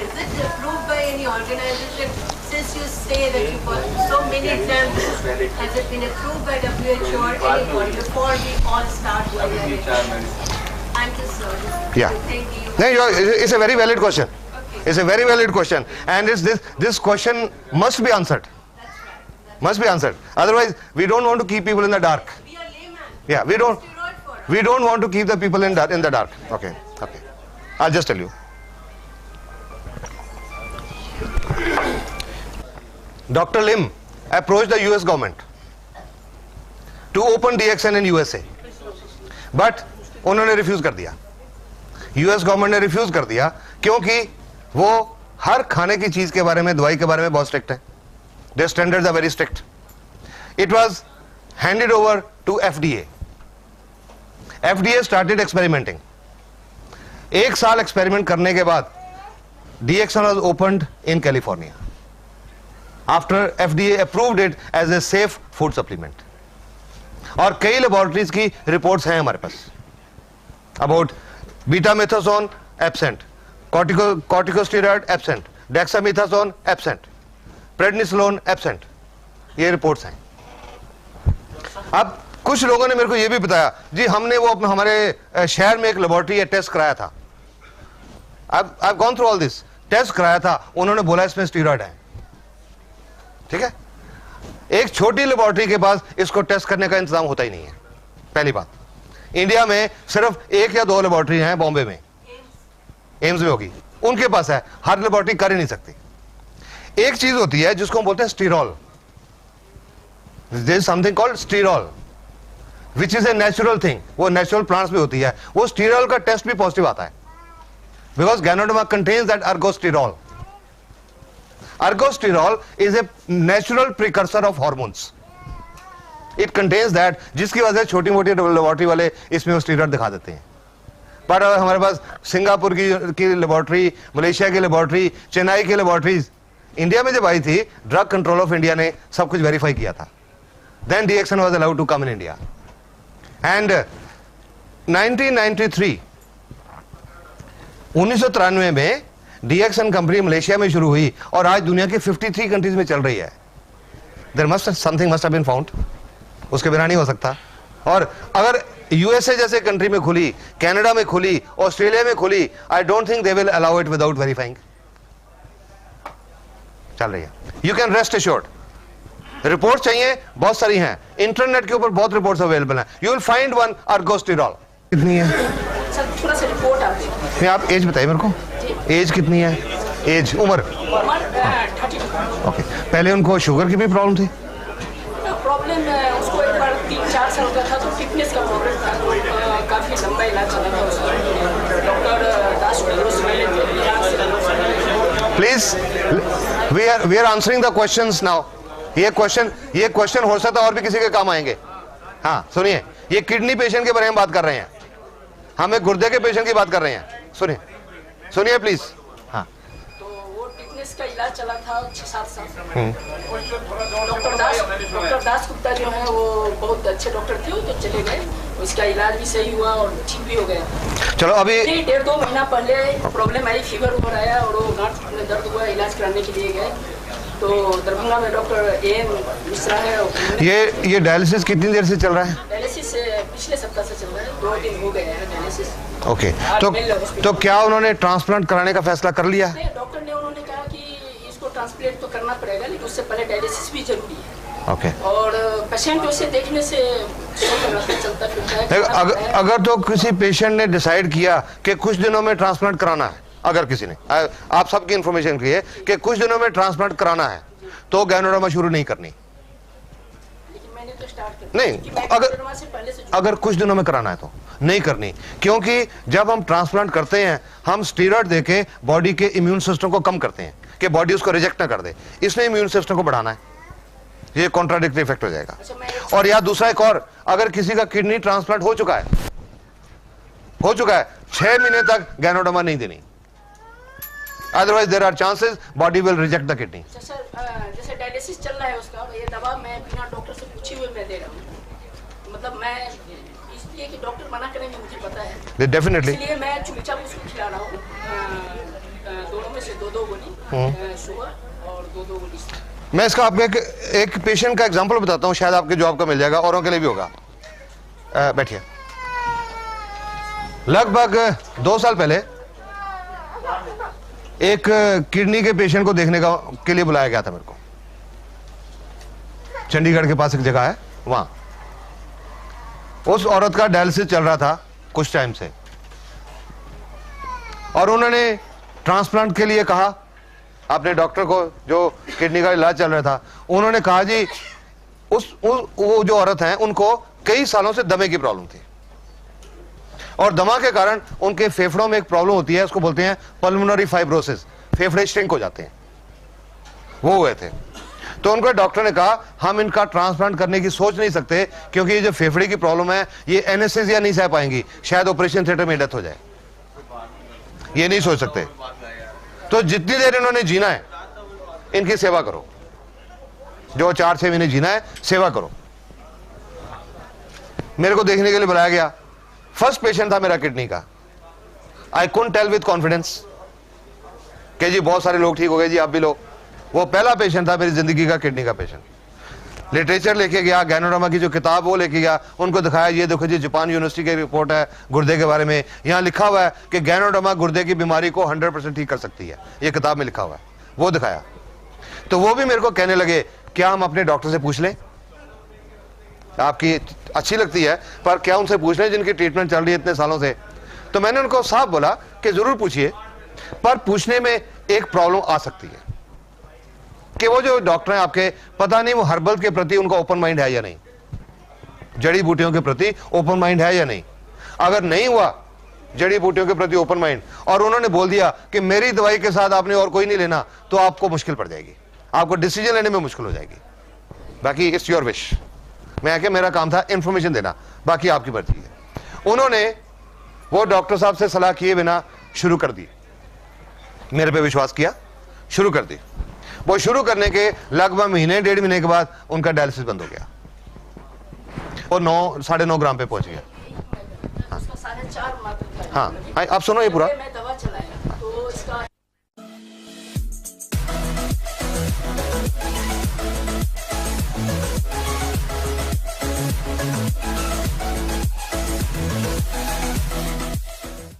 Is it approved by any organization? Since you say that you got so many examples, has it been approved by WHO or anyone before we all start going ahead? Thank you, sir. Yeah. Thank you. No, it's a very valid question. It's a very valid question, and this question must be answered. Must be answered. Otherwise, we don't want to keep people in the dark. We are layman. Yeah, we don't want to keep the people in the dark. Okay. I'll just tell you. Dr. Lim approached the US government to open DXN in USA, but उन्होंने refuse कर दिया। US government ने refuse कर दिया क्योंकि वो हर खाने की चीज के बारे में, दवाई के बारे में बहुत स्ट्रिक्ट है। Their standards are very strict. It was handed over to FDA. FDA started experimenting. 1 साल एक्सपेरिमेंट करने के बाद DXN was opened in California after FDA approved it as a safe food supplement. और कई लेबोरेटरीज की reports हैं हमारे पास about betamethasone absent, corticosteroid absent, dexamethasone absent, prednisolone absent, ये रिपोर्ट्स हैं। अब कुछ लोगों ने मेरे को ये भी बताया जी हमने वो हमारे शहर में एक लेबोरेटरी टेस्ट कराया था, I've gone through all this, test कराया था, उन्होंने बोला इसमें स्टीरॉइड है। ठीक है, एक छोटी लेबोरेटरी के पास इसको टेस्ट करने का इंतजाम होता ही नहीं है। पहली बात, इंडिया में सिर्फ 1 या 2 लेबोरेटरी हैं, बॉम्बे में एम्स में होगी, उनके पास है, हर लेबोरेटरी कर ही नहीं सकती। एक चीज होती है जिसको हम बोलते हैं sterol, there is something called sterol which is a natural thing, वो नेचुरल प्लांट्स में होती है। वो स्टीरॉल का टेस्ट भी पॉजिटिव आता है because Ganoderma contains that ergosterol. Ergosterol is a natural precursor of hormones, it contains that, जिसकी वजह से छोटी मोटी लेबोरेटरी वाले इसमें वो स्टीरॉइड दिखा देते हैं। पर हमारे पास सिंगापुर की लेबोरेटरी, मलेशिया की लेबोरेटरी, चेन्नई की लेबोरेटरीज इंडिया में जब आई थी, ड्रग कंट्रोल ऑफ इंडिया ने सब कुछ वेरीफाई किया था। Then DXN was allowed to come in India and 1993 1993 में DXN कंपनी मलेशिया में शुरू हुई और आज दुनिया के 53 कंट्रीज में चल रही है। There must something must have been found, उसके बिना नहीं हो सकता। और अगर USA जैसे कंट्री में खुली, कनाडा में खुली, ऑस्ट्रेलिया में खुली, I don't think they will allow it without verifying. चल रही है, you can rest assured. Report चाहिए, बहुत सारी हैं, इंटरनेट के ऊपर बहुत रिपोर्ट्स अवेलेबल हैं, यू विल फाइंड वन अर्गोस्टीरॉल। कितनी है सर, थोड़ा सा रिपोर्ट आती है। आप एज बताइए मेरे को, एज कितनी है? एज, उम्र? ओके, पहले उनको शुगर की भी प्रॉब्लम थी? प्रॉब्लम उसको एक बार 3-4 साल का था तो फिटनेस का प्रॉब्लम था, तो काफ़ी लंबा इलाज चला था उसका। Doctor Das please, we are answering the questions now. ये क्वेश्चन हो सकता है और भी किसी के काम आएंगे। हाँ सुनिए, ये किडनी पेशेंट के बारे में बात कर रहे हैं, हम एक गुर्दे के पेशेंट की बात कर रहे हैं। सुनिए प्लीज। हाँ, तो वो फिटनेस डायलिसिस का इलाज चला था 6-7 साल। डॉक्टर दास गुप्ता जो है वो बहुत अच्छे डॉक्टर थे, तो चले गए, उसका इलाज भी सही हुआ और ठीक भी हो गया। चलो अभी 1.5-2 महीना पहले प्रॉब्लम आई, फीवर उभर आया और वो गांठ में दर्द हुआ, इलाज कराने के लिए गए तो दरभंगा में डॉक्टर AM मिश्रा है। ये डायलिसिस कितनी देर से चल रहा है? डायलिसिस पिछले सप्ताह से चल रहा है, 2 दिन हो गए हैं डायलिसिस। ओके, तो क्या उन्होंने ट्रांसप्लांट कराने का फैसला कर लिया? डॉक्टर ने उन्होंने कहा कि इसको ट्रांसप्लांट तो करना पड़ेगा, लेकिन उससे पहले डायलिसिस भी जरूरी है। ओके, और पेशेंट उसे देखने से चलता फिरता है। अगर तो किसी पेशेंट ने डिसाइड किया कि कुछ दिनों में ट्रांसप्लांट कराना है, अगर किसी ने, आप सबकी इंफॉर्मेशन की है कि कुछ दिनों में ट्रांसप्लांट कराना है, तो गैनोडर्मा शुरू नहीं करनी। मैंने तो स्टार्ट कर नहीं, अगर कुछ दिनों में कराना है तो नहीं करनी, क्योंकि जब हम ट्रांसप्लांट करते हैं हम स्टीरॉयड देके बॉडी के इम्यून सिस्टम को कम करते हैं कि बॉडी उसको रिजेक्ट ना कर दे, इसलिए इम्यून सिस्टम को बढ़ाना है, ये कॉन्ट्राडिक्टरी इफेक्ट हो जाएगा। और या दूसरा एक और, अगर किसी का किडनी ट्रांसप्लांट हो चुका है 6 महीने तक गैनोडर्मा नहीं देनी, otherwise there are chances body will reject the kidney. Sir जैसे डायलिसिस चल रहा है उसका, ये दवा मैं बिना डॉक्टर से पूछे हुए मैं दे रहा हूँ, मतलब मैं इसलिए कि डॉक्टर मना करेंगे मुझे पता है, डेफिनेटली, इसलिए मैं चुपचाप उसको खिला रहा हूँ। दोनों में से 2-2 गोली सुबह और 2-2 गोली। मैं इसका आपको एक पेशेंट का एग्जांपल बताता हूँ, शायद आपके जॉब का मिल जाएगा, औरों के लिए भी होगा। बैठिए। लगभग 2 साल पहले एक किडनी के पेशेंट को देखने के लिए बुलाया गया था मेरे को। चंडीगढ़ के पास एक जगह है, वहां उस औरत का डायलिसिस चल रहा था कुछ टाइम से, और उन्होंने ट्रांसप्लांट के लिए कहा अपने डॉक्टर को, जो किडनी का इलाज चल रहा था। उन्होंने कहा जी वो जो औरत है उनको कई सालों से दमे की प्रॉब्लम थी, और दमा के कारण उनके फेफड़ों में एक प्रॉब्लम होती है, उसको बोलते हैं पल्मोनरी फाइब्रोसिस, फेफड़े श्रिंक हो जाते हैं, वो हुए थे। तो उनको डॉक्टर ने कहा हम इनका ट्रांसप्लांट करने की सोच नहीं सकते, क्योंकि ये जो फेफड़े की प्रॉब्लम है ये एनेस्थीसिया नहीं सह पाएंगी, शायद ऑपरेशन थिएटर में डेथ हो जाए, ये नहीं सोच सकते। तो जितनी देर इन्होंने जीना है इनकी सेवा करो, जो 4-6 महीने जीना है सेवा करो। मेरे को देखने के लिए बुलाया गया, फर्स्ट पेशेंट था मेरा किडनी का। I couldn't tell with confidence कि जी बहुत सारे लोग ठीक हो गए जी, आप भी लो। वो पहला पेशेंट था मेरी जिंदगी का किडनी का पेशेंट। लिटरेचर लेके गया, गैनोडर्मा की जो किताब वो लेके गया, उनको दिखाया, ये देखो जी जापान यूनिवर्सिटी की रिपोर्ट है गुर्दे के बारे में, यहाँ लिखा हुआ है कि गैनोडर्मा गुर्दे की बीमारी को 100% ठीक कर सकती है, ये किताब में लिखा हुआ है। वो दिखाया तो वो भी मेरे को कहने लगे क्या हम अपने डॉक्टर से पूछ लें, आपकी अच्छी लगती है पर क्या उनसे पूछ लें जिनकी ट्रीटमेंट चल रही है इतने सालों से। तो मैंने उनको साफ बोला कि जरूर पूछिए, पर पूछने में एक प्रॉब्लम आ सकती है कि वो जो डॉक्टर हैं आपके, पता नहीं वो हर्बल के प्रति उनका ओपन माइंड है या नहीं, जड़ी बूटियों के प्रति ओपन माइंड है या नहीं। अगर नहीं हुआ जड़ी बूटियों के प्रति ओपन माइंड, और उन्होंने बोल दिया कि मेरी दवाई के साथ आपने और कोई नहीं लेना, तो आपको मुश्किल पड़ जाएगी, आपको डिसीजन लेने में मुश्किल हो जाएगी। बाकी इट्स योर विश, मैं क्या, मेरा काम था इंफॉर्मेशन देना, बाकी आपकी मर्जी है। उन्होंने वो डॉक्टर साहब से सलाह किए बिना शुरू कर दी, मेरे पे विश्वास किया, शुरू कर दी। वो शुरू करने के लगभग 1.5 महीने के बाद उनका डायलिसिस बंद हो गया और 9-9.5 ग्राम पे पहुंच गया। हाँ, आप सुनो ये पूरा।